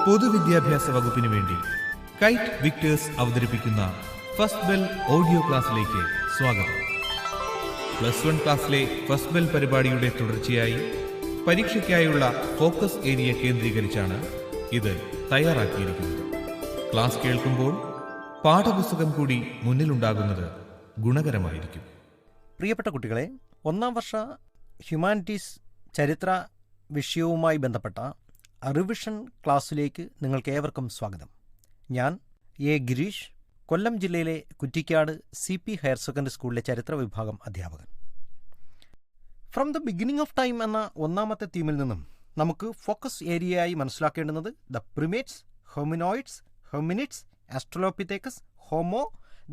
പൊതുവിദ്യാഭ്യാസ വകുപ്പിന് വേണ്ടി കൈറ്റ് വിക്ടേഴ്സ് അവതരിപ്പിക്കുന്ന ഫസ്റ്റ് ബെൽ ഓഡിയോ ക്ലാസ്സിലേക്ക് സ്വാഗതം. +1 ക്ലാസ്സിലെ ഫസ്റ്റ് ബെൽ പരിപാടിയുടെ തുടർച്ചയായി പരീക്ഷയ്ക്കായുള്ള ഫോക്കസ് ഏരിയ കേന്ദ്രീകരിച്ചാണ് ഇത് തയ്യാറാക്കിയിരിക്കുന്നത്. ക്ലാസ് കേൾക്കുമ്പോൾ പാഠപുസ്തകം കൂടി മുന്നിലുണ്ടാകുന്നത് ഗുണകരമായിരിക്കും. പ്രിയപ്പെട്ട കുട്ടികളെ, 1ാം വർഷ ഹ്യൂമാനിറ്റീസ് ചരിത്ര വിഷയവുമായി ബന്ധപ്പെട്ട റിവിഷൻ ക്ലാസ്സിലേക്ക് നിങ്ങൾക്ക് ഏവർക്കും സ്വാഗതം. ഞാൻ എ ഗിരീഷ്, കൊല്ലം ജില്ലയിലെ കുറ്റിക്കാട് CP ഹയർ സെക്കൻഡറി സ്കൂളിലെ ചരിത്ര വിഭാഗം അധ്യാപകൻ. From the beginning of time എന്ന 1ാമത്തെ തീമിൽ നിന്നും നമുക്ക് ഫോക്കസ് ഏരിയയായി മനസ്സിലാക്കേണ്ടുന്നത് the primates, hominoids, hominids, australopithecus, homo,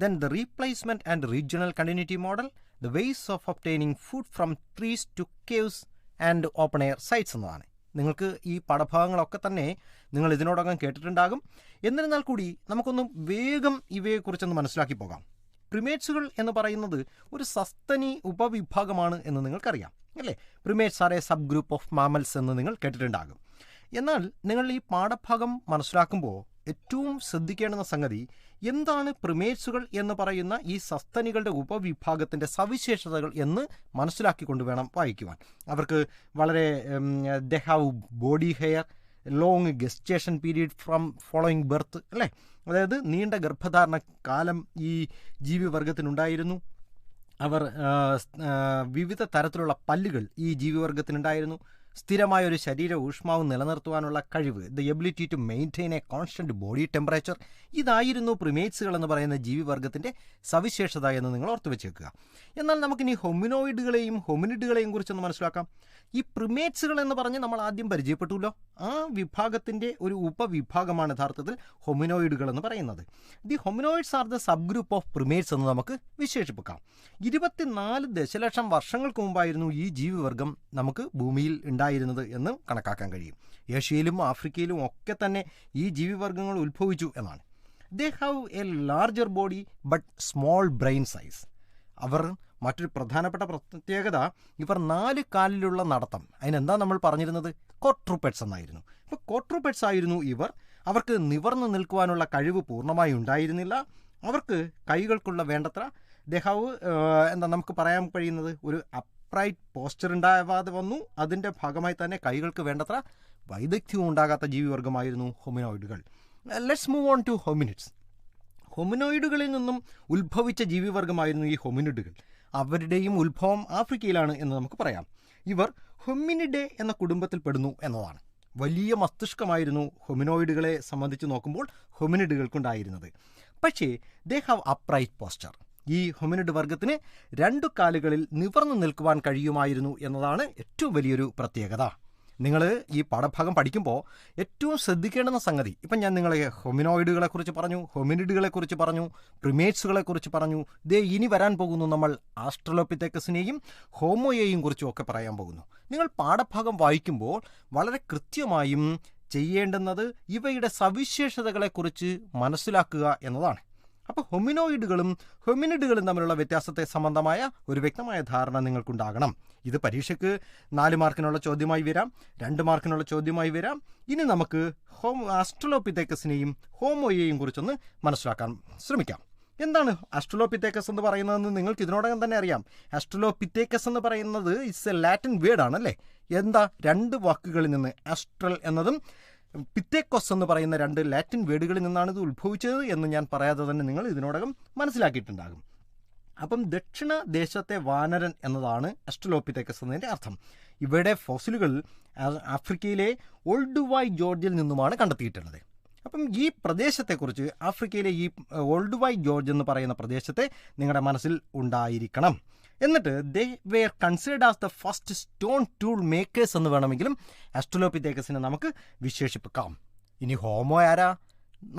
then the replacement and regional continuity model, the ways of obtaining food from trees to caves and open air sites എന്നതാണ്. നിങ്ങൾക്ക് ഈ പാഠഭാഗങ്ങളൊക്കെ തന്നെ നിങ്ങൾ ഇതിനോടകം കേട്ടിട്ടുണ്ടാകും. എന്നിരുന്നാൽ കൂടി നമുക്കൊന്ന് വേഗം ഇവയെക്കുറിച്ചൊന്ന് മനസ്സിലാക്കി പോകാം. പ്രിമേറ്റ്സുകൾ എന്ന് പറയുന്നത് ഒരു സസ്തനി ഉപവിഭാഗമാണ് എന്ന് നിങ്ങൾക്കറിയാം അല്ലേ? Primates are a sub group of mammals എന്ന് നിങ്ങൾ കേട്ടിട്ടുണ്ടാകും. എന്നാൽ നിങ്ങൾ ഈ പാഠഭാഗം മനസ്സിലാക്കുമ്പോൾ ഏറ്റവും ശ്രദ്ധിക്കേണ്ടുന്ന സംഗതി എന്താണ് പ്രിമേറ്റ്സുകൾ എന്ന് പറയുന്ന ഈ സസ്തനികളുടെ ഉപവിഭാഗത്തിൻ്റെ സവിശേഷതകൾ എന്ന് മനസ്സിലാക്കിക്കൊണ്ട് വേണം വായിക്കുവാൻ. അവർക്ക് വളരെ they have body hair, long gestation period from following birth അല്ലേ? അതായത് നീണ്ട ഗർഭധാരണ കാലം ഈ ജീവിവർഗത്തിനുണ്ടായിരുന്നു. അവർ വിവിധ തരത്തിലുള്ള പല്ലുകൾ ഈ ജീവിവർഗത്തിനുണ്ടായിരുന്നു. സ്ഥിരമായ ഒരു ശരീര ഊഷ്മാവ് നിലനിർത്തുവാനുള്ള കഴിവ്, the ability to maintain a constant body temperature, ഇതായിരുന്നു പ്രിമേറ്റ്സുകൾ എന്ന് പറയുന്ന ജീവിവർഗത്തിൻ്റെ സവിശേഷത എന്ന് നിങ്ങൾ ഓർത്തു വെച്ചേക്കുക. എന്നാൽ നമുക്കിനി ഹൊമിനോയിഡുകളെയും ഹൊമിനിഡുകളെയും കുറിച്ചൊന്ന് മനസ്സിലാക്കാം. ഈ പ്രിമേറ്റ്സുകൾ എന്ന് പറഞ്ഞ് നമ്മൾ ആദ്യം പരിചയപ്പെട്ടുല്ലോ. ആ വിഭാഗത്തിൻ്റെ ഒരു ഉപവിഭാഗമാണ് യഥാർത്ഥത്തിൽ ഹൊമിനോയിഡുകൾ എന്ന് പറയുന്നത്. The hominoids are the sub group of primates എന്ന് നമുക്ക് വിശേഷിപ്പിക്കാം. 24 ദശലക്ഷം വർഷങ്ങൾക്ക് മുമ്പായിരുന്നു ഈ ജീവിവർഗം നമുക്ക് ഭൂമിയിൽ ഉണ്ടായിരുന്നത് എന്ന് കണക്കാക്കാൻ കഴിയും. ഏഷ്യയിലും ആഫ്രിക്കയിലും ഒക്കെ തന്നെ ഈ ജീവിവർഗങ്ങൾ ഉത്ഭവിച്ചു എന്നാണ്. They have a larger body but small brain size. അവർ മറ്റൊരു പ്രധാനപ്പെട്ട പ്രത്യേകത, ഇവർ 4 കാലിലുള്ള നടത്തം, അതിനെന്താ നമ്മൾ പറഞ്ഞിരുന്നത്? ക്വാഡ്രൂപ്പെഡ്സ് എന്നായിരുന്നു. ഇപ്പോൾ ക്വാഡ്രൂപ്പെഡ്സ് ആയിരുന്നു ഇവർ. അവർക്ക് നിവർന്നു നിൽക്കുവാനുള്ള കഴിവ് പൂർണ്ണമായി ഉണ്ടായിരുന്നില്ല. അവർക്ക് കൈകൾക്കുള്ള വേണ്ടത്ര നമുക്ക് പറയാൻ കഴിയുന്നത് ഒരു അപ്രൈറ്റ് പോസ്ചർ ഉണ്ടാവാതെ വന്നു. അതിൻ്റെ ഭാഗമായി തന്നെ കൈകൾക്ക് വേണ്ടത്ര വൈദഗ്ധ്യവും ഉണ്ടാകാത്ത ജീവിവർഗമായിരുന്നു ഹൊമിനോയിഡുകൾ. Let's move on to hominids. ഹൊമിനോയിഡുകളിൽ നിന്നും ഉത്ഭവിച്ച ജീവിവർഗമായിരുന്നു ഈ ഹൊമിനിഡുകൾ. അവരുടെയും ഉത്ഭവം ആഫ്രിക്കയിലാണ് എന്ന് നമുക്ക് പറയാം. ഇവർ ഹൊമിനിഡെ എന്ന കുടുംബത്തിൽ പെടുന്നു എന്നതാണ്. വലിയ മസ്തിഷ്കമായിരുന്നു ഹൊമിനോയിഡുകളെ സംബന്ധിച്ച് നോക്കുമ്പോൾ ഹൊമിനിഡുകൾക്കുണ്ടായിരുന്നത്. പക്ഷേ ദേ ഹാവ് അപ്രൈറ്റ് പോസ്ചർ. ഈ ഹൊമിനിഡ് വർഗത്തിന് 2 കാലുകളിൽ നിവർന്നു നിൽക്കുവാൻ കഴിയുമായിരുന്നു എന്നതാണ് ഏറ്റവും വലിയൊരു പ്രത്യേകത. നിങ്ങൾ ഈ പാഠഭാഗം പഠിക്കുമ്പോൾ ഏറ്റവും ശ്രദ്ധിക്കേണ്ടുന്ന സംഗതി, ഇപ്പം ഞാൻ നിങ്ങളെ ഹൊമിനോയിഡുകളെക്കുറിച്ച് പറഞ്ഞു, ഹൊമിനിഡുകളെക്കുറിച്ച് പറഞ്ഞു, പ്രിമേറ്റ്സുകളെക്കുറിച്ച് പറഞ്ഞു. ഇനി വരാൻ പോകുന്നു നമ്മൾ ആസ്ട്രലോപിത്തേക്കസിനെയും ഹോമോയെയും കുറിച്ചും ഒക്കെ പറയാൻ പോകുന്നു. നിങ്ങൾ പാഠഭാഗം വായിക്കുമ്പോൾ വളരെ കൃത്യമായും ചെയ്യേണ്ടുന്നത് ഇവയുടെ സവിശേഷതകളെക്കുറിച്ച് മനസ്സിലാക്കുക എന്നതാണ്. അപ്പോൾ ഹൊമിനോയിഡുകളും ഹൊമിനിഡുകളും തമ്മിലുള്ള വ്യത്യാസത്തെ സംബന്ധമായ ഒരു വ്യക്തമായ ധാരണ നിങ്ങൾക്കുണ്ടാകണം. ഇത് പരീക്ഷയ്ക്ക് 4 മാർക്കിനുള്ള ചോദ്യമായി വരാം, 2 മാർക്കിനുള്ള ചോദ്യമായി വരാം. ഇനി നമുക്ക് ആസ്ട്രലോപിത്തേക്കസിനെയും ഹോമോയെയും കുറിച്ചൊന്ന് മനസ്സിലാക്കാൻ ശ്രമിക്കാം. എന്താണ് ആസ്ട്രലോപിത്തേക്കസ് എന്ന് പറയുന്നതെന്ന് നിങ്ങൾക്ക് ഇതിനോടകം തന്നെ അറിയാം. ആസ്ട്രലോപിത്തേക്കസ് എന്ന് പറയുന്നത് ഇറ്റ്സ് എ ലാറ്റിൻ വേർഡ് ആണല്ലേ? എന്താ? 2 വാക്കുകളിൽ നിന്ന്, ആസ്ട്രൽ എന്നതും പിത്തേക്കോസ് എന്ന് പറയുന്ന 2 ലാറ്റിൻ വേർഡുകളിൽ നിന്നാണ് ഇത് ഉത്ഭവിച്ചത് എന്ന് ഞാൻ പറയാതെ തന്നെ നിങ്ങൾ ഇതിനോടകം മനസ്സിലാക്കിയിട്ടുണ്ടാകും. അപ്പം ദക്ഷിണ ദേശത്തെ വാനരൻ എന്നതാണ് ആസ്ട്രലോപിത്തേക്കസ് എന്നതിൻ്റെ അർത്ഥം. ഇവയുടെ ഫോസിലുകൾ ആഫ്രിക്കയിലെ ഓൾഡുവായ് ജോർജിൽ നിന്നുമാണ് കണ്ടെത്തിയിട്ടുള്ളത്. അപ്പം ഈ പ്രദേശത്തെക്കുറിച്ച്, ആഫ്രിക്കയിലെ ഈ ഓൾഡുവായ് ജോർജ് എന്ന് പറയുന്ന പ്രദേശത്തെ നിങ്ങളുടെ മനസ്സിൽ ഉണ്ടായിരിക്കണം. എന്നിട്ട് they were considered as the first stone tool makers എന്ന് വേണമെങ്കിലും ആസ്ട്രലോപിത്തേക്കസിനെ നമുക്ക് വിശേഷിപ്പിക്കാം. ഇനി ഹോമോ ആരാ?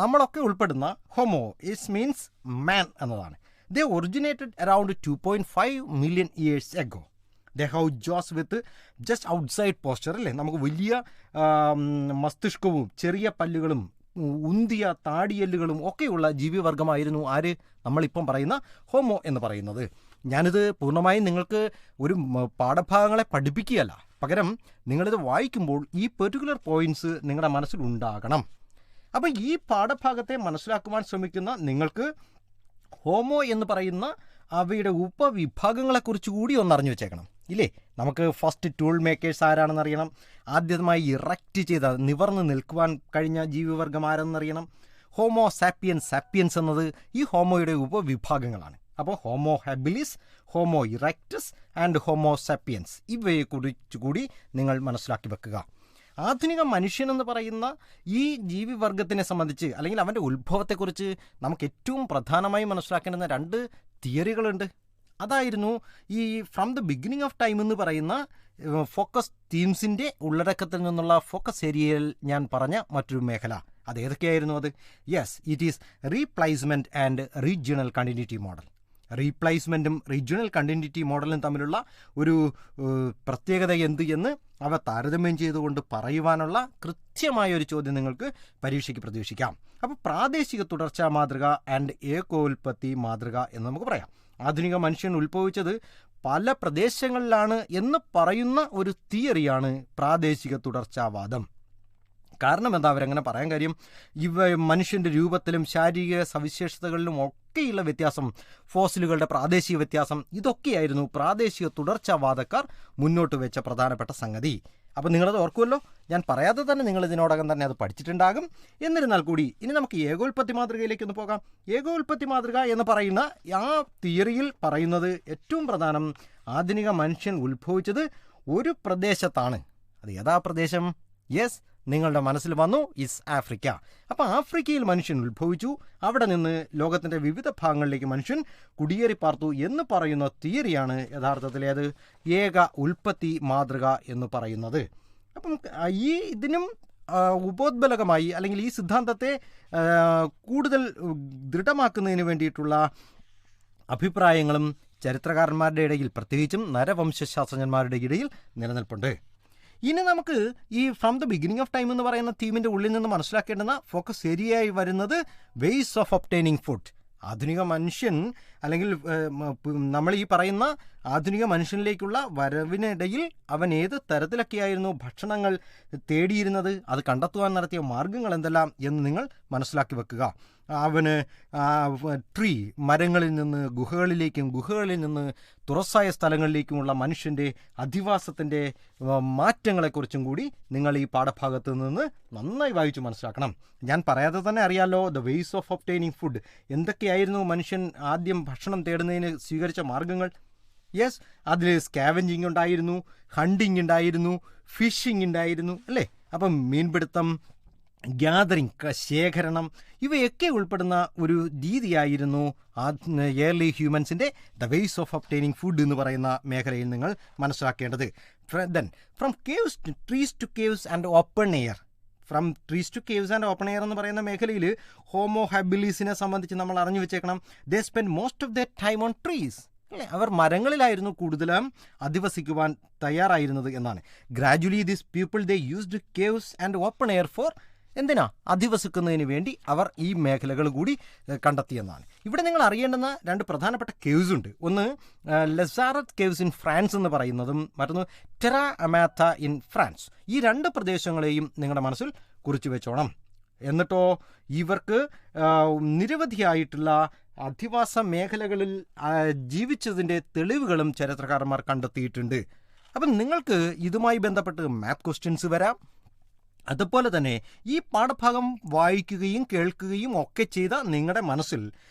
നമ്മളൊക്കെ ഉൾപ്പെടുന്ന ഹോമോ ഇറ്റ് മീൻസ് മാൻ എന്നതാണ്. They originated around 2.5 million years ago. They have jaws with just outside posture അല്ലേ? നമുക്ക് വലിയ മസ്തിഷ്കവും ചെറിയ പല്ലുകളും ഉന്തിയ താടിയെല്ലുകളും ഒക്കെയുള്ള ജീവിവർഗമായിരുന്നു ആര്? നമ്മളിപ്പം പറയുന്ന ഹോമോ എന്ന് പറയുന്നത്. ഞാനിത് പൂർണ്ണമായും നിങ്ങൾക്ക് ഒരു പാഠഭാഗങ്ങളെ പഠിപ്പിക്കുകയല്ല, പകരം നിങ്ങളിത് വായിക്കുമ്പോൾ ഈ പെർട്ടിക്കുലർ പോയിന്റ്സ് നിങ്ങളുടെ മനസ്സിൽ ഉണ്ടാകണം. അപ്പം ഈ പാഠഭാഗത്തെ മനസ്സിലാക്കുവാൻ ശ്രമിക്കുന്ന നിങ്ങൾക്ക് ഹോമോ എന്ന് പറയുന്ന അവയുടെ ഉപവിഭാഗങ്ങളെക്കുറിച്ച് കൂടി ഒന്ന് അറിഞ്ഞു വെച്ചേക്കണം ഇല്ലേ? നമുക്ക് ഫസ്റ്റ് ടൂൾ മേക്കേഴ്സ് ആരാണെന്ന് അറിയണം. ആദ്യമായി ഇറക്റ്റ് ചെയ്ത നിവർന്ന് നിൽക്കുവാൻ കഴിഞ്ഞ ജീവിവർഗം ആരെന്നറിയണം. ഹോമോ സാപ്പിയൻസ് എന്നത് ഈ ഹോമോയുടെ ഉപവിഭാഗങ്ങളാണ്. അപ്പോൾ homo habilis, homo erectus and homo sapiens ഇവയെക്കുറിച്ച് കൂടി നിങ്ങൾ മനസ്സിലാക്കി വെക്കുക. ആധുനിക മനുഷ്യനെന്ന് പറയുന്ന ഈ ജീവിവർഗത്തിനെ സംബന്ധിച്ച് അല്ലെങ്കിൽ അവൻ്റെ ഉത്ഭവത്തെക്കുറിച്ച് നമുക്ക് ഏറ്റവും പ്രധാനമായി മനസ്സിലാക്കേണ്ടുന്ന 2 തിയറികളുണ്ട്. അതായിരുന്നു ഈ from the beginning of time എന്ന് പറയുന്ന ഫോക്കസ് തീംസിൻ്റെ ഉള്ളടക്കത്തിൽ നിന്നുള്ള ഫോക്കസ് ഏരിയയിൽ ഞാൻ പറഞ്ഞ മറ്റൊരു മേഖല. അതേതൊക്കെയായിരുന്നു അത്? Yes, it is replacement and regional continuity model. റീപ്ലേസ്മെൻറ്റും റീജിയണൽ കണ്ടിന്യൂറ്റി മോഡലും തമ്മിലുള്ള ഒരു പ്രത്യേകത എന്ത് എന്ന് അവ താരതമ്യം ചെയ്തുകൊണ്ട് പറയുവാനുള്ള കൃത്യമായ ഒരു ചോദ്യം നിങ്ങൾക്ക് പരീക്ഷയ്ക്ക് പ്രതീക്ഷിക്കാം. അപ്പോൾ പ്രാദേശിക തുടർച്ചാ മാതൃക ആൻഡ് ഏകോൽപത്തി മാതൃക എന്ന് നമുക്ക് പറയാം. ആധുനിക മനുഷ്യൻ ഉത്ഭവിച്ചത് പല പ്രദേശങ്ങളിലാണ് എന്ന് പറയുന്ന ഒരു തിയറിയാണ് പ്രാദേശിക തുടർച്ചാവാദം. കാരണം എന്താ അവരങ്ങനെ പറയാൻ കാര്യം? മനുഷ്യൻ്റെ രൂപത്തിലും ശാരീരിക സവിശേഷതകളിലും ഒക്കെയുള്ള വ്യത്യാസം, ഫോസിലുകളുടെ പ്രാദേശിക വ്യത്യാസം, ഇതൊക്കെയായിരുന്നു പ്രാദേശിക തുടർച്ചാവാദക്കാർ മുന്നോട്ട് വെച്ച പ്രധാനപ്പെട്ട സംഗതി. അപ്പം നിങ്ങളത് ഓർക്കുമല്ലോ. ഞാൻ പറയാതെ തന്നെ നിങ്ങൾ ഇതിനോടകം തന്നെ അത് പഠിച്ചിട്ടുണ്ടാകും. എന്നിരുന്നാൽ കൂടി ഇനി നമുക്ക് ഏകോൽപത്തി മാതൃകയിലേക്കൊന്ന് പോകാം. ഏകോൽപത്തി മാതൃക എന്ന് പറയുന്ന ആ തിയറിയിൽ പറയുന്നത് ഏറ്റവും പ്രധാനം, ആധുനിക മനുഷ്യൻ ഉത്ഭവിച്ചത് ഒരു പ്രദേശത്താണ്. അത് ഏതാ പ്രദേശം? യെസ്, നിങ്ങളുടെ മനസ്സിൽ വന്നു, ഇസ് ആഫ്രിക്ക. അപ്പോൾ ആഫ്രിക്കയിൽ മനുഷ്യൻ ഉത്ഭവിച്ചു, അവിടെ നിന്ന് ലോകത്തിൻ്റെ വിവിധ ഭാഗങ്ങളിലേക്ക് മനുഷ്യൻ കുടിയേറി പാർത്തു എന്ന് പറയുന്ന തിയറിയാണ് യഥാർത്ഥത്തിലേത് ഏക ഉൽപ്പത്തി മാതൃക എന്ന് പറയുന്നത്. അപ്പം ഇതിനും ഉപോദ്ബലകമായി അല്ലെങ്കിൽ ഈ സിദ്ധാന്തത്തെ കൂടുതൽ ദൃഢമാക്കുന്നതിന് വേണ്ടിയിട്ടുള്ള അഭിപ്രായങ്ങളും ചരിത്രകാരന്മാരുടെ ഇടയിൽ, പ്രത്യേകിച്ചും നരവംശാസ്ത്രജ്ഞന്മാരുടെ ഇടയിൽ നിലനിൽപ്പുണ്ട്. ഇനി നമുക്ക് ഈ from the beginning of time എന്ന് പറയുന്ന തീമിൻ്റെ ഉള്ളിൽ നിന്ന് മനസ്സിലാക്കേണ്ടുന്ന ഫോക്കസ് ഏരിയയായി വരുന്നത് വേയ്സ് ഓഫ് ഒബ്റ്റൈനിങ് ഫുഡ്. ആധുനിക മനുഷ്യൻ അല്ലെങ്കിൽ നമ്മൾ ഈ പറയുന്ന ആധുനിക മനുഷ്യനിലേക്കുള്ള വരവിനിടയിൽ അവൻ ഏത് തരത്തിലൊക്കെയായിരുന്നു ഭക്ഷണങ്ങൾ തേടിയിരുന്നത്, അത് കണ്ടെത്തുവാൻ നടത്തിയ മാർഗങ്ങൾ എന്തെല്ലാം എന്ന് നിങ്ങൾ മനസ്സിലാക്കി വെക്കുക. അവന് ട്രീ മരങ്ങളിൽ നിന്ന് ഗുഹകളിലേക്കും ഗുഹകളിൽ നിന്ന് തുറസായ സ്ഥലങ്ങളിലേക്കുമുള്ള മനുഷ്യൻ്റെ അധിവാസത്തിൻ്റെ മാറ്റങ്ങളെക്കുറിച്ചും കൂടി നിങ്ങൾ ഈ പാഠഭാഗത്ത് നിന്ന് നന്നായി വായിച്ചു മനസ്സിലാക്കണം. ഞാൻ പറയാതെ തന്നെ അറിയാമല്ലോ the ways of obtaining food. എന്തൊക്കെയായിരുന്നു മനുഷ്യൻ ആദ്യം ഭക്ഷണം തേടുന്നതിന് സ്വീകരിച്ച മാർഗങ്ങൾ? യെസ്, അതിൽ സ്കാവഞ്ചിങ് ഉണ്ടായിരുന്നു, ഹണ്ടിങ് ഉണ്ടായിരുന്നു, ഫിഷിംഗ് ഉണ്ടായിരുന്നു അല്ലേ? അപ്പം മീൻപിടുത്തം, ഗ്യാതറിംഗ്, ശേഖരണം, ഇവയൊക്കെ ഉൾപ്പെടുന്ന ഒരു രീതിയായിരുന്നു ഏർലി ഹ്യൂമൻസിൻ്റെ the ways of obtaining food എന്ന് പറയുന്ന മേഖലയിൽ നിങ്ങൾ മനസ്സിലാക്കേണ്ടത്. Then from caves trees to caves and open air. From trees to caves and open air എന്ന് പറയുന്ന മേഖലയിൽ ഹോമോ ഹാബിലിസിനെ സംബന്ധിച്ച് നമ്മൾ അറിഞ്ഞു വെച്ചേക്കണം. They spend most of the time on trees അല്ലേ? അവർ മരങ്ങളിലായിരുന്നു കൂടുതലും അധിവസിക്കുവാൻ തയ്യാറായിരുന്നത് എന്നാണ്. Gradually this people they used caves and open air for എന്തിനാ? അധിവസിക്കുന്നതിന് വേണ്ടി അവർ ഈ മേഖലകൾ കൂടി കണ്ടെത്തിയെന്നാണ്. ഇവിടെ നിങ്ങൾ അറിയേണ്ടുന്ന 2 പ്രധാനപ്പെട്ട കേവ്സ് ഉണ്ട്. ഒന്ന് ലസാറത്ത് കേവ്സ് ഇൻ ഫ്രാൻസ് എന്ന് പറയുന്നതും മറ്റൊന്ന് ടെറ അമാത്ത ഇൻ ഫ്രാൻസ്. ഈ 2 പ്രദേശങ്ങളെയും നിങ്ങളുടെ മനസ്സിൽ കുറിച്ച് വെച്ചോണം. എന്നിട്ടോ ഇവർക്ക് നിരവധിയായിട്ടുള്ള അധിവാസ മേഖലകളിൽ ജീവിച്ചതിൻ്റെ തെളിവുകളും ചരിത്രകാരന്മാർ കണ്ടെത്തിയിട്ടുണ്ട്. അപ്പം നിങ്ങൾക്ക് ഇതുമായി ബന്ധപ്പെട്ട് മാപ്പ് ക്വസ്റ്റ്യൻസ് വരാം. അതുപോലെ തന്നെ ഈ പാഠഭാഗം വായിക്കുകയും കേൾക്കുകയും ഒക്കെ ചെയ്ത നിങ്ങളുടെ മനസ്സിൽ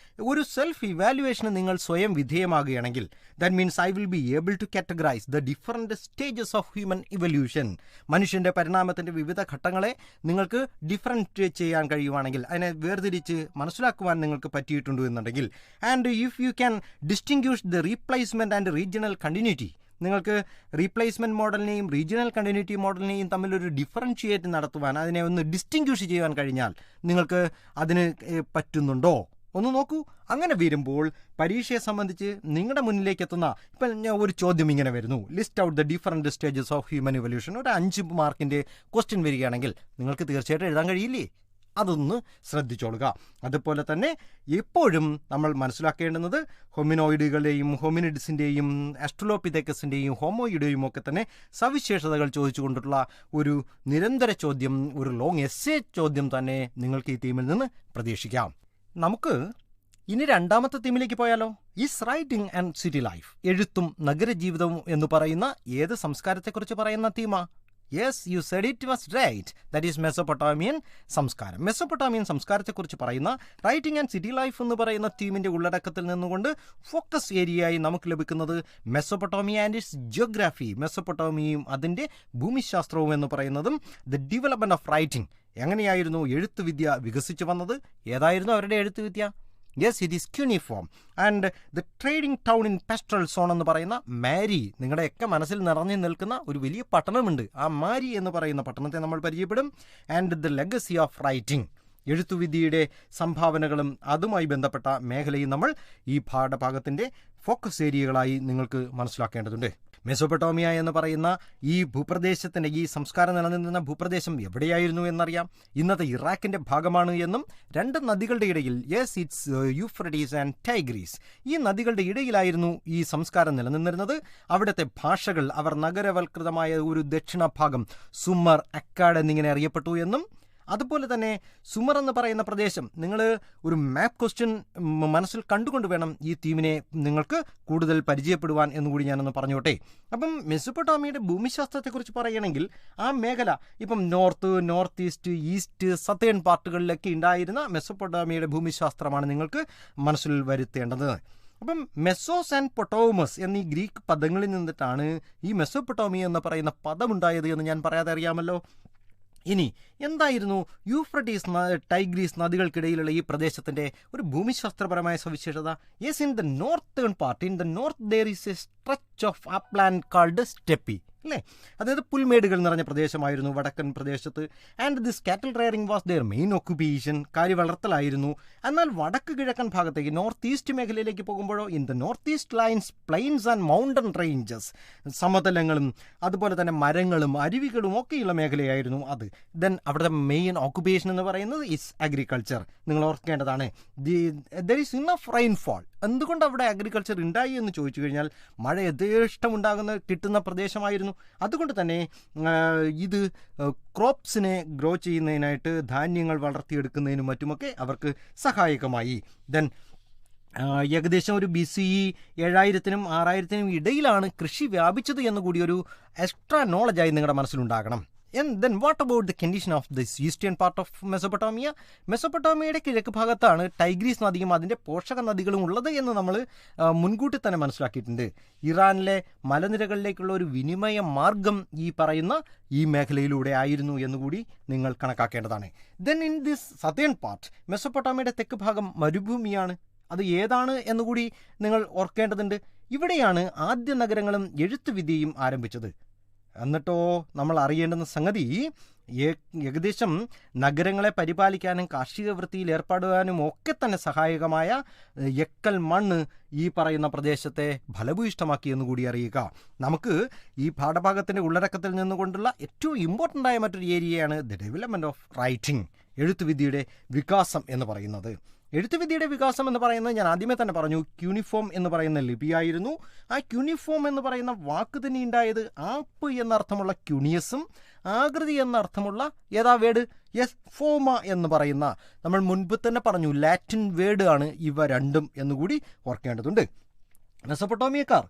ഒരു സെൽഫ് ഇവാലുവേഷന് നിങ്ങൾ സ്വയം വിധേയമാകുകയാണെങ്കിൽ that means I will be able to categorise the different stages of human evolution. മനുഷ്യൻ്റെ പരിണാമത്തിൻ്റെ വിവിധ ഘട്ടങ്ങളെ നിങ്ങൾക്ക് ഡിഫറൻറ്റ് ചെയ്യാൻ കഴിയുവാണെങ്കിൽ, അതിനെ വേർതിരിച്ച് മനസ്സിലാക്കുവാൻ നിങ്ങൾക്ക് പറ്റിയിട്ടുണ്ട് എന്നുണ്ടെങ്കിൽ, and if you can distinguish the replacement and regional continuity, നിങ്ങൾക്ക് റീപ്ലേസ്മെൻറ്റ് മോഡലിനെയും റീജിയണൽ കണ്ടിന്യൂറ്റി മോഡലിനെയും തമ്മിലൊരു ഡിഫറൻഷിയേറ്റ് നടത്തുവാൻ, അതിനെ ഒന്ന് ഡിസ്റ്റിങ്ക്വിഷ് ചെയ്യാൻ കഴിഞ്ഞാൽ നിങ്ങൾക്ക് അതിന് പറ്റുന്നുണ്ടോ ഒന്ന് നോക്കൂ. അങ്ങനെ വരുമ്പോൾ പരീക്ഷയെ സംബന്ധിച്ച് നിങ്ങളുടെ മുന്നിലേക്ക് എത്തുന്ന ഇപ്പം ഒരു ചോദ്യം ഇങ്ങനെ വരുന്നു, list out the different stages of human evolution. ഒരു 5 മാർക്കിൻ്റെ ക്വസ്റ്റ്യൻ വരികയാണെങ്കിൽ നിങ്ങൾക്ക് തീർച്ചയായിട്ടും എഴുതാൻ കഴിയില്ലേ? അതൊന്ന് ശ്രദ്ധിച്ചോളുക. അതുപോലെ തന്നെ എപ്പോഴും നമ്മൾ മനസ്സിലാക്കേണ്ടുന്നത് ഹൊമിനോയിഡുകളുടെയും ഹോമിനിഡ്സിൻ്റെയും ആസ്ട്രലോപിതെക്കസിൻ്റെയും ഹോമോയുടെയും ഒക്കെ തന്നെ സവിശേഷതകൾ ചോദിച്ചുകൊണ്ടുള്ള ഒരു നിരന്തര ചോദ്യം, ഒരു ലോങ് എസ്സേ ചോദ്യം തന്നെ നിങ്ങൾക്ക് ഈ തീമിൽ നിന്ന് പ്രതീക്ഷിക്കാം. നമുക്ക് ഇനി രണ്ടാമത്തെ തീമിലേക്ക് പോയാലോ? Is writing and city life, എഴുത്തും നഗരജീവിതവും എന്ന് പറയുന്ന ഏത് സംസ്കാരത്തെക്കുറിച്ച് പറയുന്ന തീമാ? Yes, you said it was right. That is Mesopotamian സംസ്കാരം. മെസോപ്പൊട്ടാമിയൻ സംസ്കാരത്തെക്കുറിച്ച് പറയുന്ന റൈറ്റിംഗ് ആൻഡ് സിറ്റി ലൈഫ് എന്ന് പറയുന്ന തീമിൻ്റെ ഉള്ളടക്കത്തിൽ നിന്നുകൊണ്ട് ഫോക്കസ് ഏരിയയായി നമുക്ക് ലഭിക്കുന്നത് മെസോപ്പൊട്ടാമിയ ആൻഡ് ഇറ്റ്സ് ജിയോഗ്രാഫി, മെസോപ്പൊട്ടാമിയയും അതിൻ്റെ ഭൂമിശാസ്ത്രവും എന്ന് പറയുന്നതും ദ ഡെവലപ്മെൻറ്റ് ഓഫ് റൈറ്റിംഗ്. എങ്ങനെയായിരുന്നു എഴുത്തുവിദ്യ വികസിച്ചു വന്നത്? ഏതായിരുന്നു അവരുടെ എഴുത്തുവിദ്യ? Yes, it is cuneiform. And the trading town in pastoral zone എന്ന് പറയുന്ന മാരി, നിങ്ങളുടെയൊക്കെ മനസ്സിൽ നിറഞ്ഞു നിൽക്കുന്ന ഒരു വലിയ പട്ടണമുണ്ട്. ആ മാരി എന്ന് പറയുന്ന പട്ടണത്തെ നമ്മൾ പരിചയപ്പെടും. And the legacy of writing, എഴുത്തുവിദ്യയുടെ സംഭാവനകളും അതുമായി ബന്ധപ്പെട്ട മേഖലയും നമ്മൾ ഈ പാഠഭാഗത്തിൻ്റെ ഫോക്കസ് ഏരിയകളായി നിങ്ങൾക്ക് മനസ്സിലാക്കേണ്ടതുണ്ട്. മെസോപ്പൊട്ടാമിയ എന്ന് പറയുന്ന ഈ ഭൂപ്രദേശത്തിൻ്റെ, ഈ സംസ്കാരം നിലനിന്നിരുന്ന ഭൂപ്രദേശം എവിടെയായിരുന്നു എന്നറിയാം. ഇന്നത്തെ ഇറാഖിൻ്റെ ഭാഗമാണ് എന്നും 2 നദികളുടെ ഇടയിൽ, yes it's Euphrates and Tigris, ഈ നദികളുടെ ഇടയിലായിരുന്നു ഈ സംസ്കാരം നിലനിന്നിരുന്നത്. അവിടുത്തെ ഭാഷകൾ അവർ നഗരവൽകൃതമായ ഒരു ദക്ഷിണ ഭാഗം സുമർ, അക്കാഡ് എന്നിങ്ങനെ അറിയപ്പെട്ടു എന്നും, അതുപോലെ തന്നെ സുമർ എന്ന് പറയുന്ന പ്രദേശം നിങ്ങൾ ഒരു മാപ്പ് ക്വസ്റ്റ്യൻ മനസ്സിൽ കണ്ടുകൊണ്ട് വേണം ഈ തീമിനെ നിങ്ങൾക്ക് കൂടുതൽ പരിചയപ്പെടുവാൻ എന്നുകൂടി ഞാനൊന്ന് പറഞ്ഞോട്ടെ. അപ്പം മെസോപ്പൊട്ടാമിയയുടെ ഭൂമിശാസ്ത്രത്തെക്കുറിച്ച് പറയുകയാണെങ്കിൽ ആ മേഖല ഇപ്പം നോർത്ത് ഈസ്റ്റ് സതേൺ പാർട്ടുകളിലൊക്കെ ഉണ്ടായിരുന്ന മെസോപ്പൊട്ടാമിയയുടെ ഭൂമിശാസ്ത്രമാണ് നിങ്ങൾക്ക് മനസ്സിൽ വരുത്തേണ്ടത്. അപ്പം മെസോസ് ആൻഡ് പൊട്ടോമസ് എന്നീ ഗ്രീക്ക് പദങ്ങളിൽ നിന്നിട്ടാണ് ഈ മെസോപ്പൊട്ടാമിയ എന്ന് പറയുന്ന പദമുണ്ടായത് എന്ന് ഞാൻ പറയാതെ അറിയാമല്ലോ. ഇനി എന്തായിരുന്നു യൂഫ്രട്ടീസ് ടൈഗ്രീസ് നദികൾക്കിടയിലുള്ള ഈ പ്രദേശത്തിൻ്റെ ഒരു ഭൂമിശാസ്ത്രപരമായ സവിശേഷത? Yes, in the northern part, in the north there is a stretch of upland called steppe, അല്ലേ? അതായത് പുൽമേടുകൾ നിറഞ്ഞ പ്രദേശമായിരുന്നു വടക്കൻ പ്രദേശത്ത്. And this cattle rearing was their main occupation, കാര്യ വളർത്തലായിരുന്നു. എന്നാൽ വടക്ക് കിഴക്കൻ ഭാഗത്തേക്ക് നോർത്ത് ഈസ്റ്റ് മേഖലയിലേക്ക് പോകുമ്പോഴോ, in the north east lines plains and mountain ranges, സമതലങ്ങളും അതുപോലെ തന്നെ മരങ്ങളും അരുവികളും ഒക്കെയുള്ള മേഖലയായിരുന്നു അത്. ദെൻ അവിടുത്തെ മെയിൻ ഓക്യുപ്പേഷൻ എന്ന് പറയുന്നത് ഇസ് അഗ്രികൾച്ചർ. നിങ്ങൾ ഓർക്കേണ്ടതാണ്, ദർ ഈസ് ഇനഫ് റെയിൻഫോൾ. എന്തുകൊണ്ട് അവിടെ അഗ്രികൾച്ചർ ഉണ്ടായി എന്ന് ചോദിച്ചു കഴിഞ്ഞാൽ മഴ യഥേഷ്ടമുണ്ടാകുന്ന കിട്ടുന്ന പ്രദേശമായിരുന്നു. അതുകൊണ്ട് തന്നെ ഇത് ക്രോപ്സിനെ ഗ്രോ ചെയ്യുന്നതിനായിട്ട്, ധാന്യങ്ങൾ വളർത്തിയെടുക്കുന്നതിനും മറ്റുമൊക്കെ അവർക്ക് സഹായകമായി. ദെൻ ഏകദേശം ഒരു BCE 7000-നും 6000-നും ഇടയിലാണ് കൃഷി വ്യാപിച്ചത് എന്നുകൂടി ഒരു എക്സ്ട്രാ നോളജായി നിങ്ങളുടെ മനസ്സിലുണ്ടാകണം. And then what about the condition of this eastern part of Mesopotamia? മെസോപ്പൊട്ടാമിയയുടെ കിഴക്ക് ഭാഗത്താണ് ടൈഗ്രീസ് നദിയും അതിൻ്റെ പോഷക നദികളും ഉള്ളത് എന്ന് നമ്മൾ മുൻകൂട്ടി തന്നെ മനസ്സിലാക്കിയിട്ടുണ്ട്. ഇറാനിലെ മലനിരകളിലേക്കുള്ള ഒരു വിനിമയ മാർഗം ഈ പറയുന്ന ഈ മേഖലയിലൂടെ ആയിരുന്നു എന്നുകൂടി നിങ്ങൾ കണക്കാക്കേണ്ടതാണ്. Then in this southern part, മെസോപ്പൊട്ടാമിയയുടെ തെക്ക് ഭാഗം മരുഭൂമിയാണ്. അത് ഏതാണ് എന്നുകൂടി നിങ്ങൾ ഓർക്കേണ്ടതുണ്ട്. ഇവിടെയാണ് ആദ്യ നഗരങ്ങളും എഴുത്തുവിദ്യയും ആരംഭിച്ചത്. എന്നിട്ടോ നമ്മൾ അറിയേണ്ടുന്ന സംഗതി, ഏകദേശം നഗരങ്ങളെ പരിപാലിക്കാനും കാർഷിക വൃത്തിയിൽ ഏർപ്പെടുവാനും ഒക്കെ തന്നെ സഹായകമായ എക്കൽ മണ്ണ് ഈ പറയുന്ന പ്രദേശത്തെ ഫലഭൂയിഷ്ടമാക്കി എന്നുകൂടി അറിയുക. നമുക്ക് ഈ പാഠഭാഗത്തിൻ്റെ ഉള്ളടക്കത്തിൽ നിന്നുകൊണ്ടുള്ള ഏറ്റവും ഇമ്പോർട്ടൻ്റ് ആയ മറ്റൊരു ഏരിയയാണ് ദ ഡെവലപ്മെൻറ്റ് ഓഫ് റൈറ്റിംഗ്, എഴുത്തുവിദ്യയുടെ വികാസം എന്ന് പറയുന്നത്. എഴുത്തുവിദ്യയുടെ വികാസം എന്ന് പറയുന്നത് ഞാൻ ആദ്യമേ തന്നെ പറഞ്ഞു, ക്യൂണിഫോം എന്ന് പറയുന്ന ലിപിയായിരുന്നു. ആ ക്യൂണിഫോം എന്ന് പറയുന്ന വാക്ക് തന്നെ ഉണ്ടായത് ആപ്പ് എന്നർത്ഥമുള്ള ക്യൂണിയസും ആകൃതി എന്നർത്ഥമുള്ള ഏതാ വേർഡ്? യെസ്, ഫോമ എന്ന് പറയുന്ന, നമ്മൾ മുൻപ് തന്നെ പറഞ്ഞു, ലാറ്റിൻ വേർഡ് ആണ് ഇവ രണ്ടും എന്നുകൂടി ഓർക്കേണ്ടതുണ്ട്. മെസോപ്പൊട്ടാമിയക്കാർ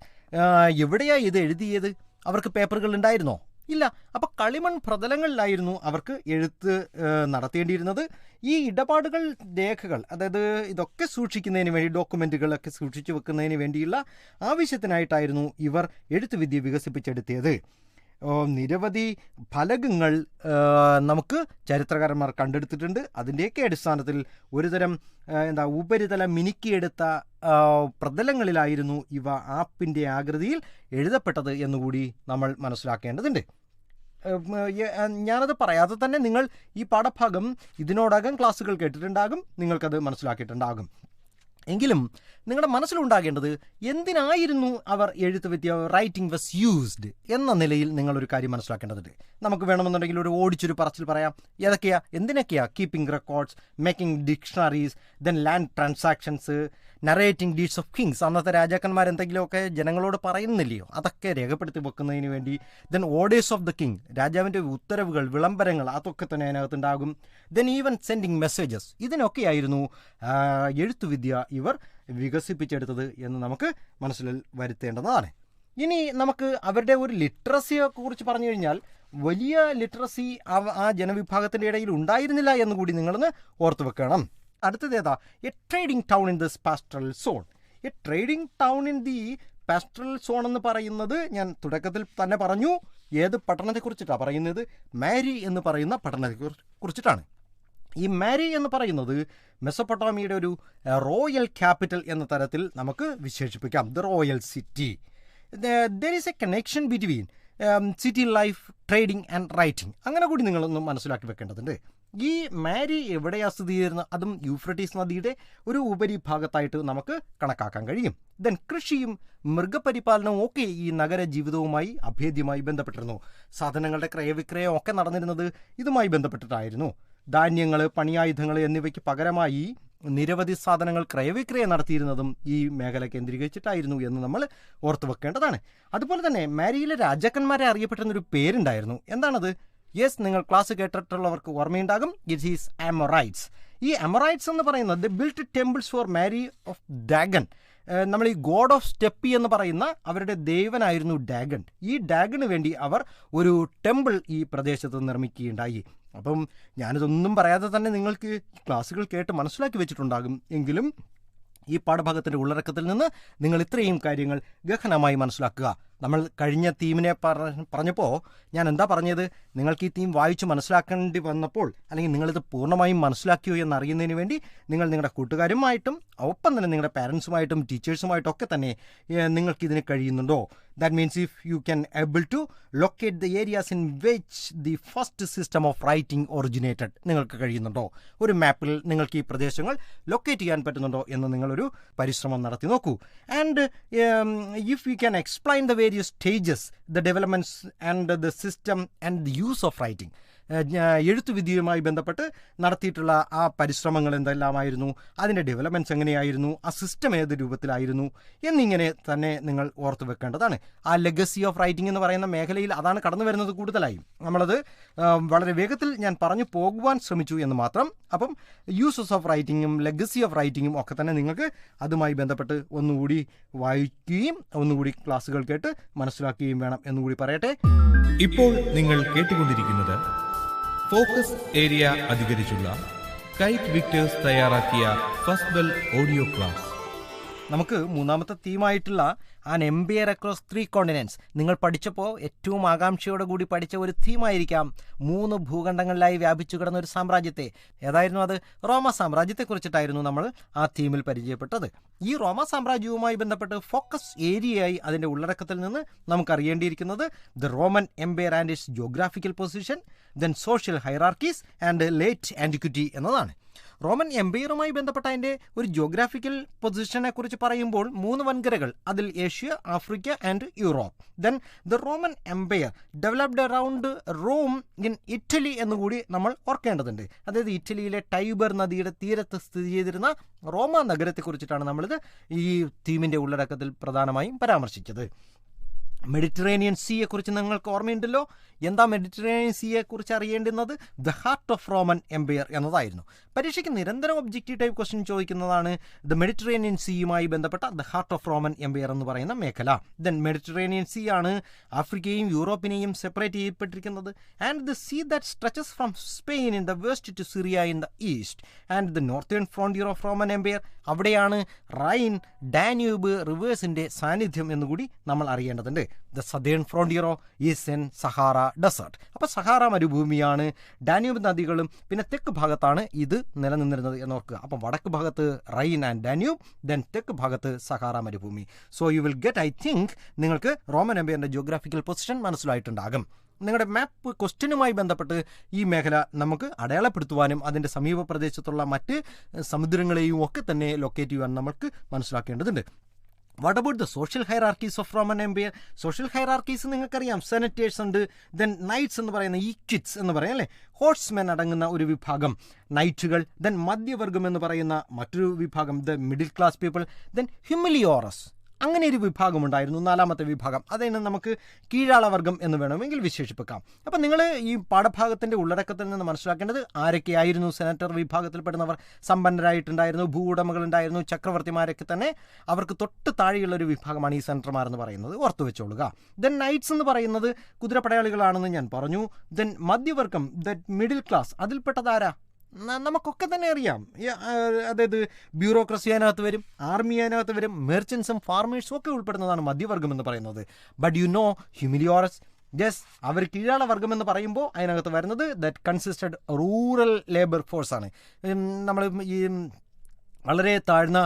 എവിടെയാണ് ഇത് എഴുതിയത്? അവർക്ക് പേപ്പറുകൾ ഉണ്ടായിരുന്നോ? ഇല്ല. അപ്പോൾ കളിമൺ പ്രതലങ്ങളിലായിരുന്നു അവർക്ക് എഴുത്ത് നടത്തേണ്ടിയിരുന്നത്. ഈ ഇടപാടുകൾ, രേഖകൾ, അതായത് ഇതൊക്കെ സൂക്ഷിക്കുന്നതിന് വേണ്ടി, ഡോക്യുമെൻറ്റുകളൊക്കെ സൂക്ഷിച്ചു വെക്കുന്നതിന് വേണ്ടിയുള്ള ആവശ്യത്തിനായിട്ടായിരുന്നു ഇവർ എഴുത്തുവിദ്യ വികസിപ്പിച്ചെടുത്തിയത്. നിരവധി ഫലകങ്ങൾ നമുക്ക് ചരിത്രകാരന്മാർ കണ്ടെടുത്തിട്ടുണ്ട്. അതിൻ്റെയൊക്കെ അടിസ്ഥാനത്തിൽ ഒരുതരം ഉപരിതലം മിനുക്കിയെടുത്ത പ്രതലങ്ങളിലായിരുന്നു ഇവ ആപ്പിൻ്റെ ആകൃതിയിൽ എഴുതപ്പെട്ടത് എന്നുകൂടി നമ്മൾ മനസ്സിലാക്കേണ്ടതുണ്ട്. ഞാനത് പറയാതെ തന്നെ നിങ്ങൾ ഈ പാഠഭാഗം ഇതിനോടകം ക്ലാസ്സുകൾ കേട്ടിട്ടുണ്ടാകും, നിങ്ങൾക്കത് മനസ്സിലാക്കിയിട്ടുണ്ടാകും. എങ്കിലും നിങ്ങളുടെ മനസ്സിലുണ്ടാകേണ്ടത് എന്തിനായിരുന്നു അവർ എഴുത്തുവിദ്യ റൈറ്റിംഗ് വാസ് യൂസ്ഡ് എന്ന നിലയിൽ നിങ്ങളൊരു കാര്യം മനസ്സിലാക്കേണ്ടതുണ്ട്. നമുക്ക് വേണമെന്നുണ്ടെങ്കിൽ ഒരു ഓടിച്ചൊരു പറച്ചിൽ പറയാം. എന്തിനൊക്കെയാ keeping records, making dictionaries, then land transactions, narrating deeds of kings. അന്നത്തെ രാജാക്കന്മാർ എന്തെങ്കിലുമൊക്കെ ജനങ്ങളോട് പറയുന്നില്ലയോ, അതൊക്കെ രേഖപ്പെടുത്തി വെക്കുന്നതിന് വേണ്ടി. Then orders of the king, രാജാവിൻ്റെ ഉത്തരവുകൾ, വിളംബരങ്ങൾ, അതൊക്കെ തന്നെ അതിനകത്തുണ്ടാകും. Then even sending messages. ഇതിനൊക്കെയായിരുന്നു എഴുത്തുവിദ്യ ഇവർ വികസിപ്പിച്ചെടുത്തത് എന്ന് നമുക്ക് മനസ്സിൽ വരുത്തേണ്ടതാണ്. ഇനി നമുക്ക് അവരുടെ ഒരു ലിറ്ററസിയെ കുറിച്ച് പറഞ്ഞു കഴിഞ്ഞാൽ വലിയ ലിറ്ററസി ആ ജനവിഭാഗത്തിൻ്റെ ഇടയിൽ ഉണ്ടായിരുന്നില്ല എന്ന് കൂടി നിങ്ങളൊന്ന് ഓർത്തു വെക്കണം. അടുത്തതേതാ? A trading town in this pastoral zone. A trading town in the pastoral zone എന്ന് പറയുന്നത് ഞാൻ തുടക്കത്തിൽ തന്നെ പറഞ്ഞു. ഏത് പട്ടണത്തെക്കുറിച്ചിട്ടാണ് പറയുന്നത്? മാരി എന്ന് പറയുന്ന പട്ടണത്തെക്കുറിച്ചിട്ടാണ്. ഈ മാരി എന്ന് പറയുന്നത് മെസൊപ്പൊട്ടാമിയയുടെ ഒരു റോയൽ ക്യാപിറ്റൽ എന്ന തരത്തിൽ നമുക്ക് വിശേഷിപ്പിക്കാം. The royal city. There is A connection between city life, trading and writing. അങ്ങനെ കൂടി നിങ്ങളൊന്ന് മനസ്സിലാക്കി വെക്കേണ്ടതുണ്ട്. ഈ മാരി എവിടെയാണ് സ്ഥിതി ചെയ്യുന്നത്? അതും യൂഫ്രട്ടീസ് നദിയുടെ ഒരു ഉപരിഭാഗത്തായിട്ട് നമുക്ക് കണക്കാക്കാൻ കഴിയും. ദെൻ കൃഷിയും മൃഗപരിപാലനവും ഒക്കെ ഈ നഗര ജീവിതവുമായി അഭേദ്യമായി ബന്ധപ്പെട്ടിരുന്നു. സാധനങ്ങളുടെ ക്രയവിക്രയം ഒക്കെ നടന്നിരുന്നത് ഇതുമായി ബന്ധപ്പെട്ടിട്ടായിരുന്നു. ധാന്യങ്ങൾ, പണിയായുധങ്ങൾ എന്നിവയ്ക്ക് പകരമായി നിരവധി സാധനങ്ങൾ ക്രയവിക്രയം നടത്തിയിരുന്നതും ഈ മേഖല കേന്ദ്രീകരിച്ചിട്ടായിരുന്നു എന്ന് നമ്മൾ ഓർത്തു വെക്കേണ്ടതാണ്. അതുപോലെ തന്നെ മാരിയിലെ രാജാക്കന്മാരെ അറിയപ്പെട്ടിരുന്നൊരു പേരുണ്ടായിരുന്നു. എന്താണത്? യെസ്, നിങ്ങൾ ക്ലാസ് കേട്ടിട്ടുള്ളവർക്ക് ഓർമ്മയുണ്ടാകും. It is Amorites. ഈ അമൊറൈറ്റ്സ് എന്ന് പറയുന്നത് built temples for Mari of Dagan. നമ്മൾ ഈ ഗോഡ് ഓഫ് സ്റ്റെപ്പി എന്ന് പറയുന്ന അവരുടെ ദേവനായിരുന്നു ഡാഗൺ. ഈ ഡാഗണ് വേണ്ടി അവർ ഒരു ടെമ്പിൾ ഈ പ്രദേശത്ത് നിർമ്മിക്കുകയുണ്ടായി. അപ്പം ഞാനിതൊന്നും പറയാതെ തന്നെ നിങ്ങൾക്ക് ക്ലാസ്സുകൾ കേട്ട് മനസ്സിലാക്കി വെച്ചിട്ടുണ്ടാകും. എങ്കിലും ഈ പാഠഭാഗത്തിൻ്റെ ഉള്ളടക്കത്തിൽ നിന്ന് നിങ്ങൾ ഇത്രയും കാര്യങ്ങൾ ഗഹനമായി മനസ്സിലാക്കുക. നമ്മൾ കഴിഞ്ഞ തീമിനെ പറഞ്ഞപ്പോൾ ഞാൻ എന്താ പറഞ്ഞത്? നിങ്ങൾക്ക് ഈ തീം വായിച്ച് മനസ്സിലാക്കേണ്ടി വന്നപ്പോൾ, അല്ലെങ്കിൽ നിങ്ങളിത് പൂർണ്ണമായും മനസ്സിലാക്കിയോ എന്നറിയുന്നതിന് വേണ്ടി നിങ്ങൾ നിങ്ങളുടെ കൂട്ടുകാരുമായിട്ടും ഒപ്പം തന്നെ നിങ്ങളുടെ പാരൻസുമായിട്ടും ടീച്ചേഴ്സുമായിട്ടും ഒക്കെ തന്നെ നിങ്ങൾക്കിതിന് കഴിയുന്നുണ്ടോ? That means if you can able to locate the areas in which the first system of writing originated. നിങ്ങൾക്ക് കഴിയുന്നുണ്ടോ? ഒരു മാപ്പിൽ നിങ്ങൾക്ക് ഈ പ്രദേശങ്ങൾ ലൊക്കേറ്റ് ചെയ്യാൻ പറ്റുന്നുണ്ടോ എന്ന് നിങ്ങളൊരു പരിശ്രമം നടത്തി നോക്കൂ. And if you can explain the various stages, the developments and the system and the use of writing. എഴുത്തുവിദ്യയുമായി ബന്ധപ്പെട്ട് നടത്തിയിട്ടുള്ള ആ പരിശ്രമങ്ങൾ എന്തെല്ലാമായിരുന്നു, അതിൻ്റെ ഡെവലപ്മെൻറ്റ്സ് എങ്ങനെയായിരുന്നു, ആ സിസ്റ്റം ഏത് രൂപത്തിലായിരുന്നു എന്നിങ്ങനെ തന്നെ നിങ്ങൾ ഓർത്തു വെക്കേണ്ടതാണ്. ആ ലെഗസി ഓഫ് റൈറ്റിംഗ് എന്ന് പറയുന്ന മേഖലയിൽ അതാണ് കടന്നു വരുന്നത് കൂടുതലായും. നമ്മളത് വളരെ വേഗത്തിൽ ഞാൻ പറഞ്ഞു പോകുവാൻ ശ്രമിച്ചു എന്ന് മാത്രം. അപ്പം യൂസസ് ഓഫ് റൈറ്റിങ്ങും ലെഗസി ഓഫ് റൈറ്റിങ്ങും ഒക്കെ തന്നെ നിങ്ങൾക്ക് അതുമായി ബന്ധപ്പെട്ട് ഒന്നുകൂടി വായിക്കുകയും ഒന്നുകൂടി ക്ലാസ്സുകൾ കേട്ട് മനസ്സിലാക്കുകയും വേണം എന്നുകൂടി പറയട്ടെ. ഇപ്പോൾ നിങ്ങൾ കേട്ടുകൊണ്ടിരിക്കുന്നത് ഫോക്കസ് ഏരിയ അധികരിച്ചുള്ള കൈറ്റ് വിക്ടേഴ്സ് തയ്യാറാക്കിയ ഫസ്റ്റ് ബെൽ ഓഡിയോ ക്ലാസ്. നമുക്ക് മൂന്നാമത്തെ തീമായിട്ടുള്ള ആൻ എംപയർ അക്രോസ് 3 കോണ്ടിനെന്റ്സ്. നിങ്ങൾ പഠിച്ചപ്പോൾ ഏറ്റവും ആകാംക്ഷയോടെ കൂടി പഠിച്ച ഒരു തീമായിരിക്കാം 3 ഭൂഖണ്ഡങ്ങളിലായി വ്യാപിച്ചു കിടന്ന ഒരു സാമ്രാജ്യത്തെ. ഏതായിരുന്നു അത്? റോമ സാമ്രാജ്യത്തെക്കുറിച്ചിട്ടായിരുന്നു നമ്മൾ ആ തീമിൽ പരിചയപ്പെട്ടത്. ഈ റോമ സാമ്രാജ്യവുമായി ബന്ധപ്പെട്ട് ഫോക്കസ് ഏരിയയായി അതിൻ്റെ ഉള്ളടക്കത്തിൽ നിന്ന് നമുക്കറിയേണ്ടിയിരിക്കുന്നത് the Roman empire and its geographical position, then social hierarchies and late antiquity എന്നതാണ്. റോമൻ എംപയറുമായി ബന്ധപ്പെട്ട അതിൻ്റെ ഒരു ജിയോഗ്രാഫിക്കൽ പൊസിഷനെ കുറിച്ച് പറയുമ്പോൾ 3 വൻകരകൾ, അതിൽ Asia, Africa and Europe. Then the Roman empire developed around Rome in Italy എന്നുകൂടി നമ്മൾ ഓർക്കേണ്ടതുണ്ട്. അതായത് ഇറ്റലിയിലെ ടൈബർ നദിയുടെ തീരത്ത് സ്ഥിതി ചെയ്തിരുന്ന റോമ നഗരത്തെക്കുറിച്ചിട്ടാണ് നമ്മളിത് ഈ തീമിൻ്റെ ഉള്ളടക്കത്തിൽ പ്രധാനമായും പരാമർശിച്ചത്. മെഡിറ്ററേനിയൻ സീയെക്കുറിച്ച് നിങ്ങൾക്ക് ഓർമ്മയുണ്ടല്ലോ. എന്താ മെഡിറ്ററേനിയൻ സീയെക്കുറിച്ച് അറിയേണ്ടുന്നത്? The heart of Roman empire എന്നതായിരുന്നു. പരീക്ഷയ്ക്ക് നിരന്തരം ഒബ്ജക്റ്റീവ് ടൈപ്പ് ക്വസ്റ്റ്യൻ ചോദിക്കുന്നതാണ് ദ മെഡിറ്ററേനിയൻ സീയുമായി ബന്ധപ്പെട്ട the heart of Roman empire എന്ന് പറയുന്ന മേഖല. ദെൻ മെഡിറ്ററേനിയൻ സീ ആണ് ആഫ്രിക്കയും യൂറോപ്പിനെയും സെപ്പറേറ്റ് ചെയ്യപ്പെട്ടിരിക്കുന്നത്. And the sea that stretches from Spain in the west to Syria in the east and the northern frontier of Roman empire. അവിടെയാണ് Rhine, Danube റിവേഴ്സിൻ്റെ സാന്നിധ്യം എന്നുകൂടി നമ്മൾ അറിയേണ്ടതുണ്ട്. ദ സദേൺ ഫ്രോണ്ടിയറോ ഈസ് ഇൻ സഹാറ ഡെസേർട്ട്. അപ്പോൾ Sahara മരുഭൂമിയാണ്, Danube നദികളും പിന്നെ തെക്ക് ഭാഗത്താണ് ഇത് നിലനിന്നിരുന്നത് എന്നോർക്കുക. അപ്പം വടക്ക് ഭാഗത്ത് റൈൻ ആൻഡ് ഡാന്യൂബ്, ദെൻ തെക്ക് ഭാഗത്ത് സഹാറ മരുഭൂമി. So you will get, I think നിങ്ങൾക്ക് റോമൻ എംപയറിൻ്റെ ജിയോഗ്രാഫിക്കൽ പൊസിഷൻ മനസ്സിലായിട്ടുണ്ടാകും. നിങ്ങളുടെ മാപ്പ് ക്വസ്റ്റ്യനുമായി ബന്ധപ്പെട്ട് ഈ മേഖല നമുക്ക് അടയാളപ്പെടുത്തുവാനും അതിൻ്റെ സമീപ പ്രദേശത്തുള്ള മറ്റ് സമുദ്രങ്ങളെയും ഒക്കെ തന്നെ ലൊക്കേറ്റ് ചെയ്യുവാൻ നമുക്ക് മനസ്സിലാക്കേണ്ടതുണ്ട്. What about the social hierarchies of Roman empire? Social hierarchies നിങ്ങൾക്കറിയാം. സെനറ്റേഴ്സ് ഉണ്ട്, ദെൻ നൈറ്റ്സ് എന്ന് പറയുന്ന ഈക്വിറ്റ്സ് എന്ന് പറയാം അല്ലേ, ഹോഴ്സ്മെൻ അടങ്ങുന്ന ഒരു വിഭാഗം നൈറ്റുകൾ, ദെൻ മധ്യവർഗം എന്ന് പറയുന്ന മറ്റൊരു വിഭാഗം, the middle class people, then humiliores, അങ്ങനെ ഒരു വിഭാഗമുണ്ടായിരുന്നു, നാലാമത്തെ വിഭാഗം. അതിന് നമുക്ക് കീഴാളവർഗം എന്ന് വേണമെങ്കിൽ വിശേഷിപ്പിക്കാം. അപ്പം നിങ്ങൾ ഈ പാഠഭാഗത്തിൻ്റെ ഉള്ളടക്കത്തിൽ നിന്ന് മനസ്സിലാക്കേണ്ടത് ആരൊക്കെയായിരുന്നു സെനറ്റർ വിഭാഗത്തിൽപ്പെടുന്നവർ. സമ്പന്നരായിട്ടുണ്ടായിരുന്നു, ഭൂവുടമകളുണ്ടായിരുന്നു, ചക്രവർത്തിമാരൊക്കെ തന്നെ. അവർക്ക് തൊട്ട് താഴെയുള്ളൊരു വിഭാഗമാണ് ഈ സെനറ്റർമാർ എന്ന് പറയുന്നത്, ഓർത്തു വെച്ചോളുക. ദെൻ നൈറ്റ്സ് എന്ന് പറയുന്നത് കുതിരപ്പടയാളികളാണെന്ന് ഞാൻ പറഞ്ഞു. ദെൻ മധ്യവർഗം, ദ മിഡിൽ ക്ലാസ്, അതിൽപ്പെട്ടതാരാ? നമുക്കൊക്കെ തന്നെ അറിയാം. അതായത് ബ്യൂറോക്രസി അതിനകത്ത് വരും, ആർമി അതിനകത്ത് വരും, മെർച്ചൻസും ഫാർമേഴ്സും ഒക്കെ ഉൾപ്പെടുന്നതാണ് മധ്യവർഗം എന്ന് പറയുന്നത്. ബട്ട് യു നോ ഹ്യൂമിലിയോറസ്, യെസ്, അവർ കീഴാള വർഗം എന്ന് പറയുമ്പോൾ അതിനകത്ത് വരുന്നത് ദറ്റ് കൺസിസ്റ്റഡ് റൂറൽ ലേബർ ഫോഴ്സാണ്. നമ്മൾ ഈ വളരെ താഴ്ന്ന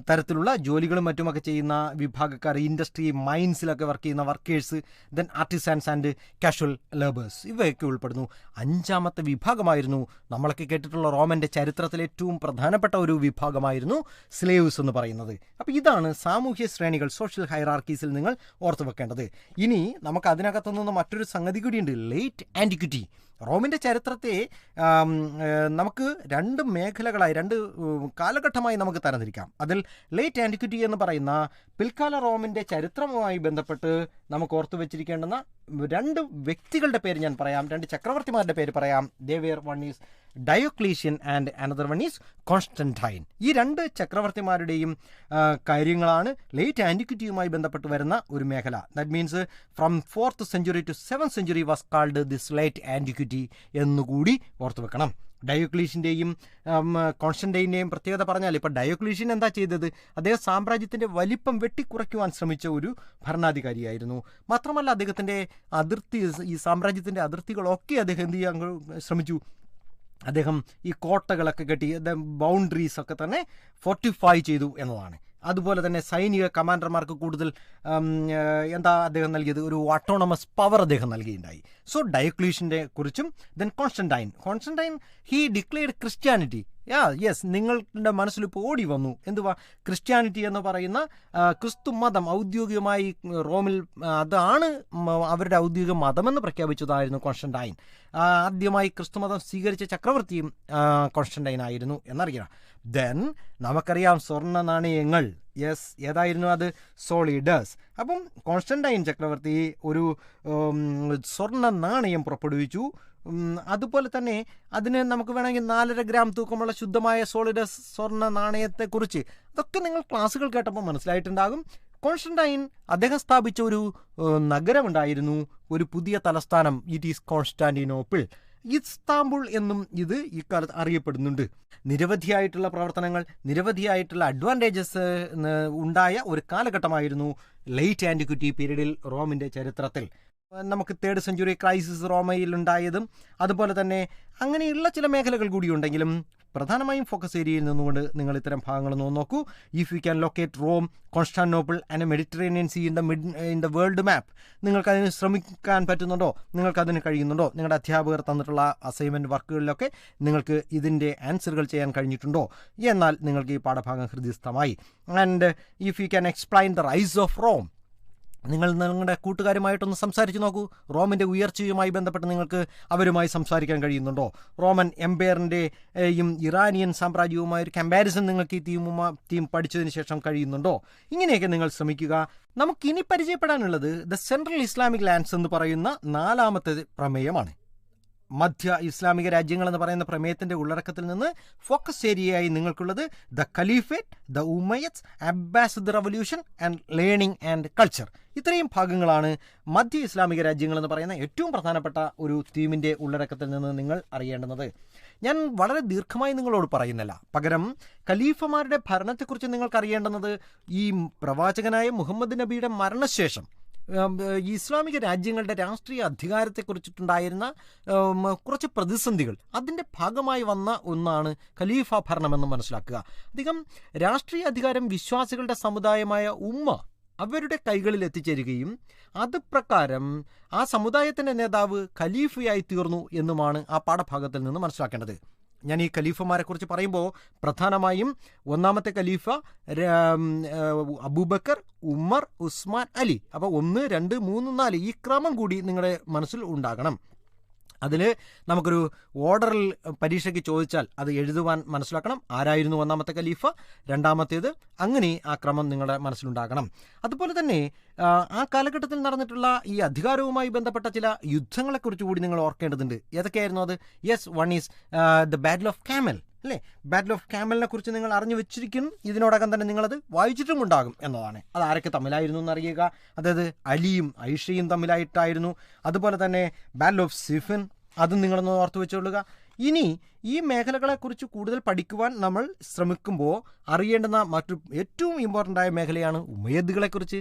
തരത്തിലുള്ള ജോലികളും മറ്റുമൊക്കെ ചെയ്യുന്ന വിഭാഗക്കാർ, ഇൻഡസ്ട്രി മൈൻസിലൊക്കെ വർക്ക് ചെയ്യുന്ന workers, then artisans and casual labours, ഇവയൊക്കെ ഉൾപ്പെടുന്നു. അഞ്ചാമത്തെ വിഭാഗമായിരുന്നു നമ്മളൊക്കെ കേട്ടിട്ടുള്ള റോമൻ്റെ ചരിത്രത്തിലെ ഏറ്റവും പ്രധാനപ്പെട്ട ഒരു വിഭാഗമായിരുന്നു സ്ലേവ്സ് എന്ന് പറയുന്നത്. അപ്പോൾ ഇതാണ് സാമൂഹ്യ ശ്രേണികൾ, സോഷ്യൽ ഹൈറാർക്കീസിൽ നിങ്ങൾ ഓർത്തു വെക്കേണ്ടത്. ഇനി നമുക്ക് അതിനകത്തു നിന്ന് മറ്റൊരു സംഗതി കൂടിയുണ്ട്, ലേറ്റ് ആൻറ്റിക്വിറ്റി. റോമിൻ്റെ ചരിത്രത്തെ നമുക്ക് രണ്ട് മേഖലകളായി, രണ്ട് കാലഘട്ടമായി നമുക്ക് തരംതിരിക്കാം. അതിൽ ലേറ്റ് ആൻറ്റിക്വിറ്റി എന്ന് പറയുന്ന പിൽക്കാല റോമിൻ്റെ ചരിത്രവുമായി ബന്ധപ്പെട്ട് നമുക്ക് ഓർത്തു വെച്ചിരിക്കേണ്ടുന്ന രണ്ട് വ്യക്തികളുടെ പേര് ഞാൻ പറയാം, രണ്ട് ചക്രവർത്തിമാരുടെ പേര് പറയാം. They were one is Diocletian and another one is Constantine. ഈ രണ്ട് ചക്രവർത്തിമാരുടെയും കാര്യങ്ങളാണ് ലേറ്റ് ആൻറ്റിക്വിറ്റിയുമായി ബന്ധപ്പെട്ട് വരുന്ന ഒരു മേഖല. That means from 4th century to 7th century was called this late antiquity എന്നുകൂടി ഓർത്തു വെക്കണം. ഡയോക്ലീഷ്യൻ്റെയും കോൺസ്റ്റന്റൈൻ്റെയും പ്രത്യേകത പറഞ്ഞാൽ, ഇപ്പോൾ ഡയോക്ലീഷ്യൻ എന്താ ചെയ്തത്? അദ്ദേഹം സാമ്രാജ്യത്തിൻ്റെ വലിപ്പം വെട്ടിക്കുറയ്ക്കുവാൻ ശ്രമിച്ച ഒരു ഭരണാധികാരിയായിരുന്നു. മാത്രമല്ല അദ്ദേഹത്തിൻ്റെ അതിർത്തി, ഈ സാമ്രാജ്യത്തിൻ്റെ അതിർത്തികളൊക്കെ അദ്ദേഹം എന്ത് ചെയ്യാൻ ശ്രമിച്ചു? അദ്ദേഹം ഈ കോട്ടകളൊക്കെ കെട്ടി, ബൗണ്ടറീസൊക്കെ തന്നെ ഫോർട്ടിഫൈ ചെയ്തു എന്നതാണ്. അതുപോലെ തന്നെ സൈനിക കമാൻഡർമാർക്ക് കൂടുതൽ എന്താ അദ്ദേഹം നൽകിയത്? ഒരു ഓട്ടോണമസ് പവർ അദ്ദേഹം നൽകിയിട്ടുണ്ടായി. സോ ഡയോക്ലീഷ്യൻ്റെ കുറിച്ചും then Constantine he declared Christianity. Yes, നിങ്ങളുടെ മനസ്സിൽ ഇപ്പോൾ ഓടി വന്നു എന്തുവാ? ക്രിസ്ത്യാനിറ്റി എന്ന് പറയുന്ന ക്രിസ്തു മതം ഔദ്യോഗികമായി റോമിൽ അതാണ് അവരുടെ ഔദ്യോഗിക മതമെന്ന് പ്രഖ്യാപിച്ചതായിരുന്നു കോൺസ്റ്റന്റൈൻ. ആദ്യമായി ക്രിസ്തുമതം സ്വീകരിച്ച ചക്രവർത്തിയും കോൺസ്റ്റന്റൈൻ ആയിരുന്നു എന്നറിയണം. ദെൻ നമുക്കറിയാം സ്വർണ്ണ നാണയങ്ങൾ. യെസ്, ഏതായിരുന്നു അത്? സോളിഡസ്. അപ്പം കോൺസ്റ്റന്റൈൻ ചക്രവർത്തി ഒരു സ്വർണ്ണ നാണയം പുറപ്പെടുവിച്ചു. അതുപോലെ തന്നെ അതിന് നമുക്ക് വേണമെങ്കിൽ 4.5 ഗ്രാം തൂക്കമുള്ള ശുദ്ധമായ സോളിഡസ് സ്വർണ്ണ നാണയത്തെക്കുറിച്ച് അതൊക്കെ നിങ്ങൾ ക്ലാസ്സുകൾ കേട്ടപ്പോൾ മനസ്സിലായിട്ടുണ്ടാകും. കോൺസ്റ്റന്റൈൻ അദ്ദേഹം സ്ഥാപിച്ച ഒരു നഗരമുണ്ടായിരുന്നു, ഒരു പുതിയ തലസ്ഥാനം. It is Constantinople. ഇസ്താംബുൾ എന്നും ഇത് ഇക്കാലത്ത് അറിയപ്പെടുന്നുണ്ട്. നിരവധിയായിട്ടുള്ള പ്രവർത്തനങ്ങൾ, നിരവധിയായിട്ടുള്ള അഡ്വാൻറ്റേജസ് ഉണ്ടായ ഒരു കാലഘട്ടമായിരുന്നു ലേറ്റ് ആൻറ്റിക്വിറ്റി പീരീഡിൽ റോമിൻ്റെ ചരിത്രത്തിൽ. നമുക്ക് 3rd century ക്രൈസിസ് റോമയിൽ ഉണ്ടായതും അതുപോലെ തന്നെ അങ്ങനെയുള്ള ചില മേഖലകൾ കൂടിയുണ്ടെങ്കിലും പ്രധാനമായും ഫോക്കസ് ഏരിയയിൽ നിന്നുകൊണ്ട് നിങ്ങൾ ഇത്തരം ഭാഗങ്ങൾ നോക്കൂ. If you can locate Rome, Constantinople and Mediterranean sea in the world map, നിങ്ങൾക്കതിന് ശ്രമിക്കാൻ പറ്റുന്നുണ്ടോ? നിങ്ങൾക്കതിന് കഴിയുന്നുണ്ടോ? നിങ്ങളുടെ അധ്യാപകർ തന്നിട്ടുള്ള അസൈൻമെൻറ്റ് വർക്കുകളിലൊക്കെ നിങ്ങൾക്ക് ഇതിൻ്റെ ആൻസറുകൾ ചെയ്യാൻ കഴിഞ്ഞിട്ടുണ്ടോ? എന്നാൽ നിങ്ങൾക്ക് ഈ പാഠഭാഗം ഹൃദയസ്ഥമായി. And if you can explain the rise of Rome, നിങ്ങൾ നിങ്ങളുടെ കൂട്ടുകാരുമായിട്ടൊന്ന് സംസാരിച്ച് നോക്കൂ. റോമിൻ്റെ ഉയർച്ചയുമായി ബന്ധപ്പെട്ട് നിങ്ങൾക്ക് അവരുമായി സംസാരിക്കാൻ കഴിയുന്നുണ്ടോ? റോമൻ എംപയറിൻ്റെയും ഇറാനിയൻ സാമ്രാജ്യവുമായ ഒരു കമ്പാരിസൺ നിങ്ങൾക്ക് ഈ തീം പഠിച്ചതിന് ശേഷം കഴിയുന്നുണ്ടോ? ഇങ്ങനെയൊക്കെ നിങ്ങൾ ശ്രമിക്കുക. നമുക്കിനി പരിചയപ്പെടാനുള്ളത് ദ സെൻട്രൽ ഇസ്ലാമിക് ലാൻഡ്സ് എന്ന് പറയുന്ന 4ാമത്തെ പ്രമേയമാണ്. മധ്യ ഇസ്ലാമിക രാജ്യങ്ങൾ എന്ന് പറയുന്ന പ്രമേയത്തിൻ്റെ ഉള്ളടക്കത്തിൽ നിന്ന് ഫോക്കസ് ഏരിയയായി നിങ്ങൾക്കുള്ളത് the caliphate, the Umayyads, Abbasid revolution and learning and culture. ഇത്രയും ഭാഗങ്ങളാണ് മധ്യ ഇസ്ലാമിക രാജ്യങ്ങൾ എന്ന് പറയുന്ന ഏറ്റവും പ്രധാനപ്പെട്ട ഒരു തീമിൻ്റെ ഉള്ളടക്കത്തിൽ നിന്ന് നിങ്ങൾ അറിയേണ്ടുന്നത്. ഞാൻ വളരെ ദീർഘമായി നിങ്ങളോട് പറയുന്നില്ല, പകരം ഖലീഫമാരുടെ ഭരണത്തെക്കുറിച്ച് നിങ്ങൾക്ക് അറിയേണ്ടുന്നത് ഈ പ്രവാചകനായ മുഹമ്മദ് നബിയുടെ മരണശേഷം ഇസ്ലാമിക രാജ്യങ്ങളുടെ രാഷ്ട്രീയ അധികാരത്തെക്കുറിച്ചിട്ടുണ്ടായിരുന്ന കുറച്ച് പ്രതിസന്ധികൾ, അതിൻ്റെ ഭാഗമായി വന്ന ഒന്നാണ് ഖലീഫ ഭരണമെന്ന് മനസ്സിലാക്കുക. അധികം രാഷ്ട്രീയ അധികാരം വിശ്വാസികളുടെ സമുദായമായ ഉമ്മ അവരുടെ കൈകളിൽ എത്തിച്ചേരുകയും അത് പ്രകാരം ആ സമുദായത്തിൻ്റെ നേതാവ് ഖലീഫയായി തീർന്നു എന്നുമാണ് ആ പാഠഭാഗത്തിൽ നിന്ന് മനസ്സിലാക്കേണ്ടത്. ഞാൻ ഈ ഖലീഫമാരെക്കുറിച്ച് പറയുമ്പോൾ പ്രധാനമായും ഒന്നാമത്തെ ഖലീഫ അബൂബക്കർ, ഉമർ, ഉസ്മാൻ, അലി. അപ്പോൾ 1, 2, 3, 4 ഈ ക്രമം കൂടി നിങ്ങളുടെ മനസ്സിൽ ഉണ്ടാകണം. അതിൽ നമുക്കൊരു ഓർഡറിൽ പരീക്ഷയ്ക്ക് ചോദിച്ചാൽ അത് എഴുതുവാൻ മനസ്സിലാക്കണം. ആരായിരുന്നു ഒന്നാമത്തെ ഖലീഫ, രണ്ടാമത്തേത്, അങ്ങനെ ആ ക്രമം നിങ്ങളുടെ മനസ്സിലുണ്ടാകണം. അതുപോലെ തന്നെ ആ കാലഘട്ടത്തിൽ നടന്നിട്ടുള്ള ഈ അധികാരവുമായി ബന്ധപ്പെട്ട ചില യുദ്ധങ്ങളെക്കുറിച്ച് കൂടി നിങ്ങൾ ഓർക്കേണ്ടതുണ്ട്. ഏതൊക്കെയായിരുന്നു അത്? Yes, one is the battle of camel, അല്ലേ? ബാറ്റിൽ ഓഫ് ക്യാമലിനെ കുറിച്ച് നിങ്ങൾ അറിഞ്ഞു വെച്ചിരിക്കും. ഇതിനോടകം തന്നെ നിങ്ങളത് വായിച്ചിട്ടും ഉണ്ടാകും എന്നതാണ്. അത് ആരൊക്കെ തമ്മിലായിരുന്നു എന്നറിയുക. അതായത് അലിയും ഐഷയും തമ്മിലായിട്ടായിരുന്നു. അതുപോലെ തന്നെ ബാറ്റിൽ ഓഫ് സിഫിൻ, അതും നിങ്ങളൊന്ന് ഓർത്തു വെച്ചുകൊള്ളുക. ഇനി ഈ മേഖലകളെക്കുറിച്ച് കൂടുതൽ പഠിക്കുവാൻ നമ്മൾ ശ്രമിക്കുമ്പോൾ അറിയേണ്ടുന്ന ഏറ്റവും ഇമ്പോർട്ടൻ്റ് ആയ മേഖലയാണ് ഉമയ്യദുകളെക്കുറിച്ച്.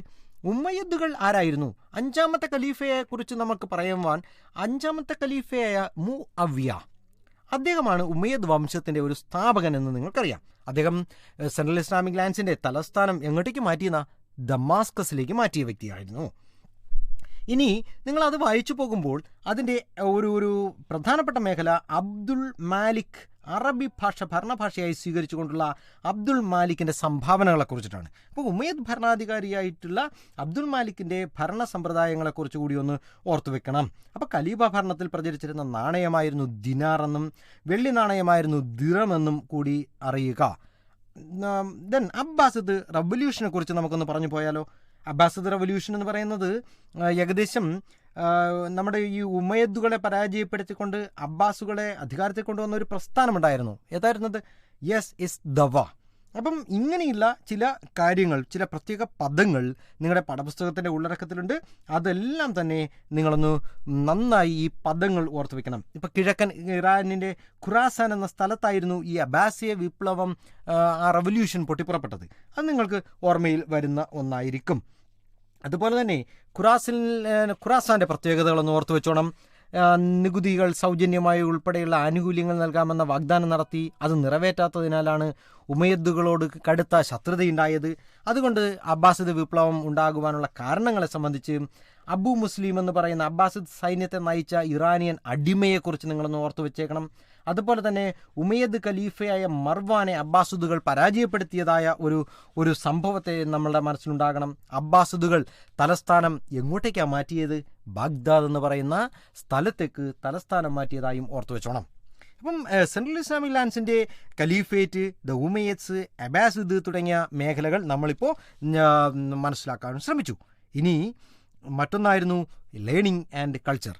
ഉമയ്യദുകൾ ആരായിരുന്നു? 5ാമത്തെ ഖലീഫയെക്കുറിച്ച് നമുക്ക് പറയുവാൻ 5ാമത്തെ ഖലീഫയായ മുഅവിയ, അദ്ദേഹമാണ് ഉമയ്യദ് വംശത്തിൻ്റെ ഒരു സ്ഥാപകൻ എന്ന് നിങ്ങൾക്കറിയാം. അദ്ദേഹം സെൻട്രൽ ഇസ്ലാമിക് ലാൻഡ്സിൻ്റെ തലസ്ഥാനം എങ്ങോട്ടേക്ക് മാറ്റിയെന്ന ദമാസ്കസിലേക്ക് മാറ്റിയ വ്യക്തിയായിരുന്നു. ഇനി നിങ്ങളത് വായിച്ചു പോകുമ്പോൾ അതിൻ്റെ ഒരു പ്രധാനപ്പെട്ട മേഖല അബ്ദുൾ മാലിക്, അറബി ഭാഷ ഭരണഭാഷയായി സ്വീകരിച്ചുകൊണ്ടുള്ള അബ്ദുൾ മാലിക്കിൻ്റെ സംഭാവനകളെക്കുറിച്ചിട്ടാണ്. അപ്പോൾ ഉമയ്യദ് ഭരണാധികാരിയായിട്ടുള്ള അബ്ദുൾ മാലിക്കിൻ്റെ ഭരണ സമ്പ്രദായങ്ങളെക്കുറിച്ച് കൂടി ഒന്ന് ഓർത്തു വെക്കണം. അപ്പോൾ ഖലീഫ ഭരണത്തിൽ പ്രചരിച്ചിരുന്ന നാണയമായിരുന്നു ദിനാർ എന്നും വെള്ളി നാണയമായിരുന്നു ദിറം എന്നും കൂടി അറിയുക. ദെൻ അബ്ബാസിദ് റവല്യൂഷനെ കുറിച്ച് നമുക്കൊന്ന് പറഞ്ഞു പോയാലോ? അബ്ബാസിദ് റവല്യൂഷൻ എന്ന് പറയുന്നത് ഏകദേശം നമ്മുടെ ഈ ഉമയ്യദുകളെ പരാജയപ്പെടുത്തിക്കൊണ്ട് അബ്ബാസുകളെ അധികാരത്തിൽ കൊണ്ടുവന്ന ഒരു പ്രസ്ഥാനമുണ്ടായിരുന്നു. ഏതായിരുന്നത്? യെസ്, ഇസ് ദവ. അപ്പം ഇങ്ങനെയുള്ള ചില കാര്യങ്ങൾ, ചില പ്രത്യേക പദങ്ങൾ നിങ്ങളുടെ പാഠപുസ്തകത്തിൻ്റെ ഉള്ളടക്കത്തിലുണ്ട്. അതെല്ലാം തന്നെ നിങ്ങളൊന്ന് നന്നായി ഈ പദങ്ങൾ ഓർത്തു വെക്കണം. ഇപ്പം കിഴക്കൻ ഇറാനിൻ്റെ ഖുറാസാൻ എന്ന സ്ഥലത്തായിരുന്നു ഈ അബ്ബാസിയ വിപ്ലവം, ആ റവല്യൂഷൻ പൊട്ടിപ്പുറപ്പെട്ടത്. അത് നിങ്ങൾക്ക് ഓർമ്മയിൽ വരുന്ന ഒന്നായിരിക്കും. അതുപോലെ തന്നെ ഖുറാസാൻ്റെ പ്രത്യേകതകളൊന്ന് ഓർത്തു വെച്ചോണം. നികുതികൾ സൗജന്യമായി ഉൾപ്പെടെയുള്ള ആനുകൂല്യങ്ങൾ നൽകാമെന്ന വാഗ്ദാനം നടത്തി. അത് നിറവേറ്റാത്തതിനാലാണ് ഉമയ്യദുകളോട് കടുത്ത ശത്രുതയുണ്ടായത്. അതുകൊണ്ട് അബ്ബാസിദ് വിപ്ലവം ഉണ്ടാകുവാനുള്ള കാരണങ്ങളെ സംബന്ധിച്ച് അബു മുസ്ലിം എന്ന് പറയുന്ന അബ്ബാസിദ് സൈന്യത്തെ നയിച്ച ഇറാനിയൻ അടിമയെക്കുറിച്ച് നിങ്ങളൊന്ന് ഓർത്തു വെച്ചേക്കണം. അതുപോലെ തന്നെ ഉമയ്യദ് ഖലീഫയായ മർവാനെ അബ്ബാസിദുകൾ പരാജയപ്പെടുത്തിയതായ ഒരു സംഭവത്തെ നമ്മളുടെ മനസ്സിലുണ്ടാകണം. അബ്ബാസിദുകൾ തലസ്ഥാനം എങ്ങോട്ടേക്കാണ് മാറ്റിയത്? ബാഗ്ദാദ് എന്ന് പറയുന്ന സ്ഥലത്തേക്ക് തലസ്ഥാനം മാറ്റിയതായും ഓർത്തു വെച്ചോണം. അപ്പം സെൻട്രൽ ഇസ്ലാമിക് ലാൻഡ്സിൻ്റെ ഖലീഫേറ്റ്, ദ ഉമയ്യദ്സ്, അബ്ബാസിദ് തുടങ്ങിയ മേഖലകൾ നമ്മളിപ്പോൾ മനസ്സിലാക്കാൻ ശ്രമിച്ചു. ഇനി മറ്റൊന്നായിരുന്നു ലേണിംഗ് ആൻഡ് കൾച്ചർ.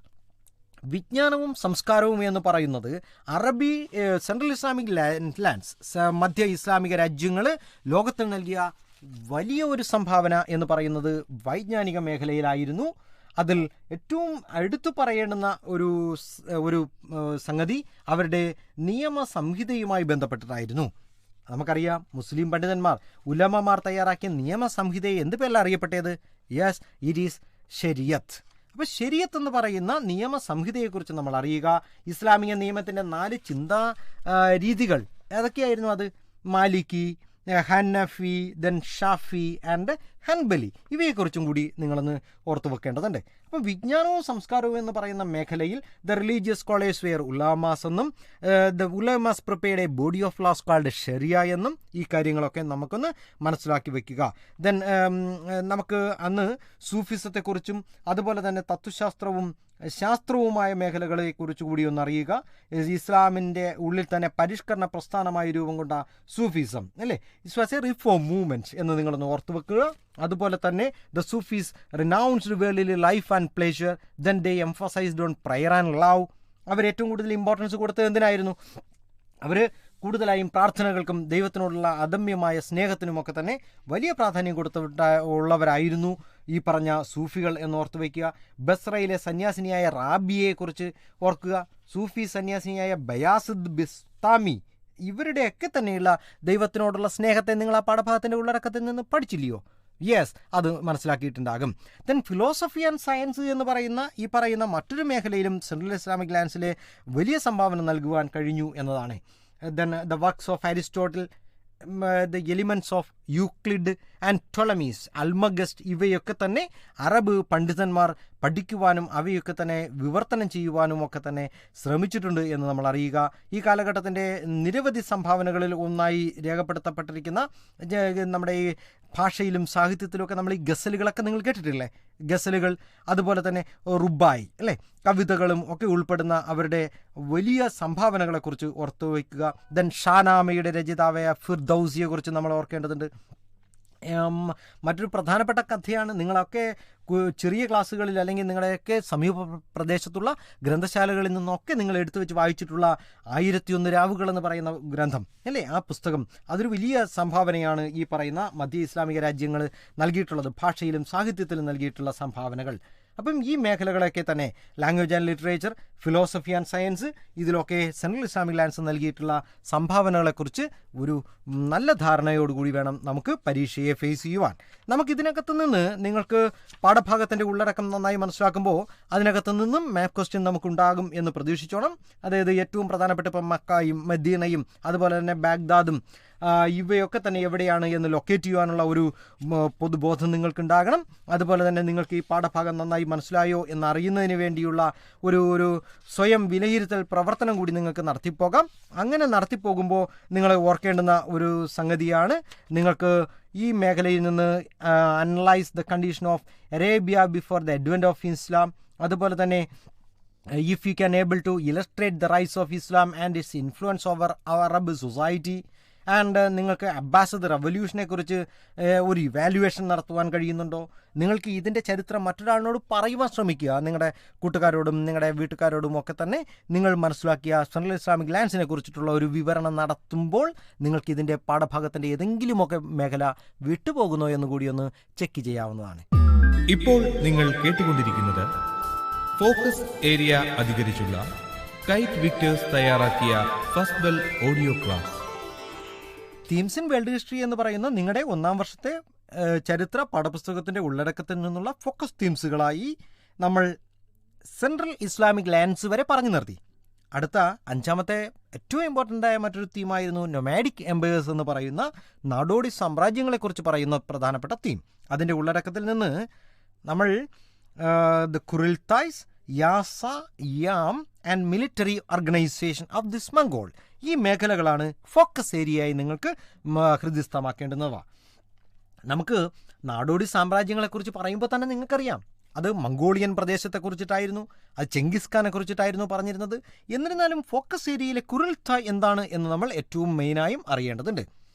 വിജ്ഞാനവും സംസ്കാരവും എന്ന് പറയുന്നത് അറബി സെൻട്രൽ ഇസ്ലാമിക് ലാൻഡ്സ്, മധ്യ ഇസ്ലാമിക രാജ്യങ്ങൾ ലോകത്തിന് നൽകിയ വലിയ ഒരു സംഭാവന എന്ന് പറയുന്നത് വൈജ്ഞാനിക മേഖലയിലായിരുന്നു. അതിൽ ഏറ്റവും എടുത്തു പറയേണ്ടുന്ന ഒരു സംഗതി അവരുടെ നിയമസംഹിതയുമായി ബന്ധപ്പെട്ടിട്ടായിരുന്നു. നമുക്കറിയാം, മുസ്ലിം പണ്ഡിതന്മാർ, ഉലമമാർ തയ്യാറാക്കിയ നിയമസംഹിതയെ എന്ത് പേരിൽ അറിയപ്പെട്ടത്? യെസ്, ഇറ്റ് ഈസ് ശരിയത്ത്. അപ്പോൾ ശരിയത്ത് എന്ന് പറയുന്ന നിയമസംഹിതയെക്കുറിച്ച് നമ്മൾ അറിയുക. ഇസ്ലാമിക നിയമത്തിൻ്റെ 4 ചിന്താ രീതികൾ ഏതൊക്കെയായിരുന്നു? അത് മാലിക്കി, ഹനഫി, ദെൻ ഷാഫി ആൻഡ് ഹൻബലി, ഇവയെക്കുറിച്ചും കൂടി നിങ്ങളൊന്ന് ഓർത്തു വെക്കേണ്ടതുണ്ട്. അപ്പം വിജ്ഞാനവും സംസ്കാരവും എന്ന് പറയുന്ന മേഖലയിൽ the religious scholars were ulamas എന്നും the ulamas prepared a body of laws called sharia എന്നും ഈ കാര്യങ്ങളൊക്കെ നമുക്കൊന്ന് മനസ്സിലാക്കി വെക്കുക. ദെൻ നമുക്ക് അന്ന് സൂഫിസത്തെക്കുറിച്ചും അതുപോലെ തന്നെ തത്വശാസ്ത്രവും ശാസ്ത്രവുമായ മേഖലകളെക്കുറിച്ച് കൂടി ഒന്ന് അറിയുക. ഇസ്ലാമിൻ്റെ ഉള്ളിൽ തന്നെ പരിഷ്കരണ പ്രസ്ഥാനമായി രൂപം കൊണ്ട സൂഫിസം, അല്ലേ? It was a reform movement എന്ന് നിങ്ങളൊന്ന് ഓർത്തു വെക്കുക. അതുപോലെ തന്നെ ദ സൂഫീസ് റിനൗൺസ്ഡ് വേൾഡിലെ life and pleasure, then they emphasised on prayer and love. അവർ ഏറ്റവും കൂടുതൽ ഇമ്പോർട്ടൻസ് കൊടുത്തത് എന്തിനായിരുന്നു? അവർ കൂടുതലായും പ്രാർത്ഥനകൾക്കും ദൈവത്തിനോടുള്ള അദമ്യമായ സ്നേഹത്തിനുമൊക്കെ തന്നെ വലിയ പ്രാധാന്യം ഉള്ളവരായിരുന്നു ഈ പറഞ്ഞ സൂഫികൾ എന്ന് ഓർത്തു വയ്ക്കുക. ബസ്രയിലെ സന്യാസിനിയായ റാബിയെക്കുറിച്ച് ഓർക്കുക. സൂഫി സന്യാസിനിയായ ബയാസിദ് ബിസ്താമി, ഇവരുടെയൊക്കെ തന്നെയുള്ള ദൈവത്തിനോടുള്ള സ്നേഹത്തെ നിങ്ങൾ ആ പാഠഭാഗത്തിൻ്റെ ഉള്ളടക്കത്തിൽ നിന്ന് പഠിച്ചില്ലയോ? യെസ്, അത് മനസ്സിലാക്കിയിട്ടുണ്ടാകും. ദെൻ ഫിലോസഫി ആൻഡ് സയൻസ് എന്ന് പറയുന്ന ഈ പറയുന്ന മറ്റൊരു മേഖലയിലും സെൻട്രൽ ഇസ്ലാമിക് ലാൻഡ്സിലെ വലിയ സംഭാവന നൽകുവാൻ കഴിഞ്ഞു എന്നതാണ്. Then the works of Aristotle, the elements of Euclid and Ptolemy's, Almagest, ഇവയൊക്കെ തന്നെ അറബ് പണ്ഡിതന്മാർ പഠിക്കുവാനും അവയൊക്കെ തന്നെ വിവർത്തനം ചെയ്യുവാനും ഒക്കെ തന്നെ ശ്രമിച്ചിട്ടുണ്ട് എന്ന് നമ്മൾ അറിയുക. ഈ കാലഘട്ടത്തിൻ്റെ നിരവധി സംഭാവനകളിൽ ഒന്നായി രേഖപ്പെടുത്തപ്പെട്ടിരിക്കുന്ന നമ്മുടെ ഈ ഭാഷയിലും സാഹിത്യത്തിലുമൊക്കെ നമ്മൾ ഈ ഗസലുകളൊക്കെ നിങ്ങൾ കേട്ടിട്ടില്ലേ? ഗസലുകൾ, അതുപോലെ തന്നെ റുബായി അല്ലേ, കവിതകളും ഒക്കെ ഉൾപ്പെടുന്ന അവരുടെ വലിയ സംഭാവനകളെക്കുറിച്ച് ഓർത്തു വയ്ക്കുക. ദെൻ ഷാനാമയുടെ രചയിതാവായ ഫിർദൗസിയെക്കുറിച്ച് നമ്മൾ ഓർക്കേണ്ടതുണ്ട്. മറ്റൊരു പ്രധാനപ്പെട്ട കഥയാണ്, നിങ്ങളൊക്കെ ചെറിയ ക്ലാസ്സുകളിൽ അല്ലെങ്കിൽ നിങ്ങളുടെയൊക്കെ സമീപ പ്രദേശത്തുള്ള ഗ്രന്ഥശാലകളിൽ നിന്നൊക്കെ നിങ്ങൾ എടുത്തു വെച്ച് വായിച്ചിട്ടുള്ള 1001 രാവുകൾ എന്ന് പറയുന്ന ഗ്രന്ഥം അല്ലേ, ആ പുസ്തകം. അതൊരു വലിയ സംഭാവനയാണ് ഈ പറയുന്ന മധ്യ ഇസ്ലാമിക രാജ്യങ്ങൾ നൽകിയിട്ടുള്ളത്, ഭാഷയിലും സാഹിത്യത്തിലും നൽകിയിട്ടുള്ള സംഭാവനകൾ. അപ്പം ഈ മേഖലകളൊക്കെ തന്നെ language and literature, philosophy and science, ഇതിലൊക്കെ സെൻട്രൽ ഇസ്ലാമിക് ലാൻഡ്സ് നൽകിയിട്ടുള്ള സംഭാവനകളെക്കുറിച്ച് ഒരു നല്ല ധാരണയോടുകൂടി വേണം നമുക്ക് പരീക്ഷയെ ഫേസ് ചെയ്യുവാൻ. നമുക്കിതിനകത്ത് നിന്ന് നിങ്ങൾക്ക് പാഠഭാഗത്തിൻ്റെ ഉള്ളടക്കം നന്നായി മനസ്സിലാക്കുമ്പോൾ അതിനകത്ത് നിന്നും മാപ്പ് ക്വസ്റ്റ്യൻ നമുക്കുണ്ടാകും എന്ന് പ്രതീക്ഷിച്ചോണം. അതായത് ഏറ്റവും പ്രധാനപ്പെട്ട ഇപ്പം മക്കായും മദീനയും അതുപോലെ തന്നെ ബാഗ്ദാദും ഇവയൊക്കെ തന്നെ എവിടെയാണ് എന്ന് ലൊക്കേറ്റ് ചെയ്യാനുള്ള ഒരു പൊതുബോധം നിങ്ങൾക്കുണ്ടാകണം. അതുപോലെ തന്നെ നിങ്ങൾക്ക് ഈ പാഠഭാഗം നന്നായി മനസ്സിലായോ എന്നറിയുന്നതിന് വേണ്ടിയുള്ള ഒരു സ്വയം വിലയിരുത്തൽ പ്രവർത്തനം കൂടി നിങ്ങൾക്ക് നടത്തിപ്പോകാം. അങ്ങനെ നടത്തിപ്പോകുമ്പോൾ നിങ്ങൾ ഓർക്കേണ്ടുന്ന ഒരു സംഗതിയാണ്, നിങ്ങൾക്ക് ഈ മേഖലയിൽ നിന്ന് analyse the condition of Arabia before the advent of Islam, അതുപോലെ തന്നെ if you can able to illustrate the rise of Islam and its influence over our Arab society, and നിങ്ങൾക്ക് അബ്ബാസിദ് റവല്യൂഷനെ കുറിച്ച് ഒരു ഇവാലുവേഷൻ നടത്തുവാൻ കഴിയുന്നുണ്ടോ? നിങ്ങൾക്ക് ഇതിൻ്റെ ചരിത്രം മറ്റൊരാളിനോട് പറയുവാൻ ശ്രമിക്കുക. നിങ്ങളുടെ കൂട്ടുകാരോടും നിങ്ങളുടെ വീട്ടുകാരോടും ഒക്കെ തന്നെ നിങ്ങൾ മനസ്സിലാക്കിയ സെൻട്രൽ ഇസ്ലാമിക് ലാൻഡ്സിനെ കുറിച്ചിട്ടുള്ള ഒരു വിവരണം നടത്തുമ്പോൾ നിങ്ങൾക്ക് ഇതിൻ്റെ പാഠഭാഗത്തിൻ്റെ ഏതെങ്കിലുമൊക്കെ മേഖല വിട്ടുപോകുന്നോ എന്ന് കൂടി ഒന്ന് ചെക്ക് ചെയ്യാവുന്നതാണ്. ഇപ്പോൾ നിങ്ങൾ കേട്ടുകൊണ്ടിരിക്കുന്നത് ഫോക്കസ് ഏരിയ അധികരിച്ചുള്ള കൈറ്റ് വിക്ടേഴ്സ് തയ്യാറാക്കിയ first bell audio class. Themes in world history എന്ന് പറയുന്ന നിങ്ങളുടെ 1ാം വർഷത്തെ ചരിത്ര പാഠപുസ്തകത്തിൻ്റെ ഉള്ളടക്കത്തിൽ നിന്നുള്ള ഫോക്കസ് തീംസുകളായി നമ്മൾ സെൻട്രൽ ഇസ്ലാമിക് ലാൻഡ്സ് വരെ പറഞ്ഞു നിർത്തി. അടുത്ത 5ാമത്തെ ഏറ്റവും ഇമ്പോർട്ടൻ്റ് ആയ മറ്റൊരു തീമായിരുന്നു നൊമാഡിക് എംപയേഴ്സ് എന്ന് പറയുന്ന നാടോടി സാമ്രാജ്യങ്ങളെക്കുറിച്ച് പറയുന്ന പ്രധാനപ്പെട്ട തീം. അതിൻ്റെ ഉള്ളടക്കത്തിൽ നിന്ന് നമ്മൾ the kurultais, yasa, yam and military organisation of this Mongol, ഈ മേഖലകളാണ് ഫോക്കസ് ഏരിയയായി നിങ്ങൾക്ക് ഹൃദയസ്ഥമാക്കേണ്ടുന്നവ. നമുക്ക് നാടോടി സാമ്രാജ്യങ്ങളെക്കുറിച്ച് പറയുമ്പോൾ തന്നെ നിങ്ങൾക്കറിയാം, അത് മംഗോളിയൻ പ്രദേശത്തെക്കുറിച്ചിട്ടായിരുന്നു, അത് ചെങ്കിസ് ഖാനെ കുറിച്ചിട്ടായിരുന്നു പറഞ്ഞിരുന്നത്. എന്നിരുന്നാലും ഫോക്കസ് ഏരിയയിലെ കുറിൽത്തായ് എന്താണ് എന്ന് നമ്മൾ ഏറ്റവും മെയിനായും അറിയേണ്ടതുണ്ട്.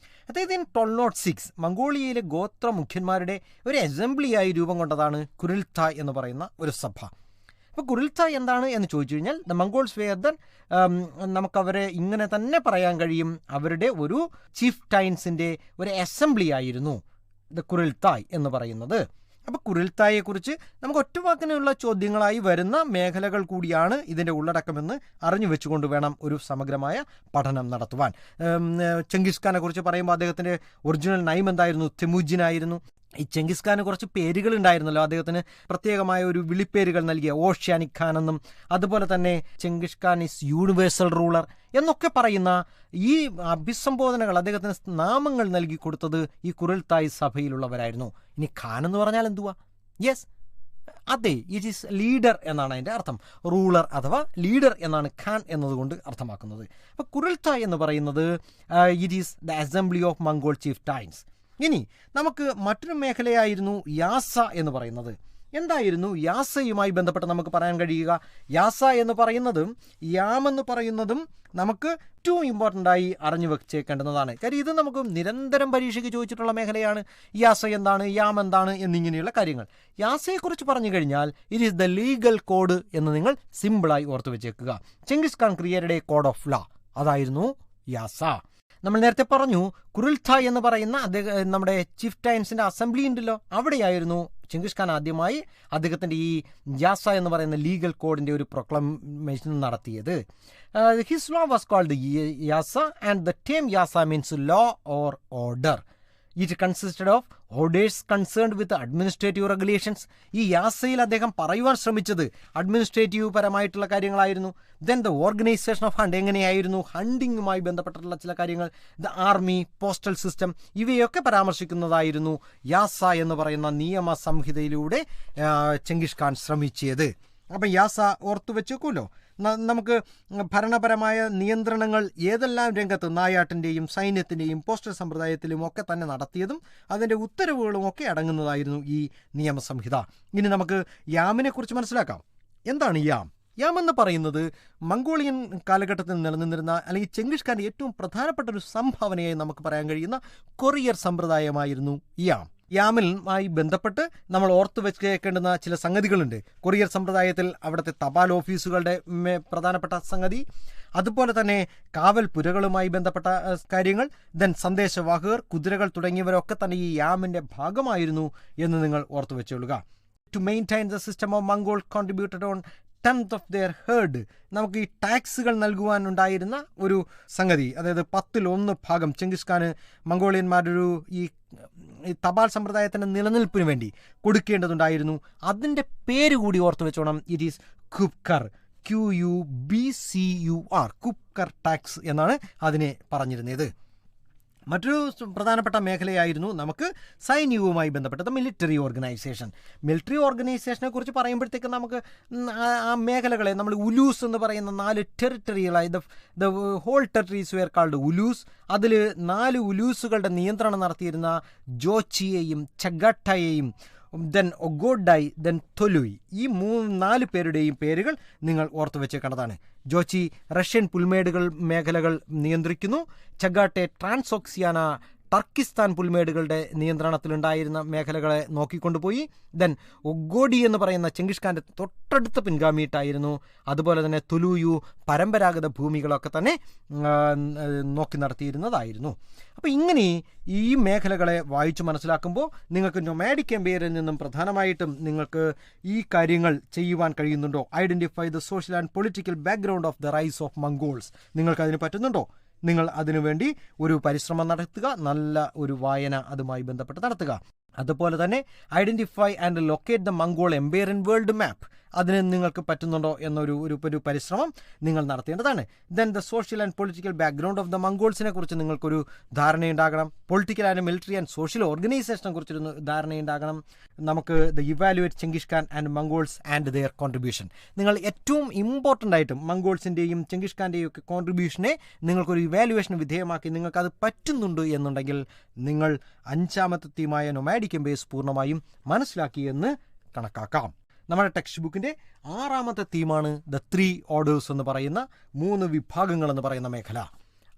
അതായത് 1206 മംഗോളിയയിലെ ഗോത്ര മുഖ്യന്മാരുടെ ഒരു അസംബ്ലിയായി രൂപം കൊണ്ടതാണ് കുറിൽത്തായ് എന്ന് പറയുന്ന ഒരു സഭ. അപ്പോൾ കുറിൽത്തായ് എന്താണ് എന്ന് ചോദിച്ചു കഴിഞ്ഞാൽ, ദ മംഗോൾസ് വെയർ ദൻ, നമുക്കവരെ ഇങ്ങനെ തന്നെ പറയാൻ കഴിയും, അവരുടെ ഒരു ചീഫ് ടൈൻസിൻ്റെ ഒരു അസംബ്ലി ആയിരുന്നു ദ കുറിൽത്തായ് എന്ന് പറയുന്നത്. അപ്പോൾ കുറിൽത്തായെക്കുറിച്ച് നമുക്ക് ഒറ്റവാക്കിനുള്ള ചോദ്യങ്ങളായി വരുന്ന മേഖലകൾ കൂടിയാണ് ഇതിൻ്റെ ഉള്ളടക്കമെന്ന് അറിഞ്ഞു വെച്ചുകൊണ്ട് വേണം ഒരു സമഗ്രമായ പഠനം നടത്തുവാൻ. ചെങ്കിസ് ഖാനെ കുറിച്ച് പറയുമ്പോൾ അദ്ദേഹത്തിൻ്റെ ഒറിജിനൽ നൈം എന്തായിരുന്നു? തെമുജിനായിരുന്നു. ഈ ചെങ്കിസ് ഖാന് കുറച്ച് പേരുകൾ ഉണ്ടായിരുന്നല്ലോ, അദ്ദേഹത്തിന് പ്രത്യേകമായ ഒരു വിളിപ്പേരുകൾ നൽകിയ ഓഷ്യാനിക് ഖാൻ എന്നും, അതുപോലെ തന്നെ Genghis Khan is universal ruler എന്നൊക്കെ പറയുന്ന ഈ അഭിസംബോധനകൾ, അദ്ദേഹത്തിന് നാമങ്ങൾ നൽകി കൊടുത്തത് ഈ കുറിൽത്തായ് സഭയിലുള്ളവരായിരുന്നു. ഇനി ഖാൻ എന്ന് പറഞ്ഞാൽ എന്തുവാ? യെസ്, അതെ, ഇറ്റ് ഈസ് ലീഡർ എന്നാണ് അതിൻ്റെ അർത്ഥം. റൂളർ അഥവാ ലീഡർ എന്നാണ് ഖാൻ എന്നതുകൊണ്ട് അർത്ഥമാക്കുന്നത്. അപ്പോൾ കുറിൽത്തായ് എന്ന് പറയുന്നത് it is the assembly of Mongol chieftains. ഇനി നമുക്ക് മറ്റൊരു മേഖലയായിരുന്നു യാസ എന്ന് പറയുന്നത്. എന്തായിരുന്നു യാസയുമായി ബന്ധപ്പെട്ട് നമുക്ക് പറയാൻ കഴിയുക? യാസ എന്ന് പറയുന്നതും യാം എന്ന് പറയുന്നതും നമുക്ക് ഏറ്റവും ഇമ്പോർട്ടൻ്റായി അറിഞ്ഞു വെച്ചേക്കേണ്ടുന്നതാണ്. കാര്യം ഇത് നമുക്ക് നിരന്തരം പരീക്ഷയ്ക്ക് ചോദിച്ചിട്ടുള്ള മേഖലയാണ്. യാസ എന്താണ്, യാം എന്താണ് എന്നിങ്ങനെയുള്ള കാര്യങ്ങൾ. യാസയെക്കുറിച്ച് പറഞ്ഞു കഴിഞ്ഞാൽ it is the legal code എന്ന് നിങ്ങൾ സിമ്പിളായി ഓർത്തു വെച്ചേക്കുക. Genghis Khan created a code of law, അതായിരുന്നു യാസ. നമ്മൾ നേരത്തെ പറഞ്ഞു കുറിൽത്തായ് എന്ന് പറയുന്ന നമ്മുടെ ചീഫ് ടൈൻസിൻ്റെ അസംബ്ലി ഉണ്ടല്ലോ, അവിടെയായിരുന്നു ചെങ്കിസ് ഖാൻ ആദ്യമായി അദ്ദേഹത്തിൻ്റെ ഈ യാസ എന്ന് പറയുന്ന ലീഗൽ കോഡിൻ്റെ ഒരു പ്രൊക്ലമേഷൻ നടത്തിയത്. His law was called Yasa and the term Yasa means law or order. It consisted of orders concerned with administrative regulations. ഈ യാസയിൽ അദ്ദേഹം പറയുവാൻ ശ്രമിച്ചത് അഡ്മിനിസ്ട്രേറ്റീവ് പരമായിട്ടുള്ള കാര്യങ്ങളായിരുന്നു. Then the organization of hunt, എങ്ങനെയായിരുന്നു ഹണ്ടിങ്ങുമായി ബന്ധപ്പെട്ടിട്ടുള്ള ചില കാര്യങ്ങൾ, ദ ആർമി, പോസ്റ്റൽ സിസ്റ്റം, ഇവയൊക്കെ പരാമർശിക്കുന്നതായിരുന്നു യാസ എന്ന് പറയുന്ന നിയമ സംഹിതയിലൂടെ ചെങ്കിസ് ഖാൻ ശ്രമിച്ചത്. അപ്പം യാസ ഓർത്തു വെച്ചേക്കുമല്ലോ. നമുക്ക് ഭരണപരമായ നിയന്ത്രണങ്ങൾ ഏതെല്ലാം രംഗത്ത് നായാട്ടിൻ്റെയും സൈന്യത്തിൻ്റെയും പോസ്റ്റൽ സമ്പ്രദായത്തിലും ഒക്കെ തന്നെ നടത്തിയതും അതിൻ്റെ ഉത്തരവുകളും ഒക്കെ അടങ്ങുന്നതായിരുന്നു ഈ നിയമസംഹിത. ഇനി നമുക്ക് യാമിനെക്കുറിച്ച് മനസ്സിലാക്കാം. എന്താണ് യാം? യാം എന്ന് പറയുന്നത് മംഗോളിയൻ കാലഘട്ടത്തിൽ നിലനിന്നിരുന്ന, അല്ലെങ്കിൽ ചെങ്കിസ് ഖാൻ്റെ ഏറ്റവും പ്രധാനപ്പെട്ട ഒരു സംഭാവനയായി നമുക്ക് പറയാൻ കഴിയുന്ന കൊറിയർ സമ്പ്രദായമായിരുന്നു യാം. യാമിലുമായി ബന്ധപ്പെട്ട് നമ്മൾ ഓർത്തു വെച്ചേക്കേണ്ടുന്ന ചില സംഗതികളുണ്ട്. കൊറിയർ സമ്പ്രദായത്തിൽ അവിടുത്തെ തപാൽ ഓഫീസുകളുടെ പ്രധാനപ്പെട്ട സംഗതി, അതുപോലെ തന്നെ കാവൽ പുരകളുമായി ബന്ധപ്പെട്ട കാര്യങ്ങൾ, ദെൻ സന്ദേശവാഹകർ, കുതിരകൾ തുടങ്ങിയവരൊക്കെ തന്നെ ഈ യാമിൻ്റെ ഭാഗമായിരുന്നു എന്ന് നിങ്ങൾ ഓർത്തു വെച്ചുകൊള്ളുക. To maintain the system of Mongol contributed on 10th of their herd. നമുക്ക് ഈ ടാക്സുകൾ നൽകുവാനുണ്ടായിരുന്ന ഒരു സംഗതി, അതായത് 1/10 ചെങ്കിസ് ഖാന് മംഗോളിയന്മാരൊരു ഈ തപാൽ സമ്പ്രദായത്തിൻ്റെ നിലനിൽപ്പിന് വേണ്ടി കൊടുക്കേണ്ടതുണ്ടായിരുന്നു. അതിൻ്റെ പേര് കൂടി ഓർത്ത് വെച്ചോണം. ഇറ്റ് ഈസ് ഖുബ്കർ, QUBCUR, ഖുബ്കർ ടാക്സ് എന്നാണ് അതിനെ പറഞ്ഞിരുന്നത്. മറ്റൊരു പ്രധാനപ്പെട്ട മേഖലയായിരുന്നു നമുക്ക് സൈന്യവുമായി ബന്ധപ്പെട്ടത് മിലിറ്ററി ഓർഗനൈസേഷൻ. മിലിറ്ററി ഓർഗനൈസേഷനെ കുറിച്ച് പറയുമ്പോഴത്തേക്ക് നമുക്ക് ആ മേഖലകളെ നമ്മൾ ഉലൂസ് എന്ന് പറയുന്ന 4 ടെറിട്ടറികളായി, the whole territories were called ulus. അതിൽ 4 ഉലൂസുകളുടെ നിയന്ത്രണം നടത്തിയിരുന്ന ജോച്ചിയെയും ചഗട്ടയെയും ദെൻ ഒഗോഡായി, ദെൻ തൊലുയി, ഈ 4 പേരുടെയും പേരുകൾ നിങ്ങൾ ഓർത്തു വെച്ചേക്കേണ്ടതാണ്. ജോച്ചി റഷ്യൻ പുൽമേടുകൾ മേഖലകൾ നിയന്ത്രിക്കുന്നു. ചഗാട്ടെ ട്രാൻസോക്സിയാന, ടർക്കിസ്ഥാൻ പുൽമേടുകളുടെ നിയന്ത്രണത്തിലുണ്ടായിരുന്ന മേഖലകളെ നോക്കിക്കൊണ്ടുപോയി. ദെൻ ഒഗോഡി എന്ന് പറയുന്ന ചെങ്കിസ് ഖാൻ്റെ തൊട്ടടുത്ത പിൻഗാമിയിട്ടായിരുന്നു. അതുപോലെ തന്നെ തുലൂയു പരമ്പരാഗത ഭൂമികളൊക്കെ തന്നെ നോക്കി നടത്തിയിരുന്നതായിരുന്നു. അപ്പോൾ ഇങ്ങനെ ഈ മേഖലകളെ വായിച്ചു മനസ്സിലാക്കുമ്പോൾ നിങ്ങൾക്ക് നൊമാഡിക് എംപയറിൽ നിന്നും പ്രധാനമായിട്ടും നിങ്ങൾക്ക് ഈ കാര്യങ്ങൾ ചെയ്യുവാൻ കഴിയുന്നുണ്ടോ? Identify the social and political background of the rise of Mongols. നിങ്ങൾക്കതിന് പറ്റുന്നുണ്ടോ? നിങ്ങൾ അതിനുവേണ്ടി ഒരു പരിശ്രമം നടത്തുക, നല്ല ഒരു വായന അതുമായി ബന്ധപ്പെട്ട് നടത്തുക. അതുപോലെ തന്നെ identify and locate the Mongol empire in world map, അതിന് നിങ്ങൾക്ക് പറ്റുന്നുണ്ടോ എന്നൊരു പരിശ്രമം നിങ്ങൾ നടത്തേണ്ടതാണ്. Then the social and political background of the മംഗോൾസിനെ കുറിച്ച് നിങ്ങൾക്കൊരു ധാരണയുണ്ടാകണം. Political and military and social ഓർഗനൈസേഷനെ കുറിച്ചൊരു ധാരണയുണ്ടാകണം. നമുക്ക് the evaluate Genghis Khan and Mongols and their contribution. നിങ്ങൾ ഏറ്റവും ഇമ്പോർട്ടൻ്റ് ആയിട്ടും മംഗോൾസിൻ്റെയും ചെങ്കിസ് ഖാൻ്റെയും ഒക്കെ കോൺട്രിബ്യൂഷനെ നിങ്ങൾക്കൊരു ഇവാലുവേഷന് വിധേയമാക്കി നിങ്ങൾക്കത് പറ്റുന്നുണ്ട് എന്നുണ്ടെങ്കിൽ നിങ്ങൾ 5ാമത്തെ തീമായ നൊമാഡിക് എംപയേഴ്സ് പൂർണ്ണമായും മനസ്സിലാക്കിയെന്ന് കണക്കാക്കാം. നമ്മുടെ ടെക്സ്റ്റ് ബുക്കിൻ്റെ 6ാമത്തെ തീമാണ് ദ 3 ഓർഡേഴ്സ് എന്ന് പറയുന്ന 3 വിഭാഗങ്ങൾ എന്ന് പറയുന്ന മേഖല.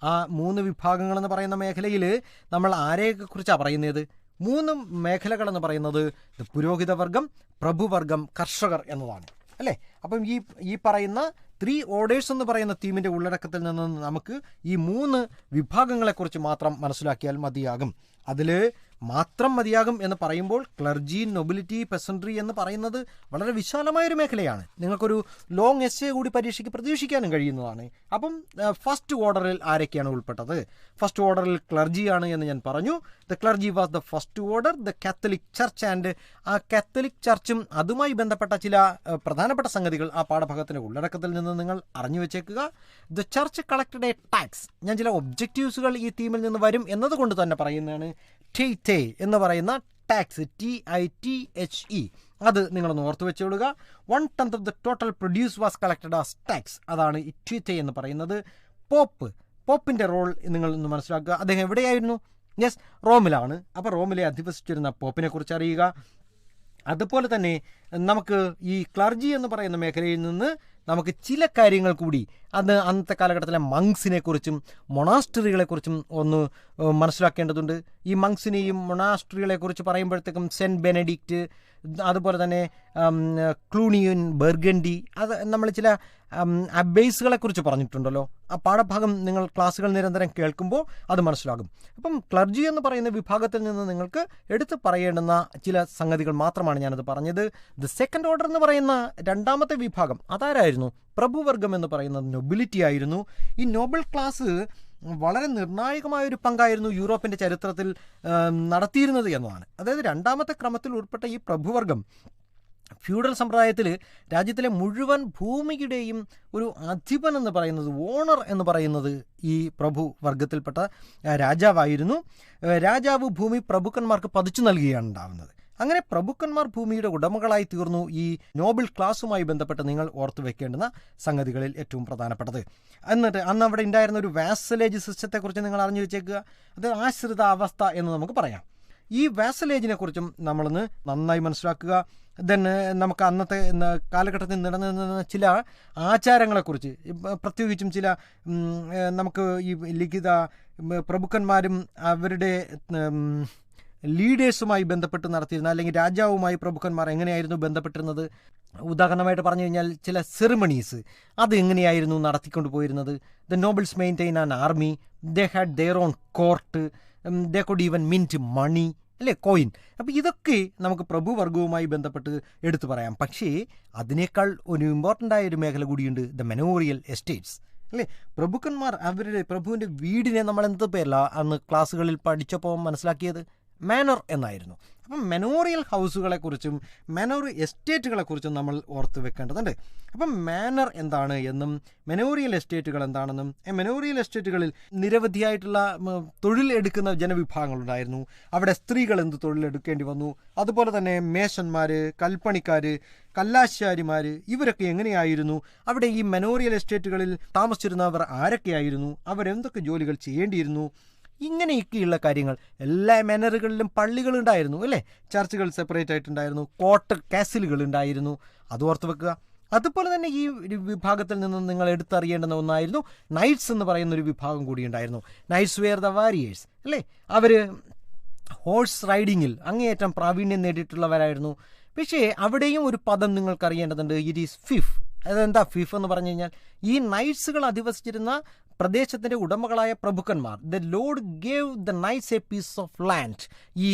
ആ 3 വിഭാഗങ്ങൾ എന്ന് പറയുന്ന മേഖലയിൽ നമ്മൾ ആരെക്കുറിച്ചാണ് പറയുന്നത്? 3 മേഖലകളെന്ന് പറയുന്നത് പുരോഹിതവർഗം, പ്രഭുവർഗം, കർഷകർ എന്നതാണ്, അല്ലേ? അപ്പം ഈ പറയുന്ന 3 ഓർഡേഴ്സ് എന്ന് പറയുന്ന തീമിൻ്റെ ഉള്ളടക്കത്തിൽ നിന്ന് നമുക്ക് ഈ 3 വിഭാഗങ്ങളെക്കുറിച്ച് മാത്രം മനസ്സിലാക്കിയാൽ മതിയാകും. അതിൽ മാത്രം മതിയാകും എന്ന് പറയുമ്പോൾ ക്ലർജി, നൊബിലിറ്റി, പെസൻട്രി എന്ന് പറയുന്നത് വളരെ വിശാലമായൊരു മേഖലയാണ്. നിങ്ങൾക്കൊരു ലോങ് എസ്സേ കൂടി പരീക്ഷയ്ക്ക് പ്രതീക്ഷിക്കാനും കഴിയുന്നതാണ്. അപ്പം ഫസ്റ്റ് ഓർഡറിൽ ആരൊക്കെയാണ് ഉൾപ്പെട്ടത്? ഫസ്റ്റ് ഓർഡറിൽ ക്ലർജിയാണ് എന്ന് ഞാൻ പറഞ്ഞു. The clergy was the first order. The Catholic church and ആ കാത്തലിക് ചർച്ചും അതുമായി ബന്ധപ്പെട്ട ചില പ്രധാനപ്പെട്ട സംഗതികൾ ആ പാഠഭാഗത്തിൻ്റെ ഉള്ളടക്കത്തിൽ നിന്ന് നിങ്ങൾ അറിഞ്ഞു വെച്ചേക്കുക. The church collected A tax. ഞാൻ ചില ഒബ്ജക്റ്റീവ്സുകൾ ഈ തീമിൽ നിന്ന് വരും എന്നതുകൊണ്ട് തന്നെ പറയുന്നതാണ്. ടെയ്റ്റെ എന്ന് പറയുന്ന ടാക്സ്, TITHE, അത് നിങ്ങളൊന്ന് ഓർത്ത് വെച്ചുകൊള്ളുക. 1/10 of the total produce was collected as tax. അതാണ് ഈ ടെയ്റ്റെ എന്ന് പറയുന്നത്. പോപ്പിൻ്റെ റോൾ നിങ്ങളൊന്ന് മനസ്സിലാക്കുക. അദ്ദേഹം എവിടെയായിരുന്നു? യെസ്, റോമിലാണ്. അപ്പോൾ റോമിലെ അധിവസിച്ചിരുന്ന പോപ്പിനെ കുറിച്ച് അറിയുക. അതുപോലെ തന്നെ നമുക്ക് ഈ ക്ലർജി എന്ന് പറയുന്ന മേഖലയിൽ നിന്ന് നമുക്ക് ചില കാര്യങ്ങൾ കൂടി അന്നത്തെ കാലഘട്ടത്തിലെ മങ്സിനെ കുറിച്ചും മൊണാസ്ട്രികളെക്കുറിച്ചും ഒന്ന് മനസ്സിലാക്കേണ്ടതുണ്ട്. ഈ മങ്സിനെയും മൊണാസ്ട്രികളെക്കുറിച്ച് പറയുമ്പോഴത്തേക്കും സെൻറ്റ് ബെനഡിക്റ്റ്, അതുപോലെ തന്നെ ക്ലൂണിയൻ, ബർഗണ്ടി, അത് നമ്മൾ ചില അബേസുകളെ കുറിച്ച് പറഞ്ഞിട്ടുണ്ടല്ലോ. ആ പാഠഭാഗം നിങ്ങൾ ക്ലാസ്സുകൾ നിരന്തരം കേൾക്കുമ്പോൾ അത് മനസ്സിലാകും. അപ്പം ക്ലർജി എന്ന് പറയുന്ന വിഭാഗത്തിൽ നിന്ന് നിങ്ങൾക്ക് എടുത്ത് പറയേണ്ടുന്ന ചില സംഗതികൾ മാത്രമാണ് ഞാനത് പറഞ്ഞത്. ദ സെക്കൻഡ് ഓർഡർ എന്ന് പറയുന്ന 2ാമത്തെ വിഭാഗം അതാരായിരുന്നു? പ്രഭുവർഗം എന്ന് പറയുന്നത് നൊബിലിറ്റി ആയിരുന്നു. ഈ നോബൽ ക്ലാസ് വളരെ നിർണായകമായൊരു പങ്കായിരുന്നു യൂറോപ്പിൻ്റെ ചരിത്രത്തിൽ നടത്തിയിരുന്നത് എന്നതാണ്. അതായത് രണ്ടാമത്തെ ക്രമത്തിൽ ഉൾപ്പെട്ട ഈ പ്രഭുവർഗം ഫ്യൂഡൽ സമ്പ്രദായത്തിൽ രാജ്യത്തിലെ മുഴുവൻ ഭൂമിയുടെയും ഒരു അധിപൻ എന്ന് പറയുന്നത്, ഓണർ എന്ന് പറയുന്നത് ഈ പ്രഭു വർഗത്തിൽപ്പെട്ട രാജാവായിരുന്നു. രാജാവ് ഭൂമി പ്രഭുക്കന്മാർക്ക് പതിച്ചു നൽകുകയാണ് ഉണ്ടാവുന്നത്. അങ്ങനെ പ്രഭുക്കന്മാർ ഭൂമിയുടെ ഉടമകളായി തീർന്നു. ഈ നോബിൾ ക്ലാസുമായി ബന്ധപ്പെട്ട് നിങ്ങൾ ഓർത്തു വെക്കേണ്ടുന്ന സംഗതികളിൽ ഏറ്റവും പ്രധാനപ്പെട്ടത്. എന്നിട്ട് അന്ന് അവിടെ ഉണ്ടായിരുന്ന ഒരു വാസലേജ് സിസ്റ്റത്തെക്കുറിച്ച് നിങ്ങൾ അറിഞ്ഞു വെച്ചേക്കുക. അത് ആശ്രിത അവസ്ഥ എന്ന് നമുക്ക് പറയാം. ഈ വാസലേജിനെ കുറിച്ചും നമ്മളൊന്ന് നന്നായി മനസ്സിലാക്കുക. ദെൻ നമുക്ക് അന്നത്തെ കാലഘട്ടത്തിൽ നിലനിന്ന ചില ആചാരങ്ങളെക്കുറിച്ച്, പ്രത്യേകിച്ചും ചില നമുക്ക് ഈ ലിഖിത പ്രഭുക്കന്മാരും അവരുടെ ലീഡേഴ്സുമായി ബന്ധപ്പെട്ട് നടത്തിയിരുന്ന, അല്ലെങ്കിൽ രാജാവുമായി പ്രഭുക്കന്മാർ എങ്ങനെയായിരുന്നു ബന്ധപ്പെട്ടിരുന്നത്, ഉദാഹരണമായിട്ട് പറഞ്ഞു കഴിഞ്ഞാൽ ചില സെറിമണീസ് അത് എങ്ങനെയായിരുന്നു നടത്തിക്കൊണ്ട് പോയിരുന്നത്. The nobles maintain an army, they had their own court, they could even mint money, അല്ലേ, കോയിൻ. അപ്പോൾ ഇതൊക്കെ നമുക്ക് പ്രഭുവർഗവുമായി ബന്ധപ്പെട്ട് എടുത്തു പറയാം. പക്ഷേ അതിനേക്കാൾ ഒരു ഇമ്പോർട്ടൻ്റ് ആയ ഒരു മേഖല കൂടിയുണ്ട്, ദ മെനോറിയൽ എസ്റ്റേറ്റ്സ്, അല്ലേ. പ്രഭുക്കന്മാർ അവരുടെ പ്രഭുവിൻ്റെ വീടിനെ നമ്മൾ എന്ത് പേരല്ല അന്ന് ക്ലാസ്സുകളിൽ പഠിച്ചപ്പോൾ മനസ്സിലാക്കിയത്, മാനർ എന്നായിരുന്നു. അപ്പം മെനോറിയൽ ഹൗസുകളെക്കുറിച്ചും മെനോറിയൽ എസ്റ്റേറ്റുകളെക്കുറിച്ചും നമ്മൾ ഓർത്ത് വെക്കേണ്ടതുണ്ട്. അപ്പം മാനർ എന്താണ് എന്നും മെനോറിയൽ എസ്റ്റേറ്റുകൾ എന്താണെന്നും, മെനോറിയൽ എസ്റ്റേറ്റുകളിൽ നിരവധിയായിട്ടുള്ള തൊഴിലെടുക്കുന്ന ജനവിഭാഗങ്ങളുണ്ടായിരുന്നു. അവിടെ സ്ത്രീകൾ എന്ത് തൊഴിലെടുക്കേണ്ടി വന്നു, അതുപോലെ തന്നെ മേശന്മാർ, കൽപ്പണിക്കാർ, കല്ലാശാരിമാർ, ഇവരൊക്കെ എങ്ങനെയായിരുന്നു, അവിടെ ഈ മെനോറിയൽ എസ്റ്റേറ്റുകളിൽ താമസിച്ചിരുന്നവർ ആരൊക്കെയായിരുന്നു, അവരെന്തൊക്കെ ജോലികൾ ചെയ്യേണ്ടിയിരുന്നു, ഇങ്ങനെയൊക്കെയുള്ള കാര്യങ്ങൾ. എല്ലാ മാനറുകളിലും പള്ളികളുണ്ടായിരുന്നു, അല്ലേ, ചർച്ചുകൾ സെപ്പറേറ്റ് ആയിട്ടുണ്ടായിരുന്നു, കോട്ട കാസിലുകൾ ഉണ്ടായിരുന്നു, അത് ഓർത്ത് വെക്കുക. അതുപോലെ തന്നെ ഈ വിഭാഗത്തിൽ നിന്ന് നിങ്ങൾ എടുത്തറിയേണ്ടുന്ന ഒന്നായിരുന്നു നൈറ്റ്സ് എന്ന് പറയുന്ന ഒരു വിഭാഗം കൂടി ഉണ്ടായിരുന്നു. നൈറ്റ്സ് വെയർ ദ വാരിയേഴ്സ്, അല്ലേ. അവർ ഹോഴ്സ് റൈഡിങ്ങിൽ അങ്ങേയറ്റം പ്രാവീണ്യം നേടിയിട്ടുള്ളവരായിരുന്നു. പക്ഷേ അവിടെയും ഒരു പദം നിങ്ങൾക്കറിയേണ്ടതുണ്ട്, ഇറ്റ് ഈസ് ഫിഫ്. അതെന്താ ഫിഫ് എന്ന് പറഞ്ഞു കഴിഞ്ഞാൽ, ഈ നൈറ്റ്സുകൾ അധിവസിച്ചിരുന്ന പ്രദേശത്തിൻ്റെ ഉടമകളായ പ്രഭുക്കന്മാർ, the lord gave the knights a piece of land, ഈ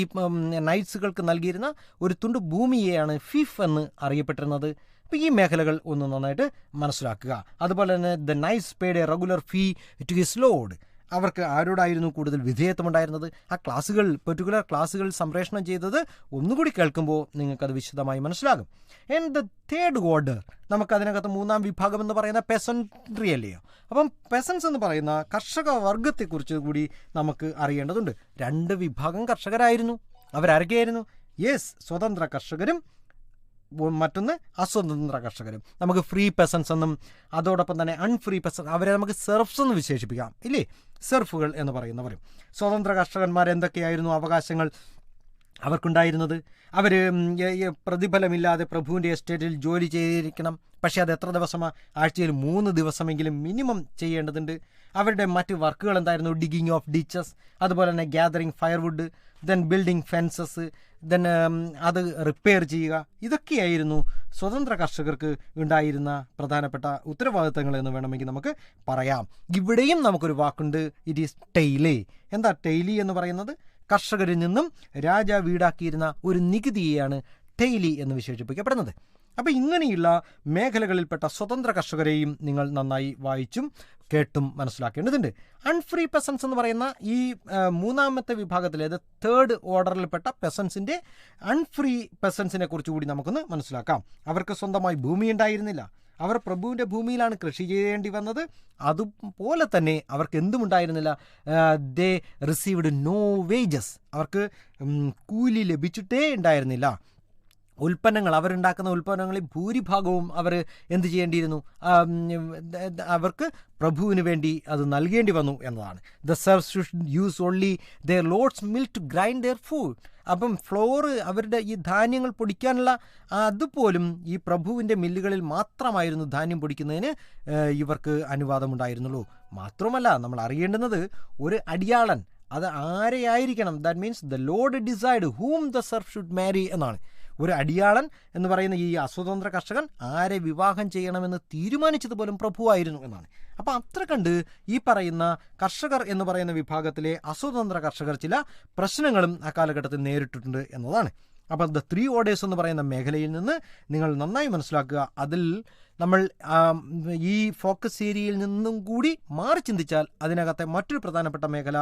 നൈറ്റ്സുകൾക്ക് നൽകിയിരുന്ന ഒരു തുണ്ട് ഭൂമിയെയാണ് ഫിഫ് എന്ന് അറിയപ്പെട്ടിരുന്നത്. അപ്പോൾ ഈ മേഖലകൾ ഒന്ന് നന്നായിട്ട് മനസ്സിലാക്കുക. അതുപോലെ തന്നെ the knights paid a regular fee to his lord, അവർക്ക് ആരോടായിരുന്നു കൂടുതൽ വിധേയത്വമുണ്ടായിരുന്നത്. ആ ക്ലാസ്സുകൾ, പെർട്ടിക്കുലർ ക്ലാസ്സുകൾ സംപ്രേഷണം ചെയ്തത് ഒന്നുകൂടി കേൾക്കുമ്പോൾ നിങ്ങൾക്കത് വിശദമായി മനസ്സിലാകും. ആൻഡ് ദ തേർഡ് ഓർഡർ, നമുക്കതിനകത്ത് മൂന്നാം വിഭാഗം എന്ന് പറയുന്ന പെസൻട്രി അല്ലയോ. അപ്പം പെസൻസ് എന്ന് പറയുന്ന കർഷക വർഗത്തെക്കുറിച്ച് കൂടി നമുക്ക് അറിയേണ്ടതുണ്ട്. രണ്ട് വിഭാഗം കർഷകരായിരുന്നു. അവരാരൊക്കെയായിരുന്നു? യെസ്, സ്വതന്ത്ര കർഷകരും മറ്റൊന്ന് അസ്വതന്ത്ര കർഷകരും. നമുക്ക് ഫ്രീ പെസൻസ് എന്നും അതോടൊപ്പം തന്നെ അൺഫ്രീ പെസൻസ്, അവരെ നമുക്ക് സെർഫ്സ് എന്ന് വിശേഷിപ്പിക്കാം, ഇല്ലേ, സെർഫുകൾ എന്ന് പറയുന്നവരും. സ്വതന്ത്ര കർഷകന്മാർ എന്തൊക്കെയായിരുന്നു അവകാശങ്ങൾ അവർക്കുണ്ടായിരുന്നത്? അവർ പ്രതിഫലമില്ലാതെ പ്രഭുവിൻ്റെ എസ്റ്റേറ്റിൽ ജോലി ചെയ്തിരിക്കണം. പക്ഷേ അത് എത്ര ദിവസമാണ്? ആഴ്ചയിൽ 3 ദിവസമെങ്കിലും മിനിമം ചെയ്യേണ്ടതുണ്ട്. അവരുടെ മറ്റ് വർക്കുകൾ എന്തായിരുന്നു? ഡിഗിങ് ഓഫ് ഡിച്ചസ്, അതുപോലെ തന്നെ gathering firewood, then building fences, then അത് റിപ്പയർ ചെയ്യുക. ഇതൊക്കെയായിരുന്നു സ്വതന്ത്ര കർഷകർക്ക് ഉണ്ടായിരുന്ന പ്രധാനപ്പെട്ട ഉത്തരവാദിത്തങ്ങൾ എന്ന് വേണമെങ്കിൽ നമുക്ക് പറയാം. ഇവിടെയും നമുക്കൊരു വാക്കുണ്ട്, ഇറ്റ് ഈസ് ടെയ്ലി. എന്താ ടെയ്ലി എന്ന് പറയുന്നത്? കർഷകരിൽ നിന്നും രാജാവ് ഈടാക്കിയിരുന്ന ഒരു നികുതിയെയാണ് ടെയ്ലി എന്ന് വിശേഷിപ്പിക്കപ്പെടുന്നത്. അപ്പോൾ ഇങ്ങനെയുള്ള മേഖലകളിൽപ്പെട്ട സ്വതന്ത്ര കർഷകരെയും നിങ്ങൾ നന്നായി വായിച്ചും കേട്ടും മനസ്സിലാക്കേണ്ടതുണ്ട്. അൺഫ്രീ പെസൻസ് എന്ന് പറയുന്ന ഈ മൂന്നാമത്തെ വിഭാഗത്തിലെ തേർഡ് ഓർഡറിൽപ്പെട്ട പെസൻസിൻ്റെ അൺഫ്രീ പെസൻസിനെ കുറിച്ച് കൂടി നമുക്കൊന്ന് മനസ്സിലാക്കാം. അവർക്ക് സ്വന്തമായി ഭൂമി ഉണ്ടായിരുന്നില്ല. അവർ പ്രഭുവിൻ്റെ ഭൂമിയിലാണ് കൃഷി ചെയ്യേണ്ടി വന്നത്. അതുപോലെ തന്നെ അവർക്ക് എന്തുമുണ്ടായിരുന്നില്ല, ദേ റിസീവ്ഡ് നോ വേജസ്, അവർക്ക് കൂലി ലഭിച്ചിട്ടേ ഉണ്ടായിരുന്നില്ല. ഉൽപ്പന്നങ്ങൾ, അവരുണ്ടാക്കുന്ന ഉൽപ്പന്നങ്ങളിൽ ഭൂരിഭാഗവും അവർ എന്ത് ചെയ്യേണ്ടിയിരുന്നു? അവർക്ക് പ്രഭുവിന് വേണ്ടി അത് നൽകേണ്ടി വന്നു എന്നതാണ്. The serfs should use only their lord's milk to grind their food. അപ്പം ഫ്ലോറ്, അവരുടെ ഈ ധാന്യങ്ങൾ പൊടിക്കാനുള്ള അതുപോലും ഈ പ്രഭുവിൻ്റെ മില്ലുകളിൽ മാത്രമായിരുന്നു ധാന്യം പൊടിക്കുന്നതിന് ഇവർക്ക് അനുവാദമുണ്ടായിരുന്നുള്ളൂ. മാത്രമല്ല, നമ്മൾ അറിയേണ്ടുന്നത് ഒരു അടിയാളൻ അത് ആരെയായിരിക്കണം? That means the lord decide whom the serf should marry എന്നാണ്. ഒരു അടിയാളൻ എന്ന് പറയുന്ന ഈ അസ്വതന്ത്ര കർഷകൻ ആരെ വിവാഹം ചെയ്യണമെന്ന് തീരുമാനിച്ചത് പോലും പ്രഭുവായിരുന്നു എന്നാണ്. അപ്പോൾ അത്ര കണ്ട് ഈ പറയുന്ന കർഷകർ എന്ന് പറയുന്ന വിഭാഗത്തിലെ അസ്വതന്ത്ര കർഷകർ ചില പ്രശ്നങ്ങളും ആ കാലഘട്ടത്തിൽ നേരിട്ടിട്ടുണ്ട് എന്നതാണ്. അപ്പോൾ ദ ത്രീ ഓർഡേഴ്സ് എന്ന് പറയുന്ന മേഖലയിൽ നിന്ന് നിങ്ങൾ നന്നായി മനസ്സിലാക്കുക. അതിൽ നമ്മൾ ഈ ഫോക്കസ് ഏരിയയിൽ നിന്നും കൂടി മാറി ചിന്തിച്ചാൽ അതിനകത്തെ മറ്റൊരു പ്രധാനപ്പെട്ട മേഖല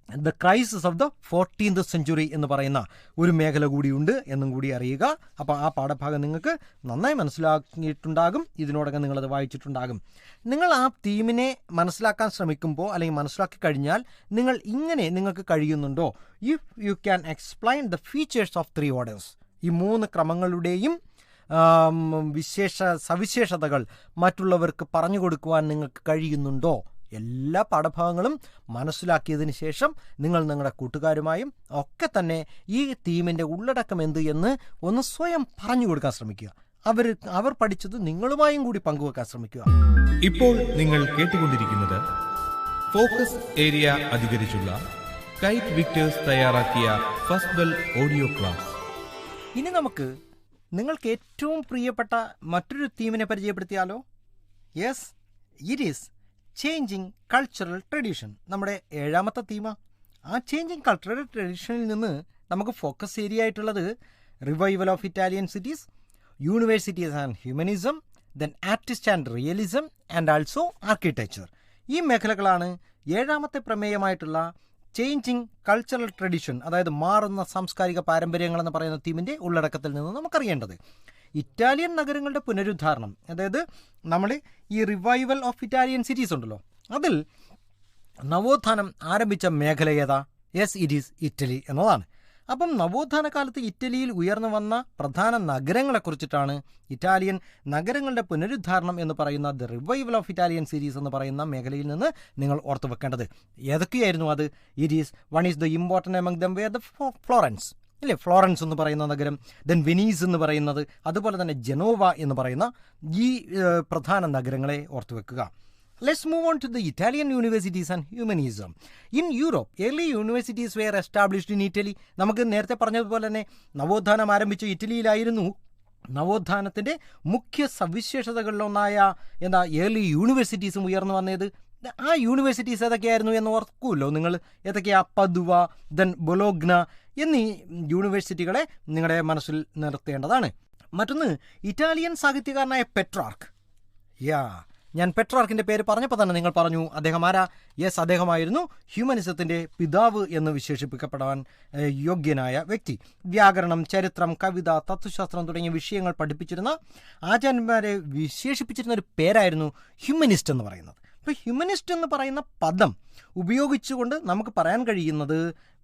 the crisis of the 14th century എന്ന് പറയുന്ന ഒരു മേഖല കൂടിയുണ്ട് എന്നും കൂടി അറിയുക. അപ്പോൾ ആ പാഠഭാഗം നിങ്ങൾക്ക് നന്നായി മനസ്സിലാക്കിയിട്ടുണ്ടാകും, ഇതിനോടകം നിങ്ങളത് വായിച്ചിട്ടുണ്ടാകും. നിങ്ങൾ ആ തീമിനെ മനസ്സിലാക്കാൻ ശ്രമിക്കുമ്പോൾ അല്ലെങ്കിൽ മനസ്സിലാക്കി കഴിഞ്ഞാൽ നിങ്ങൾക്ക് കഴിയുന്നുണ്ടോ? If you can explain the features of three orders, ഈ മൂന്ന് ക്രമങ്ങളുടെയും സവിശേഷതകൾ മറ്റുള്ളവർക്ക് പറഞ്ഞു കൊടുക്കുവാൻ നിങ്ങൾക്ക് കഴിയുന്നുണ്ടോ? എല്ലാ പാഠഭാഗങ്ങളും മനസ്സിലാക്കിയതിന് ശേഷം നിങ്ങൾ നിങ്ങളുടെ കൂട്ടുകാരുമായും ഒക്കെ തന്നെ ഈ തീമിൻ്റെ ഉള്ളടക്കം എന്ത് എന്ന് ഒന്ന് സ്വയം പറഞ്ഞു കൊടുക്കാൻ ശ്രമിക്കുക. അവർ പഠിച്ചത് നിങ്ങളുമായും കൂടി പങ്കുവെക്കാൻ ശ്രമിക്കുക. ഇപ്പോൾ നിങ്ങൾ കേട്ടുകൊണ്ടിരിക്കുന്നത് ഫോക്കസ് ഏരിയ അധികരിച്ചുള്ള കൈറ്റ് വിക്ടേഴ്സ് തയ്യാറാക്കിയ ഫസ്റ്റ് ബെൽ ഓഡിയോ ക്ലാസ്. ഇനി നമുക്ക് നിങ്ങൾക്ക് ഏറ്റവും പ്രിയപ്പെട്ട മറ്റൊരു തീമിനെ പരിചയപ്പെടുത്തിയാലോ? Yes, it is changing cultural tradition. നമ്മുടെ 7ാമത്തെ തീമാ. ആ ചേഞ്ചിങ് കൾച്ചറൽ ട്രഡീഷനിൽ നിന്ന് നമുക്ക് ഫോക്കസ് ഏരിയ ആയിട്ടുള്ളത് revival of Italian cities, universities and humanism, then artist and realism and also architecture. ഈ മേഖലകളാണ് 7ാമത്തെ പ്രമേയമായിട്ടുള്ള ചേഞ്ചിങ് കൾച്ചറൽ ട്രഡീഷൻ, അതായത് മാറുന്ന സാംസ്കാരിക പാരമ്പര്യങ്ങൾ എന്ന് പറയുന്ന തീമിൻ്റെ ഉള്ളടക്കത്തിൽ നിന്ന് നമുക്കറിയേണ്ടത്. ഇറ്റാലിയൻ നഗരങ്ങളുടെ പുനരുദ്ധാരണം, അതായത് നമ്മൾ ഈ റിവൈവൽ ഓഫ് ഇറ്റാലിയൻ സിറ്റീസ് ഉണ്ടല്ലോ, അതിൽ നവോത്ഥാനം ആരംഭിച്ച മേഖല ഏതാ? യെസ്, ഇറ്റ് ഈസ് ഇറ്റലി എന്നതാണ്. അപ്പം നവോത്ഥാന കാലത്ത് ഇറ്റലിയിൽ ഉയർന്നു വന്ന പ്രധാന നഗരങ്ങളെക്കുറിച്ചിട്ടാണ് ഇറ്റാലിയൻ നഗരങ്ങളുടെ പുനരുദ്ധാരണം എന്ന് പറയുന്ന the revival of Italian series എന്ന് പറയുന്ന മേഖലയിൽ നിന്ന് നിങ്ങൾ ഓർത്തു വെക്കേണ്ടത്. ഏതൊക്കെയായിരുന്നു അത്? One is the important among them were the Florence, ഇല്ലേ? ഫ്ലോറൻസ് എന്ന് പറയുന്ന നഗരം, ദെൻ വെനീസ് എന്ന് പറയുന്നത്, അതുപോലെ തന്നെ ജനോവ എന്ന് പറയുന്ന ഈ പ്രധാന നഗരങ്ങളെ ഓർത്തു വെക്കുക. Let's move on to the Italian universities and humanism. In Europe, early universities were established in Italy. നമുക്ക് നേരത്തെ പറഞ്ഞതുപോലെ തന്നെ നവോത്ഥാനം ആരംഭിച്ച ഇറ്റലിയിലായിരുന്നു. നവോത്ഥാനത്തിൻ്റെ മുഖ്യ സവിശേഷതകളിലൊന്നായ ഏർലി യൂണിവേഴ്സിറ്റീസും ഉയർന്നു വന്നത്. ആ യൂണിവേഴ്സിറ്റീസ് ഏതൊക്കെയായിരുന്നു എന്ന് ഓർക്കുമല്ലോ നിങ്ങൾ? ഏതൊക്കെയാ? പദുവ, ദെൻ ബൊലോഗ്ന എന്നീ യൂണിവേഴ്സിറ്റികളെ നിങ്ങളുടെ മനസ്സിൽ നിർത്തേണ്ടതാണ്. മറ്റൊന്ന് ഇറ്റാലിയൻ സാഹിത്യകാരനായ പെട്രാർക്ക്. ഞാൻ പെട്രാർക്കിൻ്റെ പേര് പറഞ്ഞപ്പോൾ തന്നെ നിങ്ങൾ പറഞ്ഞു അദ്ദേഹം ആരാ? യെസ്, അദ്ദേഹമായിരുന്നു ഹ്യൂമനിസത്തിൻ്റെ പിതാവ് എന്ന് വിശേഷിപ്പിക്കപ്പെടാൻ യോഗ്യനായ വ്യക്തി. വ്യാകരണം, ചരിത്രം, കവിത, തത്വശാസ്ത്രം തുടങ്ങിയ വിഷയങ്ങൾ പഠിപ്പിച്ചിരുന്ന ആചാര്യന്മാരെ വിശേഷിപ്പിച്ചിരുന്ന ഒരു പേരായിരുന്നു ഹ്യൂമനിസ്റ്റ് എന്ന് പറയുന്നത്. അപ്പോൾ ഹ്യൂമനിസ്റ്റ് എന്ന് പറയുന്ന പദം ഉപയോഗിച്ചുകൊണ്ട് നമുക്ക് പറയാൻ കഴിയുന്നത്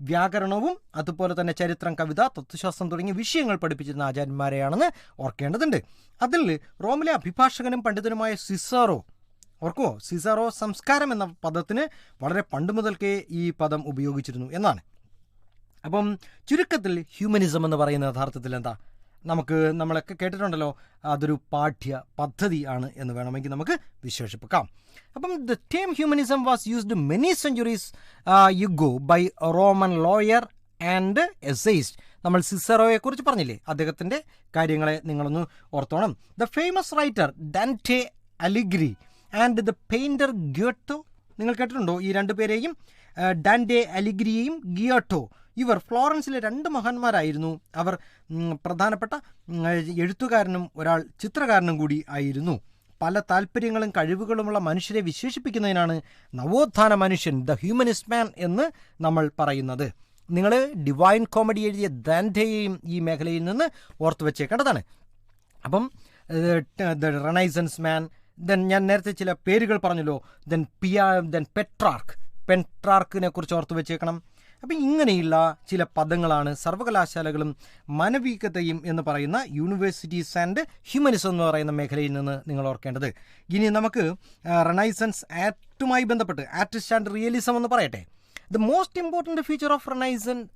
വ്യാകരണവും അതുപോലെ തന്നെ ചരിത്രം, കവിത, തത്വശാസ്ത്രം തുടങ്ങിയ വിഷയങ്ങൾ പഠിപ്പിച്ചിരുന്ന ആചാര്യന്മാരെയാണെന്ന് ഓർക്കേണ്ടതുണ്ട്. അതിൽ റോമിലെ അഭിഭാഷകനും പണ്ഡിതനുമായ സിസറോ, ഓർക്കുമോ? സിസറോ സംസ്കാരം എന്ന പദത്തിന് വളരെ പണ്ട് മുതൽക്കേ ഈ പദം ഉപയോഗിച്ചിരുന്നു എന്നാണ്. അപ്പം ചുരുക്കത്തിൽ ഹ്യൂമനിസം എന്ന് പറയുന്ന യഥാർത്ഥത്തിൽ എന്താ? നമ്മളൊക്കെ കേട്ടിട്ടുണ്ടല്ലോ, അതൊരു പാഠ്യ പദ്ധതി ആണ് എന്ന് വേണമെങ്കിൽ നമുക്ക് വിശേഷിപ്പിക്കാം. അപ്പം the term humanism was used many centuries ago by Roman lawyer and essayist. നമ്മൾ സിസറോയെ കുറിച്ച് പറഞ്ഞില്ലേ, അദ്ദേഹത്തിൻ്റെ കാര്യങ്ങളെ നിങ്ങളൊന്ന് ഓർത്തോണം. ദ ഫേമസ് റൈറ്റർ ഡാന്റേ അലിഗ്രി ആൻഡ് ദ പെയിൻറ്റർ ഗ്യോട്ടോ. നിങ്ങൾ കേട്ടിട്ടുണ്ടോ ഈ രണ്ടു പേരെയും? ഡാന്റേ അലിഗ്രിയെയും ഗിയോട്ടോ. ഇവർ ഫ്ലോറൻസിലെ 2 മഹാന്മാരായിരുന്നു. അവർ പ്രധാനപ്പെട്ട എഴുത്തുകാരനും ഒരാൾ ചിത്രകാരനും കൂടി ആയിരുന്നു. പല താല്പര്യങ്ങളും കഴിവുകളുമുള്ള മനുഷ്യരെ വിശേഷിപ്പിക്കുന്നതിനാണ് നവോത്ഥാന മനുഷ്യൻ, ദ ഹ്യൂമനിസ്റ്റ് മാൻ എന്ന് നമ്മൾ പറയുന്നത്. നിങ്ങൾ ഡിവൈൻ കോമഡി എഴുതിയ ദാന്റെയെയും ഈ മേഖലയിൽ നിന്ന് ഓർത്തു വെച്ചേക്കേണ്ടതാണ്. അപ്പം ദ റെനൈസൻസ് മാൻ, ദെൻ ഞാൻ നേരത്തെ ചില പേരുകൾ പറഞ്ഞല്ലോ, ദെൻ പെട്രാർക്കിനെ കുറിച്ച് ഓർത്തു വെച്ചേക്കണം. അപ്പം ഇങ്ങനെയുള്ള ചില പദങ്ങളാണ് സർവകലാശാലകളും മാനവികതയും എന്ന് പറയുന്ന യൂണിവേഴ്സിറ്റീസ് ആൻഡ് ഹ്യൂമനിസം എന്ന് പറയുന്ന മേഖലയിൽ നിന്ന് നിങ്ങൾ ഓർക്കേണ്ടത്. ഇനി നമുക്ക് റെനൈസൻസ് ആർട്ടുമായി ബന്ധപ്പെട്ട് ആർട്ടിസ്റ്റ് ആൻഡ് റിയലിസം എന്ന് പറയട്ടെ. The most important feature of Renaissance,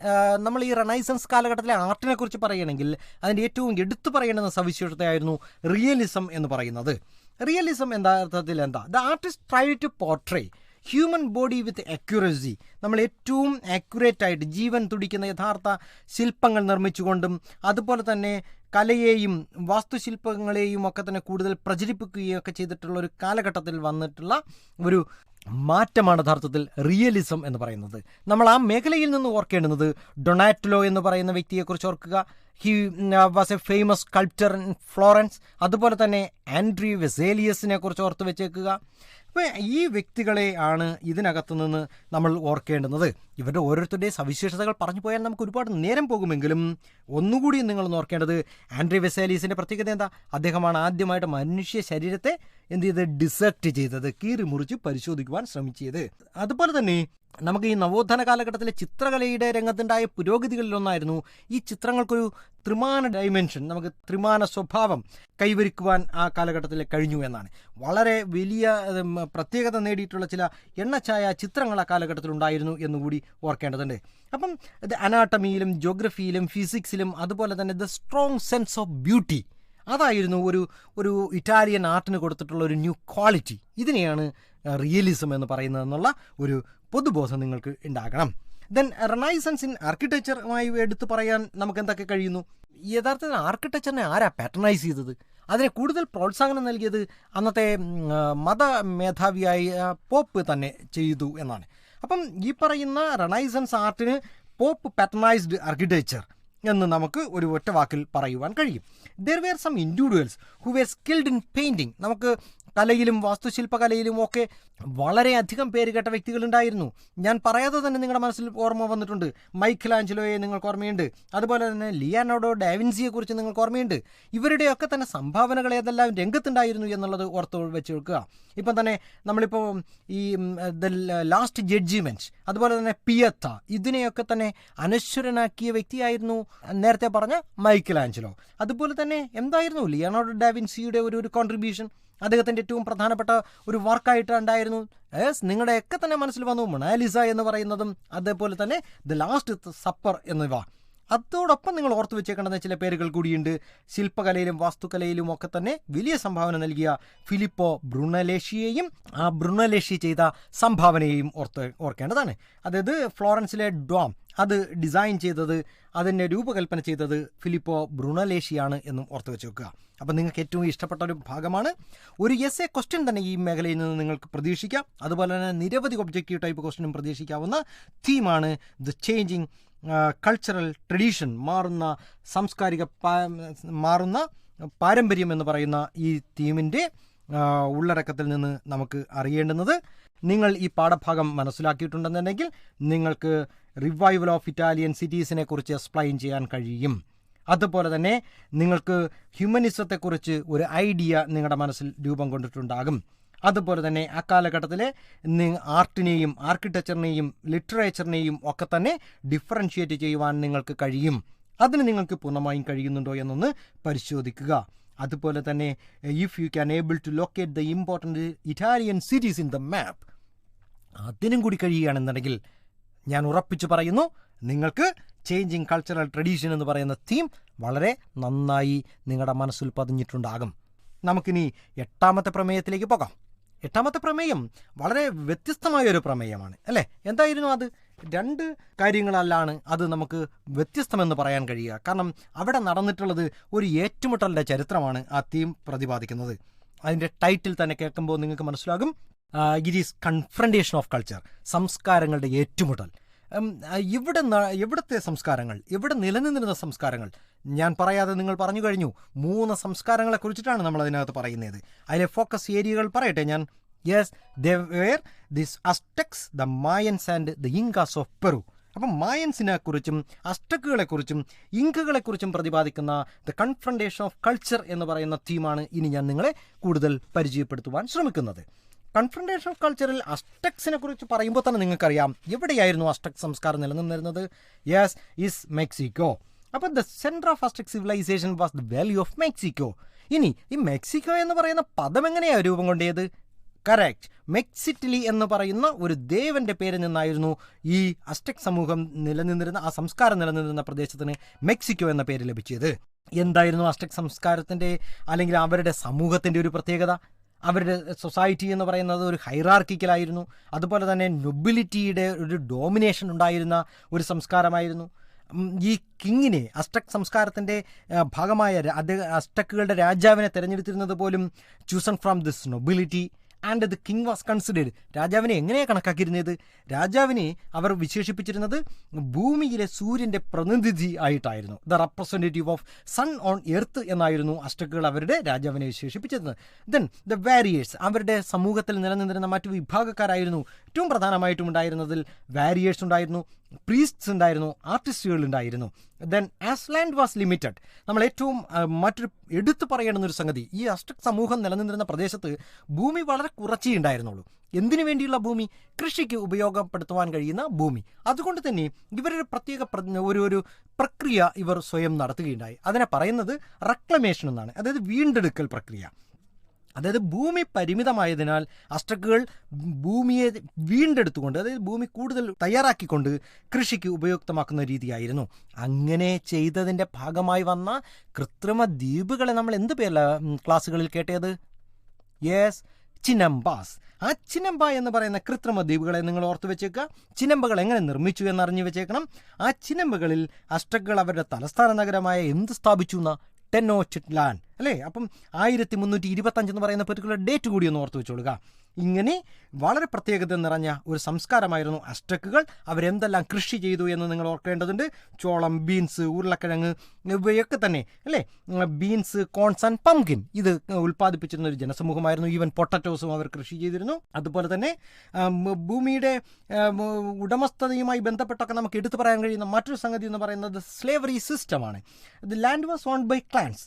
നമ്മൾ ഈ റെനൈസൻസ് കാലഘട്ടത്തിലെ ആർട്ടിനെ കുറിച്ച് പറയുകയാണെങ്കിൽ അതിൻ്റെ ഏറ്റവും എടുത്തു പറയേണ്ടുന്ന സവിശേഷതയായിരുന്നു റിയലിസം എന്ന് പറയുന്നത്. റിയലിസം അർത്ഥത്തിൽ എന്താ? The artist try to portray human body with accuracy. നമ്മൾ ഏറ്റവും ആക്യുറേറ്റ് ആയിട്ട് ജീവൻ തുടിക്കുന്ന യഥാർത്ഥ ശില്പങ്ങൾ നിർമ്മിച്ചുകൊണ്ടും അതുപോലെ തന്നെ കലയെയും വാസ്തുശില്പങ്ങളെയും ഒക്കെ തന്നെ കൂടുതൽ പ്രചരിപ്പിക്കുകയും ഒക്കെ ചെയ്തിട്ടുള്ള ഒരു കാലഘട്ടത്തിൽ വന്നിട്ടുള്ള ഒരു മാറ്റമാണ് യഥാർത്ഥത്തിൽ റിയലിസം എന്ന് പറയുന്നത്. നമ്മൾ ആ മേഖലയിൽ നിന്ന് ഓർക്കേണ്ടുന്നത് ഡൊണാറ്റലോ എന്ന് പറയുന്ന വ്യക്തിയെക്കുറിച്ച് ഓർക്കുക. He was A famous sculptor in Florence. അതുപോലെ തന്നെ ആൻഡ്രി വെസേലിയസിനെ കുറിച്ച് ഓർത്ത് വെച്ചേക്കുക. അപ്പോൾ ഈ വ്യക്തികളെ ആണ് ഇതിനകത്തു നിന്ന് നമ്മൾ ഓർക്കേണ്ടുന്നത്. ഇവരുടെ ഓരോരുത്തരുടെയും സവിശേഷതകൾ പറഞ്ഞു പോയാൽ നമുക്ക് ഒരുപാട് നേരം പോകുമെങ്കിലും ഒന്നുകൂടി നിങ്ങൾ ഓർക്കേണ്ടത് ആൻഡ്രി വെസേലിയസിൻ്റെ പ്രത്യേകത എന്താ? അദ്ദേഹമാണ് ആദ്യമായിട്ട് മനുഷ്യ ശരീരത്തെ ഡിസെക്ട് ചെയ്തത്, കീറി മുറിച്ച് പരിശോധിക്കുവാൻ ശ്രമിച്ചത്. അതുപോലെ തന്നെ നമുക്ക് ഈ നവോത്ഥാന കാലഘട്ടത്തിലെ ചിത്രകലയുടെ രംഗത്തുണ്ടായ പുരോഗതികളിലൊന്നായിരുന്നു ഈ ചിത്രങ്ങൾക്കൊരു ത്രിമാന ഡൈമെൻഷൻ, നമുക്ക് ത്രിമാന സ്വഭാവം കൈവരിക്കുവാൻ ആ കാലഘട്ടത്തിൽ കഴിഞ്ഞു എന്നാണ്. വളരെ വലിയ പ്രത്യേകത നേടിയിട്ടുള്ള ചില എണ്ണച്ചായ ചിത്രങ്ങൾ ആ കാലഘട്ടത്തിലുണ്ടായിരുന്നു എന്നുകൂടി ഓർക്കേണ്ടതുണ്ട്. അപ്പം ഇത് അനാട്ടമിയിലും ജോഗ്രഫിയിലും ഫിസിക്സിലും അതുപോലെ തന്നെ the strong sense of beauty, അതായിരുന്നു ഒരു ഇറ്റാലിയൻ ആർട്ടിന് കൊടുത്തിട്ടുള്ള ഒരു ന്യൂ ക്വാളിറ്റി. ഇതിനെയാണ് റിയലിസം എന്ന് പറയുന്നതെന്നുള്ള ഒരു പൊതുബോധം നിങ്ങൾക്ക് ഉണ്ടാകണം. ദെൻ റെനൈസൻസ് ഇൻ ആർക്കിടെക്ചറുമായി എടുത്തു പറയാൻ നമുക്ക് എന്തൊക്കെ കഴിയുന്നു? യഥാർത്ഥത്തിൽ ആർക്കിടെക്ചറിനെ ആരാ പാറ്റർനൈസ് ചെയ്തത്? അതിനെ കൂടുതൽ പ്രോത്സാഹനം നൽകിയത് അന്നത്തെ മതമേധാവിയായ പോപ്പ് തന്നെ ചെയ്തു എന്നാണ്. അപ്പം ഈ പറയുന്ന റെനൈസൻസ് ആർട്ടിന് പോപ്പ് പാറ്റർനൈസ്ഡ് ആർക്കിടെക്ചർ എന്ന് നമുക്ക് ഒരു ഒറ്റ വാക്കിൽ പറയുവാൻ കഴിയും. There were some individuals who were skilled in painting. നമുക്ക് കലയിലും വാസ്തുശില്പകലയിലും ഒക്കെ വളരെയധികം പേര് കേട്ട വ്യക്തികളുണ്ടായിരുന്നു. ഞാൻ പറയാതെ തന്നെ നിങ്ങളുടെ മനസ്സിൽ ഓർമ്മ വന്നിട്ടുണ്ട്. മൈക്കൽ ആഞ്ചലോയെ നിങ്ങൾക്ക് ഓർമ്മയുണ്ട്. അതുപോലെ തന്നെ ലിയനാർഡോ ഡാവിൻസിയെ കുറിച്ച് നിങ്ങൾക്ക് ഓർമ്മയുണ്ട്. ഇവരുടെയൊക്കെ തന്നെ സംഭാവനകൾ ഏതെല്ലാം രംഗത്തുണ്ടായിരുന്നു എന്നുള്ളത് ഓർത്ത് വെച്ച് വെക്കുക. ഇപ്പം തന്നെ നമ്മളിപ്പോൾ ഈ ദ ലാസ്റ്റ് ജഡ്ജിമെൻറ്റ്, അതുപോലെ തന്നെ പിയത്ത, ഇതിനെയൊക്കെ തന്നെ അനശ്വരനാക്കിയ വ്യക്തിയായിരുന്നു നേരത്തെ പറഞ്ഞ മൈക്കൽ ആഞ്ചലോ. അതുപോലെ തന്നെ എന്തായിരുന്നു ലിയനാർഡോ ഡാവിൻസിയുടെ ഒരു കോൺട്രിബ്യൂഷൻ? അദ്ദേഹത്തിൻ്റെ ഏറ്റവും പ്രധാനപ്പെട്ട ഒരു വർക്കായിട്ട് ഉണ്ടായിരുന്നു. നിങ്ങളുടെയൊക്കെ തന്നെ മനസ്സിൽ വന്നു മൊണാലിസ എന്ന് പറയുന്നതും അതേപോലെ തന്നെ ദ ലാസ്റ്റ് സപ്പർ എന്നിവ. അതോടൊപ്പം നിങ്ങൾ ഓർത്തു വെച്ചേക്കേണ്ടുന്ന ചില പേരുകൾ കൂടിയുണ്ട്. ശില്പകലയിലും വാസ്തുകലയിലും ഒക്കെ തന്നെ വലിയ സംഭാവന നൽകിയ ഫിലിപ്പോ ബ്രുണലേഷിയെയും ആ ബ്രുണലേഷി ചെയ്ത സംഭാവനയെയും ഓർക്കേണ്ടതാണ്. അതായത് ഫ്ലോറൻസിലെ ഡോം അത് ഡിസൈൻ ചെയ്തത്, അതിൻ്റെ രൂപകൽപ്പന ചെയ്തത് ഫിലിപ്പോ ബ്രുണലേഷിയാണ് എന്നും ഓർത്ത് വെച്ച് വെക്കുക. അപ്പം നിങ്ങൾക്ക് ഏറ്റവും ഇഷ്ടപ്പെട്ട ഒരു ഭാഗമാണ്. ഒരു എസ് എ ക്വസ്റ്റ്യൻ തന്നെ ഈ മേഖലയിൽ നിന്ന് നിങ്ങൾക്ക് പ്രതീക്ഷിക്കാം. അതുപോലെ തന്നെ നിരവധി ഒബ്ജക്റ്റീവ് ടൈപ്പ് ക്വസ്റ്റ്യനും പ്രതീക്ഷിക്കാവുന്ന തീമാണ് ദ ചേഞ്ചിങ് കൾച്ചറൽ ട്രഡീഷൻ, മാറുന്ന പാരമ്പര്യം എന്ന് പറയുന്ന ഈ തീമിൻ്റെ ഉള്ളടക്കത്തിൽ നിന്ന് നമുക്ക് അറിയേണ്ടുന്നത്. നിങ്ങൾ ഈ പാഠഭാഗം മനസ്സിലാക്കിയിട്ടുണ്ടെന്നുണ്ടെങ്കിൽ നിങ്ങൾക്ക് റിവൈവൽ ഓഫ് ഇറ്റാലിയൻ സിറ്റീസിനെ കുറിച്ച് എക്സ്പ്ലെയിൻ ചെയ്യാൻ കഴിയും. അതുപോലെ തന്നെ നിങ്ങൾക്ക് ഹ്യൂമനിസത്തെക്കുറിച്ച് ഒരു ഐഡിയ നിങ്ങളുടെ മനസ്സിൽ രൂപം കൊണ്ടിട്ടുണ്ടാകും. അതുപോലെ തന്നെ ആ കാലഘട്ടത്തിലെ ആർട്ടിനെയും ആർക്കിടെക്ചറിനെയും ലിറ്ററേച്ചറിനെയും ഒക്കെ തന്നെ ഡിഫറൻഷിയേറ്റ് ചെയ്യുവാൻ നിങ്ങൾക്ക് കഴിയും. അതിന് നിങ്ങൾക്ക് പൂർണ്ണമായും കഴിയുന്നുണ്ടോ എന്നൊന്ന് പരിശോധിക്കുക. അതുപോലെ തന്നെ if you can able to locate the important Italian cities in the map, അതിനും കൂടി കഴിയുകയാണെന്നുണ്ടെങ്കിൽ ഞാൻ ഉറപ്പിച്ചു പറയുന്നു നിങ്ങൾക്ക് ചേഞ്ചിങ് കൾച്ചറൽ ട്രഡീഷൻ എന്ന് പറയുന്ന തീം വളരെ നന്നായി നിങ്ങളുടെ മനസ്സിൽ പതിഞ്ഞിട്ടുണ്ടാകും. നമുക്കിനി 8ാമത്തെ പ്രമേയത്തിലേക്ക് പോകാം. 8ാമത്തെ പ്രമേയം വളരെ വ്യത്യസ്തമായൊരു പ്രമേയമാണ് അല്ലേ? എന്തായിരുന്നു അത്? 2 കാര്യങ്ങളല്ലാണ് അത് നമുക്ക് വ്യത്യസ്തമെന്ന് പറയാൻ കഴിയുക. കാരണം അവിടെ നടന്നിട്ടുള്ളത് ഒരു ഏറ്റുമുട്ടലിൻ്റെ ചരിത്രമാണ് ആ തീം പ്രതിപാദിക്കുന്നത്. അതിൻ്റെ ടൈറ്റിൽ തന്നെ കേൾക്കുമ്പോൾ നിങ്ങൾക്ക് മനസ്സിലാകും. It is confrontation of culture, സംസ്കാരങ്ങളുടെ ഏറ്റുമുട്ടൽ. എവിടുത്തെ സംസ്കാരങ്ങൾ, എവിടെ നിലനിന്നിരുന്ന സംസ്കാരങ്ങൾ, ഞാൻ പറയാതെ നിങ്ങൾ പറഞ്ഞു കഴിഞ്ഞു. 3 സംസ്കാരങ്ങളെ കുറിച്ചിട്ടാണ് നമ്മൾ അതിനകത്ത് പറയുന്നത്. അതിലെ ഫോക്കസ് ഏരിയകൾ പറയട്ടെ ഞാൻ. Yes, they were this Aztecs, the Mayans and the Incas of Peru. അപ്പം മായൻസിനെ കുറിച്ചും അസ്റ്റക്കുകളെക്കുറിച്ചും ഇങ്കകളെക്കുറിച്ചും പ്രതിപാദിക്കുന്ന ദ കൺഫ്രണ്ടേഷൻ ഓഫ് കൾച്ചർ എന്ന് പറയുന്ന തീമാണ് ഇനി ഞാൻ നിങ്ങളെ കൂടുതൽ പരിചയപ്പെടുത്തുവാൻ ശ്രമിക്കുന്നത്. കൺഫ്രണ്ടേഷൻ ഓഫ് കൾച്ചറിൽ അസ്റ്റക്സിനെ കുറിച്ച് പറയുമ്പോൾ തന്നെ നിങ്ങൾക്കറിയാം എവിടെയായിരുന്നു അസ്റ്റക് സംസ്കാരം നിലനിന്നിരുന്നത്. Yes, is Mexico. അപ്പോൾ the centre of Aztec civilisation was the valley of Mexico. ഇനി ഈ മെക്സിക്കോ എന്ന് പറയുന്ന പദം എങ്ങനെയാണ് രൂപം കൊണ്ടത്? കറക്റ്റ്, മെക്സിറ്റിലി എന്ന് പറയുന്ന ഒരു ദേവന്റെ പേരിൽ നിന്നായിരുന്നു ഈ അസ്റ്റക് സമൂഹം നിലനിന്നിരുന്ന, ആ സംസ്കാരം നിലനിന്നിരുന്ന പ്രദേശത്തിന് മെക്സിക്കോ എന്ന പേര് ലഭിച്ചത്. എന്തായിരുന്നു അസ്റ്റക് സംസ്കാരത്തിൻ്റെ അല്ലെങ്കിൽ അവരുടെ സമൂഹത്തിൻ്റെ ഒരു പ്രത്യേകത? അവരുടെ സൊസൈറ്റി എന്ന് പറയുന്നത് ഒരു ഹൈറാർക്കിക്കലായിരുന്നു. അതുപോലെ തന്നെ നൊബിലിറ്റിയുടെ ഒരു ഡോമിനേഷൻ ഉണ്ടായിരുന്ന ഒരു സംസ്കാരമായിരുന്നു. ഈ കിങ്ങിനെ, അസ്റ്റക് സംസ്കാരത്തിൻ്റെ ഭാഗമായ അസ്റ്റക്കുകളുടെ രാജാവിനെ തിരഞ്ഞെടുത്തിരുന്നത് പോലും chosen from this nobility. And the king was considered. രാജാവിനെ എങ്ങനെയാണ് കണക്കാക്കിയിരുന്നത്? രാജാവിനെ അവർ വിശേഷിപ്പിച്ചിരുന്നത് ഭൂമിയിലെ സൂര്യൻ്റെ പ്രതിനിധി ആയിട്ടായിരുന്നു. The representative of sun on earth എന്നായിരുന്നു അസ്റ്റക്കുകൾ അവരുടെ രാജാവിനെ വിശേഷിപ്പിച്ചിരുന്നത്. ദെൻ ദ വാരിയേഴ്സ്, അവരുടെ സമൂഹത്തിൽ നിലനിന്നിരുന്ന മറ്റു വിഭാഗക്കാരായിരുന്നു. ഏറ്റവും പ്രധാനമായിട്ടും ഉണ്ടായിരുന്നതിൽ വാരിയേഴ്സ് ഉണ്ടായിരുന്നു, പ്രീസ്റ്റ്സ് ഉണ്ടായിരുന്നു, ആർട്ടിസ്റ്റുകൾ ഉണ്ടായിരുന്നു. Then as land was limited, നമ്മൾ ഏറ്റവും മറ്റൊരു എടുത്തു പറയേണ്ടുന്ന ഒരു സംഗതി, ഈ അസ്റ്റക് സമൂഹം നിലനിന്നിരുന്ന പ്രദേശത്ത് ഭൂമി വളരെ കുറച്ചേ ഉണ്ടായിരുന്നുള്ളൂ. എന്തിനു വേണ്ടിയുള്ള ഭൂമി? കൃഷിക്ക് ഉപയോഗപ്പെടുത്തുവാൻ കഴിയുന്ന ഭൂമി. അതുകൊണ്ട് തന്നെ ഇവരൊരു പ്രത്യേക ഒരു പ്രക്രിയ ഇവർ സ്വയം നടത്തുകയുണ്ടായി. അതിനെ പറയുന്നത് റെക്ലമേഷൻ എന്നാണ്, അതായത് വീണ്ടെടുക്കൽ പ്രക്രിയ. അതായത് ഭൂമി പരിമിതമായതിനാൽ അസ്റ്റക്കുകൾ ഭൂമിയെ വീണ്ടെടുത്തുകൊണ്ട്, അതായത് ഭൂമി കൂടുതൽ തയ്യാറാക്കിക്കൊണ്ട് കൃഷിക്ക് ഉപയുക്തമാക്കുന്ന രീതിയായിരുന്നു. അങ്ങനെ ചെയ്തതിൻ്റെ ഭാഗമായി വന്ന കൃത്രിമ ദ്വീപുകളെ നമ്മൾ എന്ത് പേരിലാണ് ക്ലാസ്സുകളിൽ കേട്ടത്? യെസ്, ചിനംബാസ്. ആ ചിനംബ എന്ന് പറയുന്ന കൃത്രിമ ദ്വീപുകളെ നിങ്ങൾ ഓർത്തു വെച്ചേക്കുക. ചിനമ്പകൾ എങ്ങനെ നിർമ്മിച്ചു എന്നറിഞ്ഞു വെച്ചേക്കണം. ആ ചിനമ്പുകളിൽ അസ്റ്റക്കുകൾ അവരുടെ തലസ്ഥാന നഗരമായ എന്ത് സ്ഥാപിച്ചു എന്ന ടെനോച്ചിറ്റ്ലാൻ അല്ലേ? അപ്പം 1325 എന്ന് പറയുന്ന പെർട്ടിക്കുലർ ഡേറ്റ് കൂടി ഒന്ന് ഓർത്ത് വെച്ചോളുക. ഇങ്ങനെ വളരെ പ്രത്യേകത നിറഞ്ഞ ഒരു സംസ്കാരമായിരുന്നു അസ്റ്റക്കുകൾ. അവരെന്തെല്ലാം കൃഷി ചെയ്തു എന്ന് നിങ്ങൾ ഓർക്കേണ്ടതുണ്ട്. ചോളം, ബീൻസ്, ഉരുളക്കിഴങ്ങ് ഇവയൊക്കെ തന്നെ അല്ലേ? ബീൻസ്, കോൺസ് ആൻഡ് പംകിൻ ഇത് ഉൽപ്പാദിപ്പിച്ചിരുന്ന ഒരു ജനസമൂഹമായിരുന്നു. ഈവൻ പൊട്ടറ്റോസും അവർ കൃഷി ചെയ്തിരുന്നു. അതുപോലെ തന്നെ ഭൂമിയുടെ ഉടമസ്ഥതയുമായി ബന്ധപ്പെട്ടൊക്കെ നമുക്ക് എടുത്തു പറയാൻ കഴിയുന്ന മറ്റൊരു സംഗതി എന്ന് പറയുന്നത് സ്ലേവറി സിസ്റ്റമാണ്. The land was owned by clans.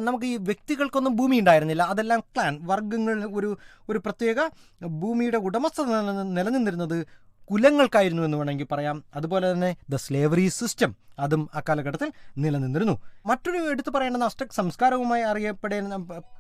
നമുക്ക് ഈ വ്യക്തികൾക്കൊന്നും ഭൂമി ഉണ്ടായിരുന്നില്ല, അതെല്ലാം ക്ലാൻ വർഗ്ഗങ്ങൾ, ഒരു പ്രത്യേക ഭൂമിയുടെ ഉടമസ്ഥത നിലനിന്നിരുന്നത് കുലങ്ങൾക്കായിരുന്നു എന്ന് വേണമെങ്കിൽ പറയാം. അതുപോലെ തന്നെ ദ സ്ലേവറി സിസ്റ്റം അതും അക്കാലഘട്ടത്തിൽ നിലനിന്നിരുന്നു. മറ്റൊരു എടുത്തു പറയേണ്ടുന്ന അസ്റ്റക് സംസ്കാരവുമായി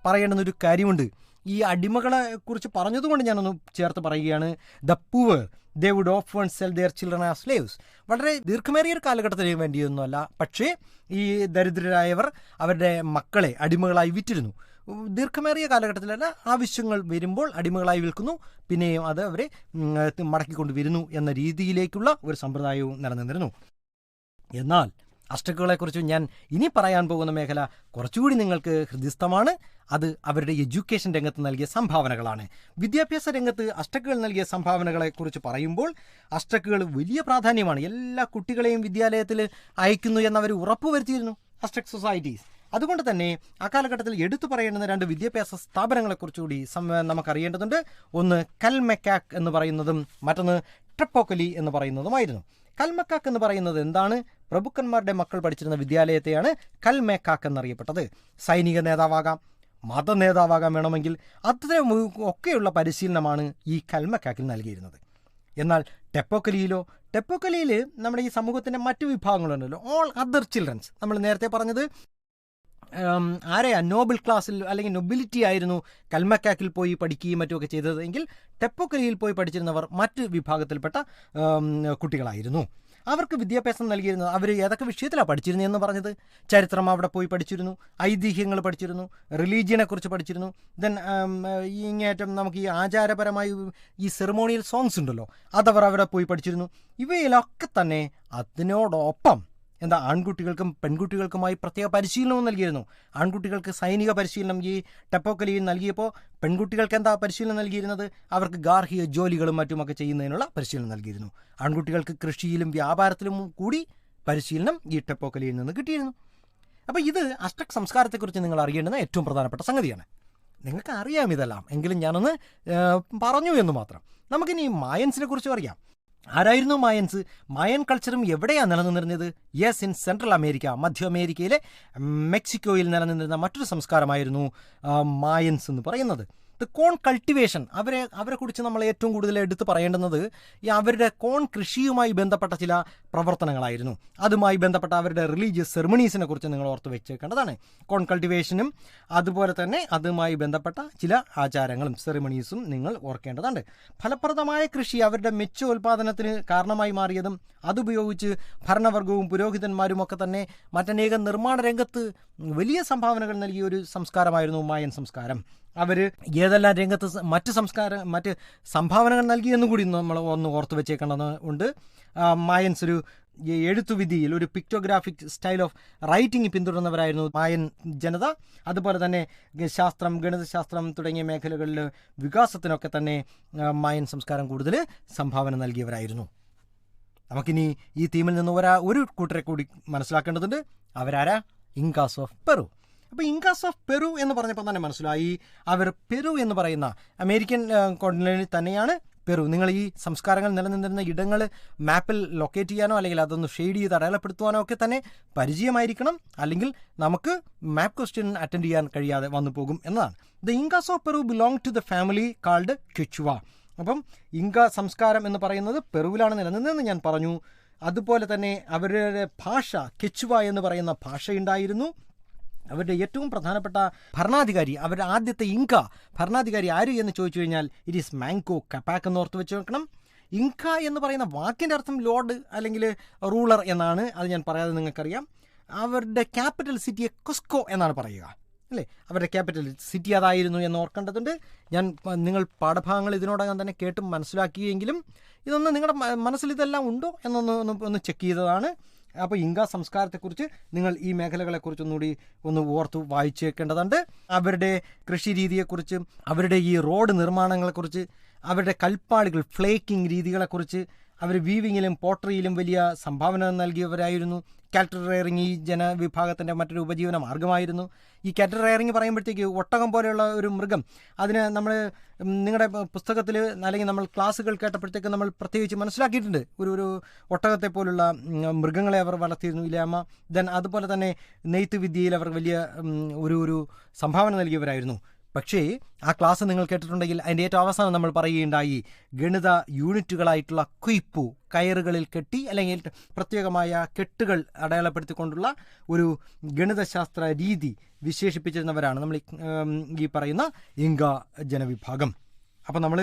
പറയേണ്ടുന്ന ഒരു കാര്യമുണ്ട്. ഈ അടിമകളെ കുറിച്ച് പറഞ്ഞതുകൊണ്ട് ഞാനൊന്ന് ചേർത്ത് പറയുകയാണ്. The poor they would often sell their children as slaves. വളരെ ദീർഘമേറിയ ഒരു കാലഘട്ടത്തിന് വേണ്ടിയൊന്നുമല്ല, പക്ഷേ ഈ ദരിദ്രരായവർ അവരുടെ മക്കളെ അടിമകളായി വിറ്റിരുന്നു. ദീർഘമേറിയ കാലഘട്ടത്തിലല്ല, ആവശ്യങ്ങൾ വരുമ്പോൾ അടിമകളായി വിൽക്കുന്നു, പിന്നെയും അത് അവരെ മടക്കിക്കൊണ്ട് വരുന്നു എന്ന രീതിയിലേക്കുള്ള ഒരു സമ്പ്രദായവും നിലനിന്നിരുന്നു. എന്നാൽ അസ്റ്റക്കുകളെക്കുറിച്ച് ഞാൻ ഇനി പറയാൻ പോകുന്ന മേഖല കുറച്ചുകൂടി നിങ്ങൾക്ക് ഹൃദയസ്ഥമാണ്. അത് അവരുടെ എഡ്യൂക്കേഷൻ രംഗത്ത് നൽകിയ സംഭാവനകളാണ്. വിദ്യാഭ്യാസ രംഗത്ത് അസ്റ്റക്കുകൾ നൽകിയ സംഭാവനകളെക്കുറിച്ച് പറയുമ്പോൾ അസ്റ്റക്കുകൾ വലിയ പ്രാധാന്യമാണ്. എല്ലാ കുട്ടികളെയും വിദ്യാലയത്തിൽ അയക്കുന്നു എന്നവർ ഉറപ്പുവരുത്തിയിരുന്നു അസ്റ്റക് സൊസൈറ്റീസ്. അതുകൊണ്ട് തന്നെ അക്കാലഘട്ടത്തിൽ എടുത്തു പറയേണ്ടുന്ന 2 വിദ്യാഭ്യാസ സ്ഥാപനങ്ങളെക്കുറിച്ചുകൂടി നമുക്കറിയേണ്ടതുണ്ട്. ഒന്ന് കൽമെക്കാക് എന്ന് പറയുന്നതും മറ്റൊന്ന് ട്രെപ്പോക്കലി എന്ന് പറയുന്നതുമായിരുന്നു. കൽമെക്കാക് എന്ന് പറയുന്നത് എന്താണ്? പ്രഭുക്കന്മാരുടെ മക്കൾ പഠിച്ചിരുന്ന വിദ്യാലയത്തെയാണ് കൽമെക്കാക് എന്നറിയപ്പെട്ടത്. സൈനിക നേതാവാകാം, മത നേതാവാകാൻ വേണമെങ്കിൽ അത്തരം ഒക്കെയുള്ള പരിശീലനമാണ് ഈ കൽമെക്കാക്കിൽ നൽകിയിരുന്നത്. എന്നാൽ ടെപ്പോക്കലിയിൽ നമ്മുടെ ഈ സമൂഹത്തിൻ്റെ മറ്റു വിഭാഗങ്ങളുണ്ടല്ലോ, ഓൾ അതർ ചിൽഡ്രൻസ്, നമ്മൾ നേരത്തെ പറഞ്ഞത് ആരെയാ നോബിൾ ക്ലാസ്സിൽ അല്ലെങ്കിൽ നൊബിലിറ്റി ആയിരുന്നു കൽമക്കാക്കിൽ പോയി പഠിക്കുകയും മറ്റുമൊക്കെ ചെയ്തതെങ്കിൽ ടെപ്പോക്കലിയിൽ പോയി പഠിച്ചിരുന്നവർ മറ്റ് വിഭാഗത്തിൽപ്പെട്ട കുട്ടികളായിരുന്നു. അവർക്ക് വിദ്യാഭ്യാസം നൽകിയിരുന്നത് അവർ ഏതൊക്കെ വിഷയത്തിലാണ് പഠിച്ചിരുന്നതെന്ന് പറഞ്ഞത്? ചരിത്രം അവിടെ പോയി പഠിച്ചിരുന്നു, ഐതിഹ്യങ്ങൾ പഠിച്ചിരുന്നു, റിലീജിയനെക്കുറിച്ച് പഠിച്ചിരുന്നു. ദെൻ ഇങ്ങേറ്റം നമുക്ക് ഈ ആചാരപരമായി ഈ സെറിമോണിയൽ സോങ്സ് ഉണ്ടല്ലോ, അതവർ അവിടെ പോയി പഠിച്ചിരുന്നു. ഇവയിലൊക്കെ തന്നെ അതിനോടൊപ്പം ആൺകുട്ടികൾക്കും പെൺകുട്ടികൾക്കുമായി പ്രത്യേക പരിശീലനവും നൽകിയിരുന്നു. ആൺകുട്ടികൾക്ക് സൈനിക പരിശീലനം ഈ ടെപ്പോക്കലിയിൽ നൽകിയപ്പോൾ പെൺകുട്ടികൾക്ക് പരിശീലനം നൽകിയിരുന്നത്? അവർക്ക് ഗാർഹിക ജോലികളും മറ്റുമൊക്കെ ചെയ്യുന്നതിനുള്ള പരിശീലനം നൽകിയിരുന്നു. ആൺകുട്ടികൾക്ക് കൃഷിയിലും വ്യാപാരത്തിലും കൂടി പരിശീലനം ഈ ടെപ്പോക്കലിയിൽ നിന്ന് കിട്ടിയിരുന്നു. അപ്പോൾ ഇത് അസ്റ്റക് സംസ്കാരത്തെക്കുറിച്ച് നിങ്ങൾ അറിയേണ്ടുന്ന ഏറ്റവും പ്രധാനപ്പെട്ട സംഗതിയാണ്. നിങ്ങൾക്ക് അറിയാം ഇതെല്ലാം, എങ്കിലും ഞാനൊന്ന് പറഞ്ഞു എന്ന് മാത്രം. നമുക്കിനി മായൻസിനെ കുറിച്ചും അറിയാം. ആരായിരുന്നു മായൻസ്? മായൻ കൾച്ചറും എവിടെയാണ് നിലനിന്നിരുന്നത്? യെസ്, ഇൻ സെൻട്രൽ അമേരിക്ക, മധ്യ അമേരിക്കയിലെ മെക്സിക്കോയിൽ നിലനിന്നിരുന്ന മറ്റൊരു സംസ്കാരമായിരുന്നു മായൻസ് എന്ന് പറയുന്നത്. ദ കോൺ കൾട്ടിവേഷൻ, അവരെക്കുറിച്ച് നമ്മൾ ഏറ്റവും കൂടുതൽ എടുത്ത് പറയേണ്ടുന്നത് ഈ അവരുടെ കോൺ കൃഷിയുമായി ബന്ധപ്പെട്ട ചില പ്രവർത്തനങ്ങളായിരുന്നു. അതുമായി ബന്ധപ്പെട്ട അവരുടെ റിലീജിയസ് സെറിമണീസിനെ കുറിച്ച് നിങ്ങൾ ഓർത്ത് വെച്ചേക്കേണ്ടതാണ്. കോൺ കൾട്ടിവേഷനും അതുപോലെ തന്നെ അതുമായി ബന്ധപ്പെട്ട ചില ആചാരങ്ങളും സെറിമണീസും നിങ്ങൾ ഓർക്കേണ്ടതുണ്ട്. ഫലപ്രദമായ കൃഷി അവരുടെ മെച്ചോൽപാദനത്തിന് കാരണമായി മാറിയതും അതുപയോഗിച്ച് ഭരണവർഗവും പുരോഹിതന്മാരും ഒക്കെ തന്നെ മറ്റനേകം നിർമ്മാണ രംഗത്ത് വലിയ സംഭാവനകൾ നൽകിയ ഒരു സംസ്കാരമായിരുന്നു മായൻ സംസ്കാരം. അവർ ഏതെല്ലാം രംഗത്ത് മറ്റ് സംഭാവനകൾ നൽകിയെന്നും കൂടി നമ്മൾ ഒന്ന് ഓർത്ത് വെച്ചേക്കേണ്ടതുണ്ട്. മായൻസ് ഒരു എഴുത്തുവിധിയിൽ ഒരു പിക്ടോഗ്രാഫിക് സ്റ്റൈൽ ഓഫ് റൈറ്റിംഗ് പിന്തുടർന്നവരായിരുന്നു മായൻ ജനത. അതുപോലെ തന്നെ ശാസ്ത്രം, ഗണിതശാസ്ത്രം തുടങ്ങിയ മേഖലകളിൽ വികാസത്തിനൊക്കെ തന്നെ മായൻ സംസ്കാരം കൂടുതൽ സംഭാവന നൽകിയവരായിരുന്നു. നമുക്കിനി ഈ തീമിൽ നിന്ന് ഒരു കൂട്ടരെ കൂടി മനസ്സിലാക്കേണ്ടതുണ്ട്. അവരാരാ? Incas of Peru. അപ്പോൾ ഇൻകാസ് ഓഫ് പെറു എന്ന് പറഞ്ഞപ്പോൾ തന്നെ മനസ്സിലായി, അവർ പെറു എന്ന് പറയുന്ന അമേരിക്കൻ കോണ്ടിനെന്റിൽ തന്നെയാണ് പെറു. നിങ്ങൾ ഈ സംസ്കാരങ്ങൾ നിലനിന്നിരുന്ന ഇടങ്ങൾ മാപ്പിൽ ലൊക്കേറ്റ് ചെയ്യാനോ അല്ലെങ്കിൽ അതൊന്ന് ഷെയ്ഡ് ചെയ്ത് അടയാളപ്പെടുത്തുവാനോ ഒക്കെ തന്നെ പരിചയമായിരിക്കണം. അല്ലെങ്കിൽ നമുക്ക് മാപ്പ് ക്വസ്റ്റ്യൻ അറ്റൻഡ് ചെയ്യാൻ കഴിയാതെ വന്നു പോകും എന്നതാണ്. The Incas of Peru belong to the family called Quechua. അപ്പം ഇൻക സംസ്കാരം എന്ന് പറയുന്നത് പെറുവിലാണ് നിലനിന്നതെന്ന് ഞാൻ പറഞ്ഞു. അതുപോലെ തന്നെ അവരുടെ ഭാഷ ക്വിച്ചുവ എന്ന് പറയുന്ന ഭാഷയുണ്ടായിരുന്നു. അവരുടെ ഏറ്റവും പ്രധാനപ്പെട്ട ഭരണാധികാരി, അവരുടെ ആദ്യത്തെ ഇൻക ഭരണാധികാരി ആര് എന്ന് ചോദിച്ചു കഴിഞ്ഞാൽ ഇറ്റ് ഈസ് മാങ്കോ കപ്പാക്ക് എന്ന് ഓർത്ത് വെച്ച് വെക്കണം. ഇൻക എന്ന് പറയുന്ന വാക്കിൻ്റെ അർത്ഥം ലോർഡ് അല്ലെങ്കിൽ റൂളർ എന്നാണ്. അത് ഞാൻ പറയാതെ നിങ്ങൾക്കറിയാം. അവരുടെ ക്യാപിറ്റൽ സിറ്റിയെ കുസ്കോ എന്നാണ് പറയുക, അല്ലേ? അവരുടെ ക്യാപിറ്റൽ സിറ്റി അതായിരുന്നു എന്ന് ഓർക്കേണ്ടതുണ്ട്. നിങ്ങൾ പാഠഭാഗങ്ങൾ ഇതിനോടകം തന്നെ കേട്ടും മനസ്സിലാക്കിയെങ്കിലും ഇതൊന്ന് നിങ്ങളുടെ മനസ്സിൽ ഇതെല്ലാം ഉണ്ടോ എന്നൊന്ന് ചെക്ക് ചെയ്തതാണ്. അപ്പോൾ ഇൻക സംസ്കാരത്തെക്കുറിച്ച് നിങ്ങൾ ഈ മേഖലകളെക്കുറിച്ചൊന്നുകൂടി ഒന്ന് ഓർത്ത് വായിച്ചേക്കേണ്ടതുണ്ട്. അവരുടെ കൃഷി രീതിയെക്കുറിച്ച്, അവരുടെ ഈ റോഡ് നിർമ്മാണങ്ങളെക്കുറിച്ച്, അവരുടെ കൽപ്പാടുകൾ ഫ്ലേക്കിംഗ് രീതികളെക്കുറിച്ച്, അവർ വീവിങ്ങിലും പോട്ടറിയിലും വലിയ സംഭാവന നൽകിയവരായിരുന്നു. കാറ്റൽ റെയറിങ് ഈ ജനവിഭാഗത്തിൻ്റെ മറ്റൊരു ഉപജീവന മാർഗമായിരുന്നു. ഈ കാറ്റൽ റെയറിങ് പറയുമ്പോഴത്തേക്ക് ഒട്ടകം പോലെയുള്ള ഒരു മൃഗം, അതിന് നമ്മൾ നിങ്ങളുടെ പുസ്തകത്തിൽ അല്ലെങ്കിൽ നമ്മൾ ക്ലാസ്സുകൾ കേട്ടപ്പോഴത്തേക്ക് നമ്മൾ പ്രത്യേകിച്ച് മനസ്സിലാക്കിയിട്ടുണ്ട്. ഒരു ഒട്ടകത്തെ പോലുള്ള മൃഗങ്ങളെ അവർ വളർത്തിയിരുന്നു ഇല്ലാമ്മ. ദെൻ അതുപോലെ തന്നെ നെയ്ത്ത് വിദ്യയിൽ അവർ വലിയ ഒരു സംഭാവന നൽകിയവരായിരുന്നു. പക്ഷേ ആ ക്ലാസ് നിങ്ങൾ കേട്ടിട്ടുണ്ടെങ്കിൽ അതിൻ്റെ ഏറ്റവും അവസാനം നമ്മൾ പറയുകയുണ്ടായി, ഗണിത യൂണിറ്റുകളായിട്ടുള്ള കുയിപ്പു കയറുകളിൽ കെട്ടി അല്ലെങ്കിൽ പ്രത്യേകമായ കെട്ടുകൾ അടയാളപ്പെടുത്തിക്കൊണ്ടുള്ള ഒരു ഗണിതശാസ്ത്ര രീതി വിശേഷിപ്പിച്ചിരുന്നവരാണ് നമ്മൾ ഈ പറയുന്ന ഇൻക ജനവിഭാഗം. അപ്പോൾ നമ്മൾ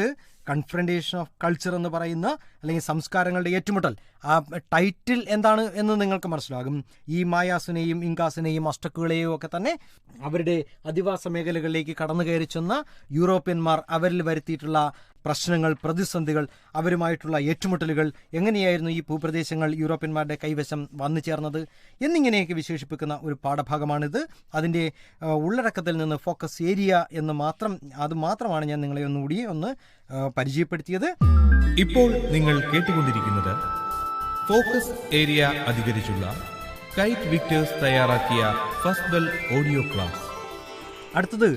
കൺഫ്രണ്ടേഷൻ ഓഫ് കൾച്ചർ എന്ന് പറയുന്ന അല്ലെങ്കിൽ സംസ്കാരങ്ങളുടെ ഏറ്റുമുട്ടൽ, ആ ടൈറ്റിൽ എന്താണ് എന്ന് നിങ്ങൾക്ക് മനസ്സിലാകും. ഈ മായാസിനെയും ഇൻകാസിനെയും അസ്റ്റക്കുകളെയും ഒക്കെ തന്നെ അവരുടെ അധിവാസ മേഖലകളിലേക്ക് കടന്നു കയറി ചെന്ന യൂറോപ്യന്മാർ അവരിൽ വരുത്തിയിട്ടുള്ള പ്രശ്നങ്ങൾ, പ്രതിസന്ധികൾ, അവരുമായിട്ടുള്ള ഏറ്റുമുട്ടലുകൾ, എങ്ങനെയായിരുന്നു ഈ ഭൂപ്രദേശങ്ങൾ യൂറോപ്യന്മാരുടെ കൈവശം വന്നു ചേർന്നത് എന്നിങ്ങനെയൊക്കെ വിശേഷിപ്പിക്കുന്ന ഒരു പാഠഭാഗമാണിത്. അതിൻ്റെ ഉള്ളടക്കത്തിൽ നിന്ന് ഫോക്കസ് ഏരിയ എന്ന് മാത്രമാണ് ഞാൻ നിങ്ങളെ ഒന്നുകൂടി ഒന്ന് പരിചയപ്പെടുത്തിയത്. ഇപ്പോൾ നിങ്ങൾ കേട്ടുകൊണ്ടിരിക്കുന്നത് ഫോക്കസ് ഏരിയ അധികരിച്ചുള്ള കൈറ്റ് വിക്ടേഴ്സ് തയ്യാറാക്കിയ ഫസ്റ്റ് ബെൽ ഓഡിയോ ക്ലാസ്. അടുത്തത്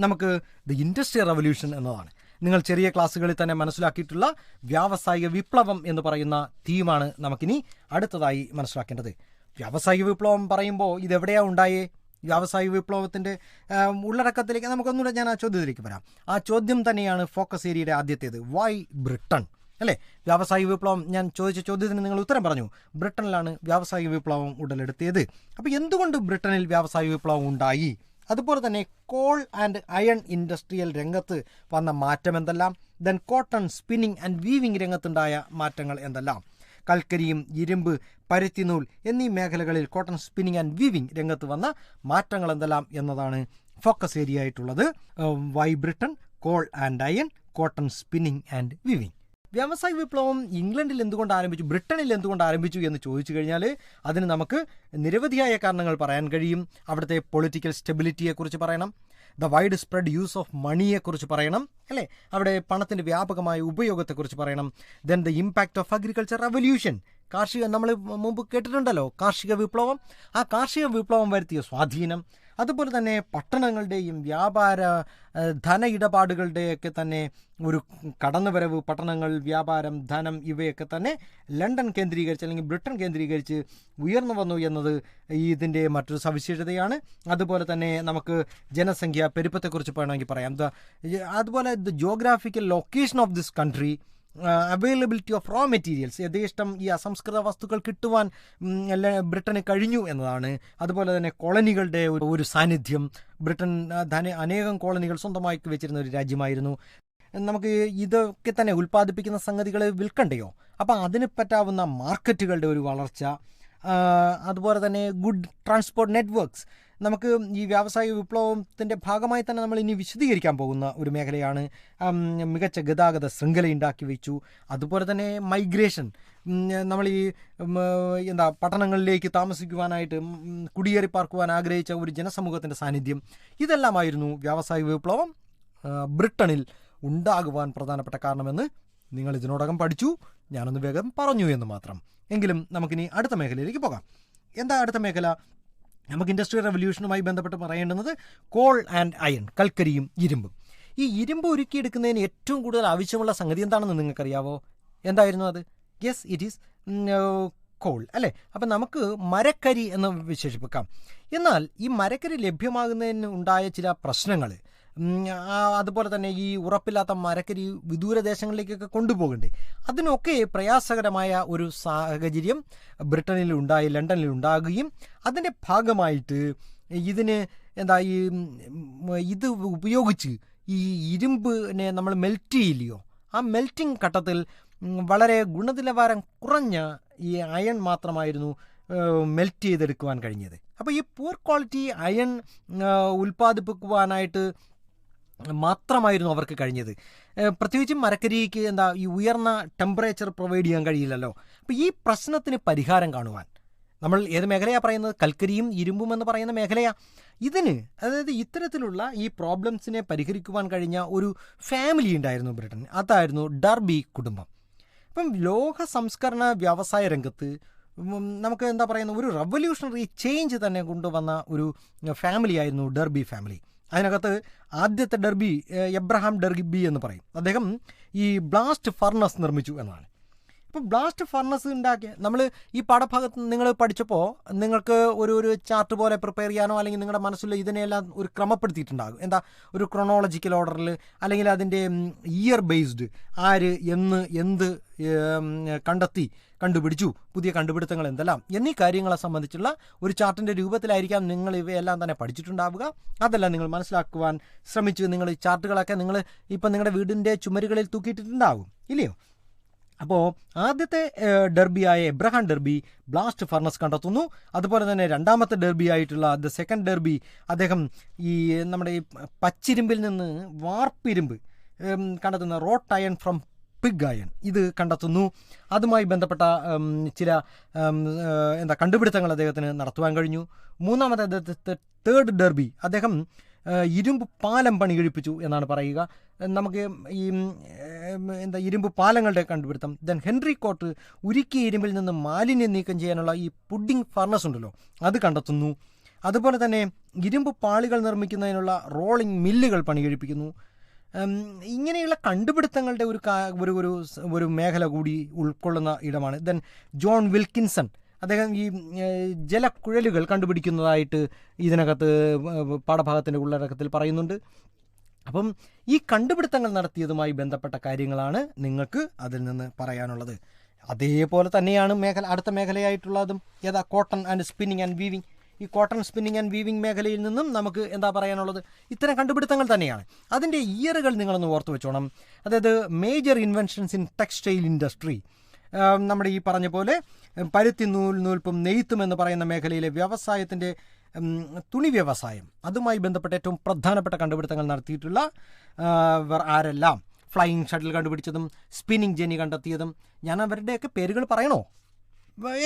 നമുക്ക് ദി ഇൻഡസ്ട്രിയൽ റവല്യൂഷൻ എന്നതാണ്. നിങ്ങൾ ചെറിയ ക്ലാസ്സുകളിൽ തന്നെ മനസ്സിലാക്കിയിട്ടുള്ള വ്യാവസായിക വിപ്ലവം എന്ന് പറയുന്ന തീമാണ് നമുക്കിനി അടുത്തതായി മനസ്സിലാക്കേണ്ടത്. വ്യാവസായിക വിപ്ലവം പറയുമ്പോൾ ഇതെവിടെയാണ് ഉണ്ടായേ? വ്യാവസായിക വിപ്ലവത്തിൻ്റെ ഉള്ളടക്കത്തിലേക്ക് നമുക്കൊന്നുകൂടെ ഞാൻ ആ ചോദ്യത്തിലേക്ക് വരാം. ആ ചോദ്യം തന്നെയാണ് ഫോക്കസ് ഏരിയയുടെ ആദ്യത്തേത്. വൈ ബ്രിട്ടൻ, അല്ലേ? വ്യാവസായിക വിപ്ലവം ഞാൻ ചോദിച്ച ചോദ്യത്തിന് നിങ്ങൾ ഉത്തരം പറഞ്ഞു. ബ്രിട്ടനിലാണ് വ്യാവസായിക വിപ്ലവം ഉടലെടുത്തിയത്. അപ്പോൾ എന്തുകൊണ്ട് ബ്രിട്ടനിൽ വ്യാവസായിക വിപ്ലവം ഉണ്ടായി? അതുപോലെ തന്നെ കോൾ ആൻഡ് അയൺ ഇൻഡസ്ട്രിയൽ രംഗത്ത് വന്ന മാറ്റം എന്തെല്ലാം? Then cotton, spinning and weaving രംഗത്തുണ്ടായ മാറ്റങ്ങൾ എന്തെല്ലാം? കൽക്കരിയും ഇരുമ്പ്, പരുത്തിനൂൽ എന്നീ മേഖലകളിൽ കോട്ടൺ സ്പിന്നിങ് ആൻഡ് വീവിങ് രംഗത്ത് വന്ന മാറ്റങ്ങൾ എന്തെല്ലാം എന്നതാണ് ഫോക്കസ് ഏരിയ ആയിട്ടുള്ളത്. Why Britain, coal and iron, cotton spinning and weaving. വ്യാവസായിക വിപ്ലവം ഇംഗ്ലണ്ടിൽ എന്തുകൊണ്ട് ആരംഭിച്ചു, ബ്രിട്ടനിൽ എന്തുകൊണ്ട് ആരംഭിച്ചു എന്ന് ചോദിച്ചു കഴിഞ്ഞാൽ അതിന് നമുക്ക് നിരവധിയായ കാരണങ്ങൾ പറയാൻ കഴിയും. അവിടുത്തെ പൊളിറ്റിക്കൽ സ്റ്റെബിലിറ്റിയെക്കുറിച്ച് പറയണം. The wide spread use of മണിയെക്കുറിച്ച് പറയണം, അല്ലേ? അവിടെ പണത്തിൻ്റെ വ്യാപകമായ ഉപയോഗത്തെക്കുറിച്ച് പറയണം. Then the impact of agriculture revolution, നമ്മൾ മുമ്പ് കേട്ടിട്ടുണ്ടല്ലോ കാർഷിക വിപ്ലവം. ആ കാർഷിക വിപ്ലവം വരുത്തിയ സ്വാധീനം, അതുപോലെ തന്നെ പട്ടണങ്ങളുടെയും വ്യാപാര ധന ഇടപാടുകളുടെയൊക്കെ തന്നെ ഒരു കടന്നുവരവ്, പട്ടണങ്ങൾ, വ്യാപാരം, ധനം ഇവയൊക്കെ തന്നെ ലണ്ടൻ കേന്ദ്രീകരിച്ച് അല്ലെങ്കിൽ ബ്രിട്ടൻ കേന്ദ്രീകരിച്ച് ഉയർന്നു വന്നു എന്നത് ഇതിൻ്റെ മറ്റൊരു സവിശേഷതയാണ്. അതുപോലെ തന്നെ നമുക്ക് ജനസംഖ്യ പെരുപ്പത്തെക്കുറിച്ച് വേണമെങ്കിൽ പറയാം. അതുപോലെ the geographical location of this country, availability of raw materials, യഥേഷ്ടം ഈ അസംസ്കൃത വസ്തുക്കൾ കിട്ടുവാൻ ബ്രിട്ടന് കഴിഞ്ഞു എന്നതാണ്. അതുപോലെ തന്നെ കോളനികളുടെ ഒരു സാന്നിധ്യം. ബ്രിട്ടൻ അനേകം കോളനികൾ സ്വന്തമായി വെച്ചിരുന്ന ഒരു രാജ്യമായിരുന്നു. നമുക്ക് ഇതൊക്കെ തന്നെ ഉൽപ്പാദിപ്പിക്കുന്ന സംഗതികൾ വിൽക്കണ്ടയോ? അപ്പോൾ അതിന് പറ്റാവുന്ന മാർക്കറ്റുകളുടെ ഒരു വളർച്ച, അതുപോലെ തന്നെ ഗുഡ് ട്രാൻസ്പോർട്ട് നെറ്റ്വർക്ക്സ്, നമുക്ക് ഈ വ്യാവസായിക വിപ്ലവത്തിൻ്റെ ഭാഗമായി തന്നെ നമ്മൾ ഇനി വിശദീകരിക്കാൻ പോകുന്ന ഒരു മേഖലയാണ്. മികച്ച ഗതാഗത ശൃംഖല ഉണ്ടാക്കി വെച്ചു. അതുപോലെ തന്നെ മൈഗ്രേഷൻ, നമ്മൾ ഈ പട്ടണങ്ങളിലേക്ക് താമസിക്കുവാനായിട്ട് കുടിയേറി പാർക്കുവാൻ ആഗ്രഹിച്ച ഒരു ജനസമൂഹത്തിൻ്റെ സാന്നിധ്യം, ഇതെല്ലാമായിരുന്നു വ്യാവസായിക വിപ്ലവം ബ്രിട്ടനിൽ ഉണ്ടാകുവാൻ പ്രധാനപ്പെട്ട കാരണമെന്ന് നിങ്ങൾ ഇതിനോടകം പഠിച്ചു. ഞാനൊന്ന് വേഗം പറഞ്ഞു എന്ന് മാത്രം. എങ്കിലും നമുക്കിനി അടുത്ത മേഖലയിലേക്ക് പോകാം. എന്താ അടുത്ത മേഖല? നമുക്ക് ഇൻഡസ്ട്രിയൽ റെവല്യൂഷനുമായി ബന്ധപ്പെട്ട് പറയേണ്ടുന്നത് കോൾ ആൻഡ് അയൺ, കൽക്കരിയും ഇരുമ്പും. ഈ ഇരുമ്പ് ഉരുക്കിയെടുക്കുന്നതിന് ഏറ്റവും കൂടുതൽ ആവശ്യമുള്ള സംഗതി എന്താണെന്ന് നിങ്ങൾക്കറിയാവോ? എന്തായിരുന്നു അത്? യെസ്, ഇറ്റ് ഈസ് കോൾ, അല്ലേ? അപ്പം നമുക്ക് മരക്കരി എന്ന് വിശേഷിപ്പിക്കാം. എന്നാൽ ഈ മരക്കരി ലഭ്യമാകുന്നതിന് ഉണ്ടായ ചില പ്രശ്നങ്ങൾ, അതുപോലെ തന്നെ ഈ ഉറപ്പില്ലാത്ത മരക്കരി വിദൂരദേശങ്ങളിലേക്കൊക്കെ കൊണ്ടുപോകണ്ടേ, അതിനൊക്കെ പ്രയാസകരമായ ഒരു സാഹചര്യം ബ്രിട്ടനിലുണ്ടായി, ലണ്ടനിലുണ്ടാകുകയും അതിൻ്റെ ഭാഗമായിട്ട് ഇതിന് ഇത് ഉപയോഗിച്ച് ഈ ഇരുമ്പിനെ നമ്മൾ മെൽറ്റ് ചെയ്യില്ലയോ, ആ മെൽറ്റിംഗ് ഘട്ടത്തിൽ വളരെ ഗുണനിലവാരം കുറഞ്ഞ ഈ അയൺ മാത്രമായിരുന്നു മെൽറ്റ് ചെയ്തെടുക്കുവാൻ കഴിഞ്ഞത്. അപ്പോൾ ഈ പൂർ ക്വാളിറ്റി അയൺ ഉൽപ്പാദിപ്പിക്കുവാനായിട്ട് മാത്രമായിരുന്നു അവർക്ക് കഴിഞ്ഞത്. പ്രത്യേകിച്ചും മരക്കരിക്ക് ഈ ഉയർന്ന ടെമ്പറേച്ചർ പ്രൊവൈഡ് ചെയ്യാൻ കഴിയില്ലല്ലോ. അപ്പോൾ ഈ പ്രശ്നത്തിന് പരിഹാരം കാണുവാൻ നമ്മൾ ഏത് മേഖലയാണ് പറയുന്നത്? കൽക്കരിയും ഇരുമ്പും എന്ന് പറയുന്ന മേഖലയാണ്. ഇതിന്, അതായത് ഇത്തരത്തിലുള്ള ഈ പ്രോബ്ലംസിനെ പരിഹരിക്കുവാൻ കഴിഞ്ഞ ഒരു ഫാമിലി ഉണ്ടായിരുന്നു ബ്രിട്ടൻ. അതായിരുന്നു ഡർബി കുടുംബം. അപ്പം ലോക സംസ്കരണ വ്യവസായ രംഗത്ത് നമുക്ക് ഒരു റവല്യൂഷണറി ചേഞ്ച് തന്നെ കൊണ്ടുവന്ന ഒരു ഫാമിലി ആയിരുന്നു ഡർബി ഫാമിലി. അതിനകത്ത് ആദ്യത്തെ ഡർബി എബ്രഹാം ഡർബി എന്ന് പറയും. അദ്ദേഹം ഈ ബ്ലാസ്റ്റ് ഫർണസ് നിർമ്മിച്ചു എന്നാണ്. ഇപ്പോൾ ബ്ലാസ്റ്റ് ഫർണസ് ഉണ്ടാക്കിയ നമ്മൾ ഈ പാഠഭാഗത്ത് നിങ്ങൾ പഠിച്ചപ്പോൾ നിങ്ങൾക്ക് ഒരു ചാർട്ട് പോലെ പ്രിപ്പയർ ചെയ്യാനോ അല്ലെങ്കിൽ നിങ്ങളുടെ മനസ്സിൽ ഇതിനെല്ലാം ഒരു ക്രമപ്പെടുത്തിയിട്ടുണ്ടാകും. ഒരു ക്രൊണോളജിക്കൽ ഓർഡറിൽ, അല്ലെങ്കിൽ അതിൻ്റെ ഇയർ ബേസ്ഡ്, ആര് എന്ത് കണ്ടുപിടിച്ചു, പുതിയ കണ്ടുപിടുത്തങ്ങൾ എന്തെല്ലാം എന്നീ കാര്യങ്ങളെ സംബന്ധിച്ചുള്ള ഒരു ചാർട്ടിൻ്റെ രൂപത്തിലായിരിക്കാം നിങ്ങൾ ഇവയെല്ലാം തന്നെ പഠിച്ചിട്ടുണ്ടാവുക. അതെല്ലാം നിങ്ങൾ മനസ്സിലാക്കുവാൻ ശ്രമിച്ച് നിങ്ങൾ ഈ ചാർട്ടുകളൊക്കെ നിങ്ങൾ ഇപ്പം നിങ്ങളുടെ വീടിൻ്റെ ചുമരുകളിൽ തൂക്കിയിട്ടിട്ടുണ്ടാവും, ഇല്ലയോ? അപ്പോൾ ആദ്യത്തെ ഡർബിയായ എബ്രഹാം ഡർബി ബ്ലാസ്റ്റ് ഫർണസ് കണ്ടെത്തുന്നു. അതുപോലെ തന്നെ രണ്ടാമത്തെ ഡർബി ആയിട്ടുള്ള ദ സെക്കൻഡ് ഡർബി, അദ്ദേഹം ഈ നമ്മുടെ ഈ പച്ചിരുമ്പിൽ നിന്ന് വാർപ്പിരുമ്പ് കണ്ടെത്തുന്ന wrought iron from pig iron, ഇത് കണ്ടെത്തുന്നു. അതുമായി ബന്ധപ്പെട്ട ചില കണ്ടുപിടുത്തങ്ങൾ അദ്ദേഹത്തിന് നടത്തുവാൻ കഴിഞ്ഞു. മൂന്നാമത്തെ അദ്ദേഹത്തെ തേർഡ് ഡർബി, അദ്ദേഹം ഇരുമ്പ് പാലം പണി കഴിപ്പിച്ചു എന്നാണ് പറയുക. നമുക്ക് ഈ ഇരുമ്പ് പാലങ്ങളുടെ കണ്ടുപിടുത്തം. ദെൻ ഹെൻറി കോട്ട് ഉരുക്കിയ ഇരുമ്പിൽ നിന്ന് മാലിന്യം നീക്കം ചെയ്യാനുള്ള ഈ പുഡിംഗ് ഫർണസ് ഉണ്ടല്ലോ, അത് കണ്ടെത്തുന്നു. അതുപോലെ തന്നെ ഇരുമ്പ് പാളികൾ നിർമ്മിക്കുന്നതിനുള്ള റോളിംഗ് മില്ലുകൾ പണി കഴിപ്പിക്കുന്നു. ഇങ്ങനെയുള്ള കണ്ടുപിടുത്തങ്ങളുടെ ഒരു മേഖല കൂടി ഉൾക്കൊള്ളുന്ന ഇടമാണ്. ദെൻ ജോൺ വിൽക്കിൻസൺ, അദ്ദേഹം ഈ ജലക്കുഴലുകൾ കണ്ടുപിടിക്കുന്നതായിട്ട് ഇതിനകത്ത് പാഠഭാഗത്തിൻ്റെ ഉള്ളടക്കത്തിൽ പറയുന്നുണ്ട്. അപ്പം ഈ കണ്ടുപിടുത്തങ്ങൾ നടത്തിയതുമായി ബന്ധപ്പെട്ട കാര്യങ്ങളാണ് നിങ്ങൾക്ക് അതിൽ നിന്ന് പറയാനുള്ളത്. അതേപോലെ തന്നെയാണ് അടുത്ത മേഖലയായിട്ടുള്ളതും. Cotton and spinning and weaving. ഈ കോട്ടൺ സ്പിന്നിങ് ആൻഡ് വീവിങ് മേഖലയിൽ നിന്നും നമുക്ക് പറയാനുള്ളത് ഇത്തരം കണ്ടുപിടുത്തങ്ങൾ തന്നെയാണ്. അതിൻ്റെ ഇയറുകൾ നിങ്ങളൊന്ന് ഓർത്ത് വെച്ചോണം. അതായത് major inventions in textile industry, നമ്മുടെ ഈ പറഞ്ഞ പോലെ പരുത്തി നൂൽപ്പും നെയ്ത്തും എന്ന് പറയുന്ന മേഖലയിലെ വ്യവസായത്തിൻ്റെ തുണി വ്യവസായം, അതുമായി ബന്ധപ്പെട്ട ഏറ്റവും പ്രധാനപ്പെട്ട കണ്ടുപിടുത്തങ്ങൾ നടത്തിയിട്ടുള്ള ആരെല്ലാം? ഫ്ലൈയിങ് ഷട്ടിൽ കണ്ടുപിടിച്ചതും സ്പിന്നിങ് ജെന്നി കണ്ടെത്തിയതും. ഞാൻ അവരുടെയൊക്കെ പേരുകൾ പറയണോ?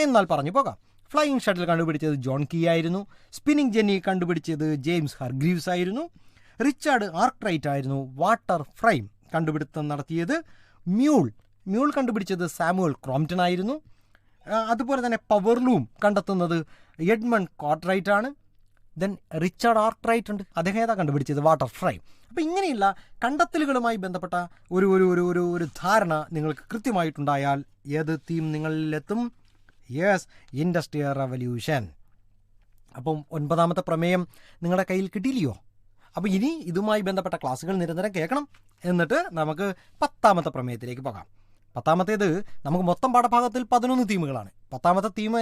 എന്നാൽ പറഞ്ഞു പോകാം. ഫ്ലൈയിങ് ഷട്ടിൽ കണ്ടുപിടിച്ചത് ജോൺ കീ ആയിരുന്നു. സ്പിന്നിങ് ജെന്നി കണ്ടുപിടിച്ചത് ജെയിംസ് ഹർഗ്രീവ്സ് ആയിരുന്നു. റിച്ചാർഡ് ആർക്രൈറ്റ് ആയിരുന്നു വാട്ടർ ഫ്രെയിം കണ്ടുപിടുത്തം നടത്തിയത്. മ്യൂൾ കണ്ടുപിടിച്ചത് സാമുവൽ ക്രോംപ്റ്റൺ ആയിരുന്നു. അതുപോലെ തന്നെ പവർലൂം കണ്ടെത്തുന്നത് എഡ്മണ്ട് കോർട്ട്റൈറ്റ് ആണ്. ദെൻ റിച്ചാർഡ് ആർക്രൈറ്റ് ഉണ്ട്, അദ്ദേഹം കണ്ടുപിടിച്ചത് വാട്ടർ ഫ്രെയിം. അപ്പോൾ ഇങ്ങനെയുള്ള കണ്ടെത്തലുകളുമായി ബന്ധപ്പെട്ട ഒരു ധാരണ നിങ്ങൾക്ക് കൃത്യമായിട്ടുണ്ടായാൽ ഏത് തീം നിങ്ങളിലെത്തും? Yes, industrial revolution. അപ്പം 9ാമത്തെ പ്രമേയം നിങ്ങളുടെ കയ്യിൽ കിട്ടിയില്ലയോ? അപ്പോൾ ഇനി ഇതുമായി ബന്ധപ്പെട്ട ക്ലാസ്സുകൾ നിരന്തരം കേൾക്കണം. എന്നിട്ട് നമുക്ക് 10ാമത്തെ പ്രമേയത്തിലേക്ക് പോകാം. 10ാമത്തേത് നമുക്ക് മൊത്തം പാഠഭാഗത്തിൽ 11 തീമുകളാണ്. 10ാമത്തെ തീം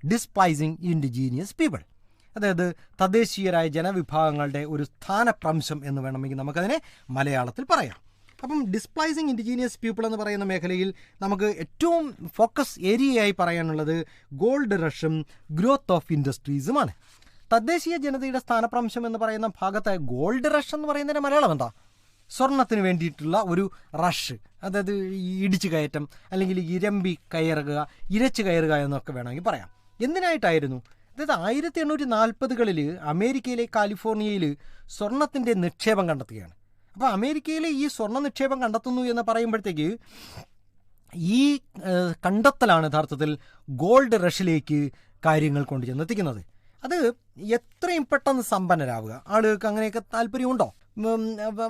ഡിസ്പ്ലേസിങ് ഇൻഡിജീനിയസ് പീപ്പിൾ, അതായത് തദ്ദേശീയരായ ജനവിഭാഗങ്ങളുടെ ഒരു സ്ഥാനഭ്രംശം എന്ന് വേണമെങ്കിൽ നമുക്കതിനെ മലയാളത്തിൽ പറയാം. അപ്പം ഡിസ്പ്ലേസിങ് ഇൻഡിജീനിയസ് പീപ്പിൾ എന്ന് പറയുന്ന മേഖലയിൽ നമുക്ക് ഏറ്റവും ഫോക്കസ് ഏരിയയായി പറയാനുള്ളത് ഗോൾഡ് റഷും ഗ്രോത്ത് ഓഫ് ഇൻഡസ്ട്രീസുമാണ്. തദ്ദേശീയ ജനതയുടെ സ്ഥാനഭ്രംശം എന്ന് പറയുന്ന ഭാഗത്തെ ഗോൾഡ് റഷ് എന്ന് പറയുന്നതിൻ്റെ മലയാളം എന്താ? സ്വർണത്തിന് വേണ്ടിയിട്ടുള്ള ഒരു റഷ്, അതായത് ഇടിച്ചു കയറ്റം അല്ലെങ്കിൽ ഇരമ്പി കയറുക, ഇരച്ചു കയറുക എന്നൊക്കെ വേണമെങ്കിൽ പറയാം. എന്തിനായിട്ടായിരുന്നു? അതായത് 1840കളിൽ അമേരിക്കയിലെ കാലിഫോർണിയയിൽ സ്വർണത്തിൻ്റെ നിക്ഷേപം കണ്ടെത്തുകയാണ്. അപ്പോൾ അമേരിക്കയിൽ ഈ സ്വർണ്ണ നിക്ഷേപം കണ്ടെത്തുന്നു എന്ന് പറയുമ്പോഴത്തേക്ക് ഈ കണ്ടെത്തലാണ് യഥാർത്ഥത്തിൽ ഗോൾഡ് റഷിലേക്ക് കാര്യങ്ങൾ കൊണ്ടു ചെന്നെത്തിക്കുന്നത്. അത് എത്രയും പെട്ടെന്ന് സമ്പന്നരാവുക, ആളുകൾക്ക് അങ്ങനെയൊക്കെ താല്പര്യമുണ്ടോ?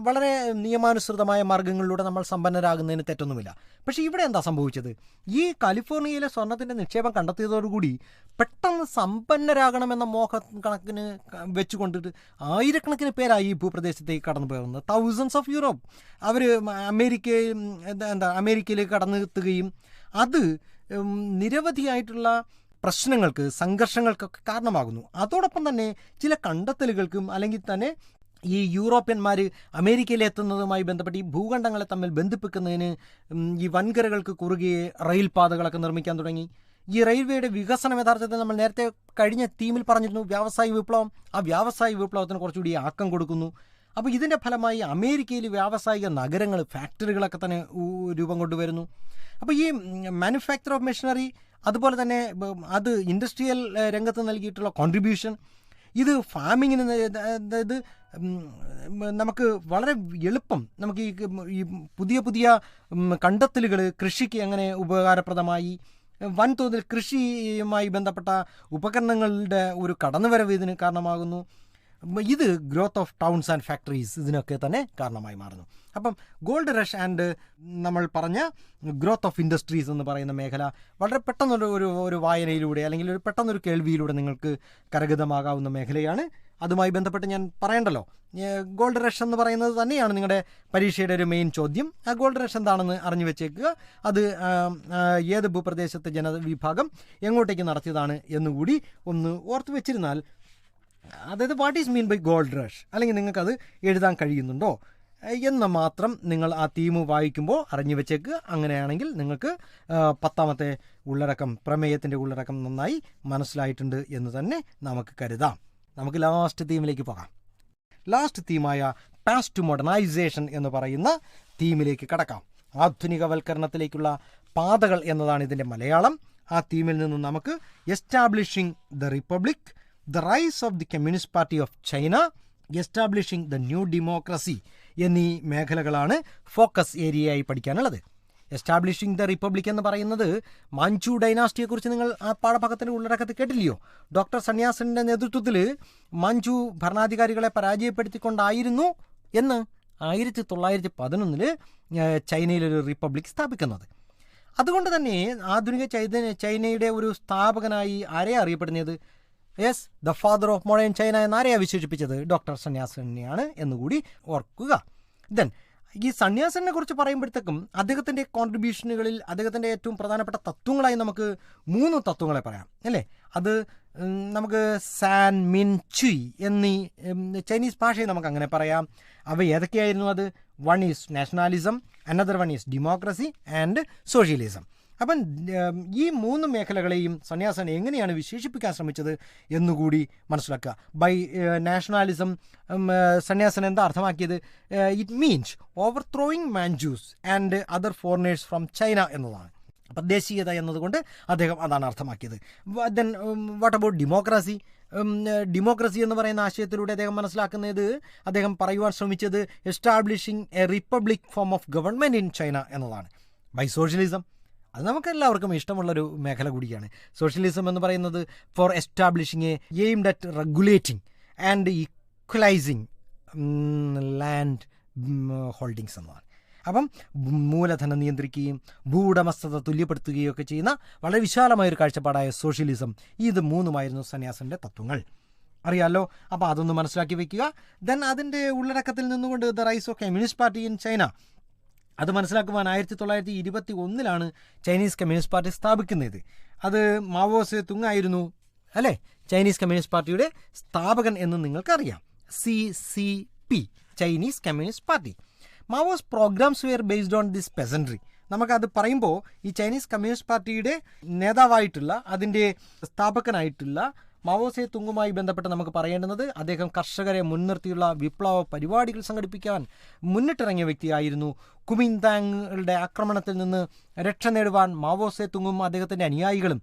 വളരെ നിയമാനുസൃതമായ മാർഗങ്ങളിലൂടെ നമ്മൾ സമ്പന്നരാകുന്നതിന് തെറ്റൊന്നുമില്ല. പക്ഷേ ഇവിടെ എന്താ സംഭവിച്ചത്? ഈ കാലിഫോർണിയയിലെ സ്വർണത്തിൻ്റെ നിക്ഷേപം കണ്ടെത്തിയതോടുകൂടി പെട്ടെന്ന് സമ്പന്നരാകണമെന്ന മോഹ കണക്കിന് വെച്ചുകൊണ്ടിട്ട് ആയിരക്കണക്കിന് പേരായി ഈ ഭൂപ്രദേശത്തേക്ക് കടന്നു പോകുന്നത്. തൗസൻഡ്സ് ഓഫ് യൂറോപ്പ് അവർ അമേരിക്കയിലേക്ക് കടന്നെത്തുകയും അത് നിരവധിയായിട്ടുള്ള പ്രശ്നങ്ങൾക്ക്, സംഘർഷങ്ങൾക്കൊക്കെ കാരണമാകുന്നു. അതോടൊപ്പം തന്നെ ചില കണ്ടെത്തലുകൾക്കും അല്ലെങ്കിൽ തന്നെ ഈ യൂറോപ്യന്മാർ അമേരിക്കയിലെത്തുന്നതുമായി ബന്ധപ്പെട്ട് ഈ ഭൂഖണ്ഡങ്ങളെ തമ്മിൽ ബന്ധിപ്പിക്കുന്നതിന് ഈ വൻകരകൾക്ക് കുറുകെ റെയിൽ പാതകളൊക്കെ നിർമ്മിക്കാൻ തുടങ്ങി. ഈ റെയിൽവേയുടെ വികസനം യഥാർത്ഥത്തിൽ നമ്മൾ നേരത്തെ കഴിഞ്ഞ തീമിൽ പറഞ്ഞിരുന്നു, വ്യാവസായിക വിപ്ലവം. ആ വ്യാവസായിക വിപ്ലവത്തിന് കുറച്ചുകൂടി ആക്കം കൊടുക്കുന്നു. അപ്പോൾ ഇതിൻ്റെ ഫലമായി അമേരിക്കയിൽ വ്യാവസായിക നഗരങ്ങൾ, ഫാക്ടറികളൊക്കെ തന്നെ രൂപം കൊണ്ടുവരുന്നു. അപ്പോൾ ഈ മാനുഫാക്ചർ ഓഫ് മെഷീനറി, അതുപോലെ തന്നെ അത് ഇൻഡസ്ട്രിയൽ രംഗത്ത് നൽകിയിട്ടുള്ള കോൺട്രിബ്യൂഷൻ, ഇത് ഫാമിങ്ങിന്, അതായത് നമുക്ക് വളരെ എളുപ്പം നമുക്ക് ഈ പുതിയ പുതിയ കണ്ടെത്തലുകൾ കൃഷിക്ക് അങ്ങനെ ഉപകാരപ്രദമായി. വൻതോതിൽ കൃഷിയുമായി ബന്ധപ്പെട്ട ഉപകരണങ്ങളുടെ ഒരു കടന്നുവരവ് ഇതിന് കാരണമാകുന്നു. ഇത് growth of towns and factories ഇതിനൊക്കെ തന്നെ കാരണമായി മാറുന്നു. അപ്പം ഗോൾഡ് റഷ് ആൻഡ് നമ്മൾ പറഞ്ഞ ഗ്രോത്ത് ഓഫ് ഇൻഡസ്ട്രീസ് എന്ന് പറയുന്ന മേഖല വളരെ പെട്ടെന്നൊരു വായനയിലൂടെ അല്ലെങ്കിൽ പെട്ടെന്നൊരു കേൾവിയിലൂടെ നിങ്ങൾക്ക് കരഗതമാകാവുന്ന മേഖലയാണ്. അതുമായി ബന്ധപ്പെട്ട് ഞാൻ പറയണ്ടല്ലോ, ഗോൾഡ് റഷ് എന്ന് പറയുന്നത് തന്നെയാണ് നിങ്ങളുടെ പരീക്ഷയുടെ ഒരു മെയിൻ ചോദ്യം. ആ ഗോൾഡ് റഷ് എന്താണെന്ന് അറിഞ്ഞു വെച്ചേക്കുക. അത് ഏത് ഭൂപ്രദേശത്തെ ജനവിഭാഗം എങ്ങോട്ടേക്ക് നടത്തിയതാണ് എന്നുകൂടി ഒന്ന് ഓർത്ത് വെച്ചിരുന്നാൽ, അതായത് what is mean by gold rush, അല്ലെങ്കിൽ നിങ്ങൾക്കത് എഴുതാൻ കഴിയുന്നുണ്ടോ എന്ന് മാത്രം നിങ്ങൾ ആ തീം വായിക്കുമ്പോൾ അറിഞ്ഞു വെച്ചേക്കുക. അങ്ങനെയാണെങ്കിൽ നിങ്ങൾക്ക് 10ാമത്തെ ഉള്ളടക്കം, പ്രമേയത്തിൻ്റെ ഉള്ളടക്കം നന്നായി മനസ്സിലായിട്ടുണ്ട് എന്ന് തന്നെ നമുക്ക് കരുതാം. നമുക്ക് ലാസ്റ്റ് തീമിലേക്ക് പോകാം. ലാസ്റ്റ് തീമായ പാസ്റ്റ് മോഡേണൈസേഷൻ എന്ന് പറയുന്ന തീമിലേക്ക് കടക്കാം. ആധുനികവൽക്കരണത്തിലേക്കുള്ള പാതകൾ എന്നതാണ് ഇതിൻ്റെ മലയാളം. ആ തീമിൽ നിന്നും നമുക്ക് establishing the republic, the rise of the communist party of China, establishing the new democracy എന്നീ മേഖലകളാണ് ഫോക്കസ് ഏരിയയായി പഠിക്കാനുള്ളത്. എസ്റ്റാബ്ലിഷിംഗ് ദ റിപ്പബ്ലിക് എന്ന് പറയുന്നത് മാഞ്ചു ഡൈനാസ്റ്റിയെക്കുറിച്ച് നിങ്ങൾ ആ പാഠഭാഗത്തിൻ്റെ ഉള്ളടക്കത്തിൽ കേട്ടില്ലയോ? ഡോക്ടർ സന്യാസിൻ്റെ നേതൃത്വത്തിൽ മാഞ്ചു ഭരണാധികാരികളെ പരാജയപ്പെടുത്തിക്കൊണ്ടായിരുന്നു എന്ന് 1911 ചൈനയിലൊരു റിപ്പബ്ലിക് സ്ഥാപിക്കുന്നത്. അതുകൊണ്ട് തന്നെ ആധുനിക ചൈനയുടെ ഒരു സ്ഥാപകനായി ആരെയാണ് അറിയപ്പെടുന്നത്? Yes, the father of modern China എന്നാരെയാണ് വിശേഷിപ്പിച്ചത്? ഡോക്ടർ സന്യാസനെയാണ് എന്നുകൂടി ഓർക്കുക. ദെൻ ഈ സന്യാസനെ കുറിച്ച് പറയുമ്പോഴത്തേക്കും അദ്ദേഹത്തിൻ്റെ കോൺട്രിബ്യൂഷനുകളിൽ അദ്ദേഹത്തിൻ്റെ ഏറ്റവും പ്രധാനപ്പെട്ട തത്വങ്ങളായി നമുക്ക് 3 തത്വങ്ങളെ പറയാം, അല്ലേ? അത് നമുക്ക് സാൻ, മിൻ, ചുയ് എന്നീ ചൈനീസ് ഭാഷയിൽ നമുക്ക് അങ്ങനെ പറയാം. അവ ഏതൊക്കെയായിരുന്നു? അത് one is nationalism, another one is democracy and socialism. അപ്പം ഈ 3 മേഖലകളെയും സന്യാസൻ എങ്ങനെയാണ് വിശേഷിപ്പിക്കാൻ ശ്രമിച്ചത് എന്നുകൂടി മനസ്സിലാക്കുക. ബൈ നാഷണാലിസം സന്യാസൻ എന്താ അർത്ഥമാക്കിയത്? It means overthrowing Manchus and other foreigners from China എന്നതാണ്. അപ്പം ദേശീയത എന്നതുകൊണ്ട് അദ്ദേഹം അതാണ് അർത്ഥമാക്കിയത്. Then what about democracy? Democracy എന്ന് പറയുന്ന ആശയത്തിലൂടെ അദ്ദേഹം പറയുവാൻ ശ്രമിച്ചത് establishing a republic form of government in China എന്നതാണ്. ബൈ സോഷ്യലിസം, അത് നമുക്ക് എല്ലാവർക്കും ഇഷ്ടമുള്ളൊരു മേഖല കൂടിയാണ്. സോഷ്യലിസം എന്ന് പറയുന്നത് for establishing aimed at regulating and equalising land holdings എന്നതാണ്. അപ്പം മൂലധനം നിയന്ത്രിക്കുകയും ഭൂവുടമസ്ഥത തുല്യപ്പെടുത്തുകയും ഒക്കെ ചെയ്യുന്ന വളരെ വിശാലമായൊരു കാഴ്ചപ്പാടായ സോഷ്യലിസം, ഇത് 3ഉമായിരുന്നു സന്യാസിൻ്റെ തത്വങ്ങൾ. അറിയാമല്ലോ. അപ്പോൾ അതൊന്ന് മനസ്സിലാക്കി വെക്കുക. ദെൻ അതിൻ്റെ ഉള്ളടക്കത്തിൽ നിന്നുകൊണ്ട് the rise of communist party in China, അത് മനസ്സിലാക്കുവാൻ 1921 ചൈനീസ് കമ്മ്യൂണിസ്റ്റ് പാർട്ടി സ്ഥാപിക്കുന്നത്. അത് മാവോ സേ തുങ് ആയിരുന്നു, അല്ലേ? ചൈനീസ് കമ്മ്യൂണിസ്റ്റ് പാർട്ടിയുടെ സ്ഥാപകൻ എന്ന് നിങ്ങൾക്കറിയാം. CCP, Chinese communist party. Mao's programmes were based on this peasantry. നമുക്കത് പറയുമ്പോൾ ഈ ചൈനീസ് കമ്മ്യൂണിസ്റ്റ് പാർട്ടിയുടെ നേതാവായിട്ടുള്ള, അതിൻ്റെ സ്ഥാപകനായിട്ടുള്ള മാവോ സേ തുങ്ങുമായി ബന്ധപ്പെട്ട് നമുക്ക് പറയേണ്ടുന്നത് അദ്ദേഹം കർഷകരെ മുൻനിർത്തിയുള്ള വിപ്ലവ പരിപാടികൾ സംഘടിപ്പിക്കാൻ മുന്നിട്ടിറങ്ങിയ വ്യക്തിയായിരുന്നു. കുമിന്താങ്ങുകളുടെ ആക്രമണത്തിൽ നിന്ന് രക്ഷ നേടുവാൻ മാവോ സേ തുങ്ങും അദ്ദേഹത്തിൻ്റെ അനുയായികളും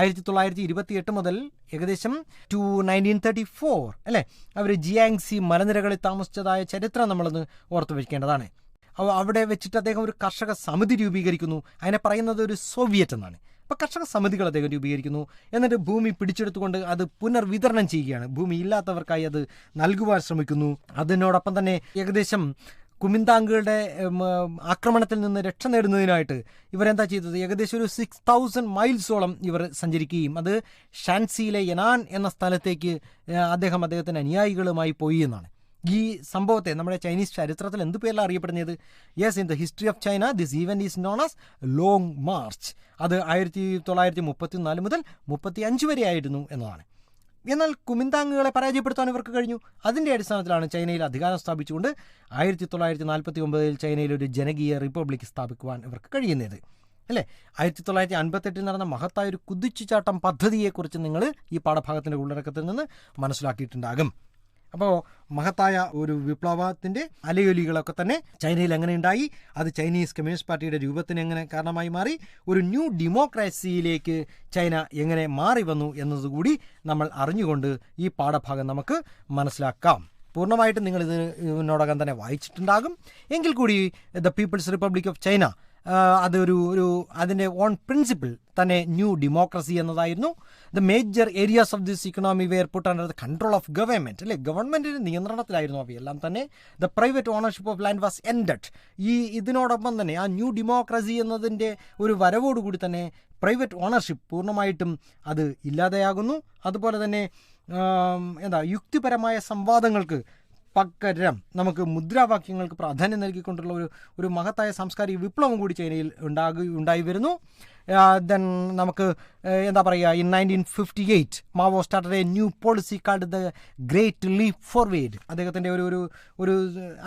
1928 മുതൽ ഏകദേശം 1934 അല്ലേ അവർ ജിയാങ്സി മലനിരകളിൽ താമസിച്ചതായ ചരിത്രം നമ്മളൊന്ന് ഓർത്തു വയ്ക്കേണ്ടതാണ്. അവിടെ വെച്ചിട്ട് അദ്ദേഹം ഒരു കർഷക സമിതി രൂപീകരിക്കുന്നു. അതിനെ പറയുന്നത് ഒരു സോവിയറ്റ് എന്നാണ്. അപ്പോൾ കർഷക സമിതികൾ അദ്ദേഹം രൂപീകരിക്കുന്നു. എന്നിട്ട് ഭൂമി പിടിച്ചെടുത്തുകൊണ്ട് അത് പുനർവിതരണം ചെയ്യുകയാണ്. ഭൂമി ഇല്ലാത്തവർക്കായി അത് നൽകുവാൻ ശ്രമിക്കുന്നു. അതിനോടൊപ്പം തന്നെ ഏകദേശം കുമിന്താങ്കുകളുടെ ആക്രമണത്തിൽ നിന്ന് രക്ഷ നേടുന്നതിനായിട്ട് ഇവരെന്താ ചെയ്തത്? ഏകദേശം ഒരു 6000 മൈൽസോളം ഇവർ സഞ്ചരിക്കുകയും അത് ഷാൻസിയിലെ യനാൻ എന്ന സ്ഥലത്തേക്ക് അദ്ദേഹത്തിൻ്റെ അനുയായികളുമായി പോയി എന്നാണ്. ഈ സംഭവത്തെ നമ്മുടെ ചൈനീസ് ചരിത്രത്തിൽ എന്ത് പേരിലാണ് അറിയപ്പെടുന്നത്? Yes, in the history of China this event is known as long March. അത് 1934 മുതൽ 35 വരെ ആയിരുന്നു എന്നതാണ്. എന്നാൽ കുമിന്താങ്ങുകളെ പരാജയപ്പെടുത്താൻ ഇവർക്ക് കഴിഞ്ഞു. അതിൻ്റെ അടിസ്ഥാനത്തിലാണ് ചൈനയിൽ അധികാരം സ്ഥാപിച്ചുകൊണ്ട് 1949 ചൈനയിൽ ഒരു ജനകീയ റിപ്പബ്ലിക് സ്ഥാപിക്കുവാൻ ഇവർക്ക് കഴിയുന്നത് അല്ലേ. 1958 നടന്ന മഹത്തായ ഒരു കുതിച്ചുചാട്ടം പദ്ധതിയെക്കുറിച്ച് നിങ്ങൾ ഈ പാഠഭാഗത്തിൻ്റെ ഉള്ളടക്കത്തിൽ നിന്ന് മനസ്സിലാക്കിയിട്ടുണ്ടാകും. അപ്പോൾ മഹത്തായ ഒരു വിപ്ലവത്തിൻ്റെ അലയൊലികളൊക്കെ തന്നെ ചൈനയിൽ എങ്ങനെ ഉണ്ടായി, അത് ചൈനീസ് കമ്മ്യൂണിസ്റ്റ് പാർട്ടിയുടെ രൂപത്തിന് എങ്ങനെ കാരണമായി മാറി, ഒരു ന്യൂ ഡെമോക്രസിയിലേക്ക് ചൈന എങ്ങനെ മാറി വന്നു എന്നതുകൂടി നമ്മൾ അറിഞ്ഞുകൊണ്ട് ഈ പാഠഭാഗം നമുക്ക് മനസ്സിലാക്കാം. പൂർണ്ണമായിട്ടും നിങ്ങൾ ഇതിനോടകം തന്നെ വായിച്ചിട്ടുണ്ടാകും. എങ്കിൽ കൂടി the People's Republic of China അതിൻ്റെ ഓൺ പ്രിൻസിപ്പിൾ തന്നെ ന്യൂ ഡെമോക്രസി എന്നതായിരുന്നു. The major areas of this economy were put under the control of government അല്ലേ. ഗവൺമെൻറ്റിൻ്റെ നിയന്ത്രണത്തിലായിരുന്നു അവയെല്ലാം തന്നെ. The private ownership of land was ended. ഇതിനോടൊപ്പം തന്നെ ആ ന്യൂ ഡെമോക്രസി എന്നതിൻ്റെ ഒരു വരവോടുകൂടി തന്നെ പ്രൈവറ്റ് ഓണർഷിപ്പ് പൂർണ്ണമായിട്ടും അത് ഇല്ലാതെയാകുന്നു. അതുപോലെ തന്നെ യുക്തിപരമായ സംവാദങ്ങൾക്ക് പകരം നമുക്ക് മുദ്രാവാക്യങ്ങൾക്ക് പ്രാധാന്യം നൽകിക്കൊണ്ടുള്ള ഒരു മഹത്തായ സാംസ്കാരിക വിപ്ലവം കൂടി ചൈനയിൽ ഉണ്ടായി വരുന്നു. ദെൻ നമുക്ക് in 1958 Mao started A new policy called the great leap forward. അദ്ദേഹത്തിൻ്റെ ഒരു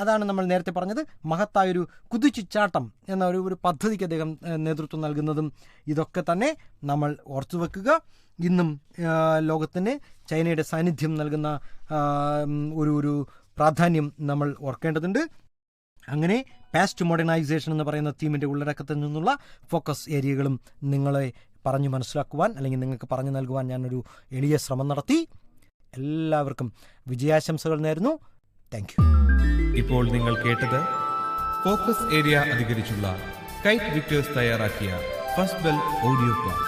അതാണ് നമ്മൾ നേരത്തെ പറഞ്ഞത്, മഹത്തായൊരു കുതിച്ചുചാട്ടം എന്ന ഒരു പദ്ധതിക്ക് അദ്ദേഹം നേതൃത്വം നൽകുന്നതും ഇതൊക്കെ തന്നെ നമ്മൾ ഓർത്തു വെക്കുക. ഇന്നും ലോകത്തിന് ചൈനയുടെ സാന്നിധ്യം നൽകുന്ന ഒരു പ്രാധാന്യം നമ്മൾ ഓർക്കേണ്ടതുണ്ട്. അങ്ങനെ പാസ്റ്റ് മോഡേണൈസേഷൻ എന്ന് പറയുന്ന തീമിൻ്റെ ഉള്ളടക്കത്തിൽ നിന്നുള്ള ഫോക്കസ് ഏരിയകളും നിങ്ങളെ പറഞ്ഞു മനസ്സിലാക്കുവാൻ അല്ലെങ്കിൽ നിങ്ങൾക്ക് പറഞ്ഞു നൽകുവാൻ ഞാനൊരു എളിയ ശ്രമം നടത്തി. എല്ലാവർക്കും വിജയാശംസകൾ നേരുന്നു. Thank you. ഇപ്പോൾ നിങ്ങൾ കേട്ടത് ഫോക്കസ് ഏരിയ അധികരിച്ചുള്ള കൈറ്റ് വിക്ടേഴ്സ് തയ്യാറാക്കിയ ഫസ്റ്റ് ബെൽ ഓഡിയോ ക്ലാസ്.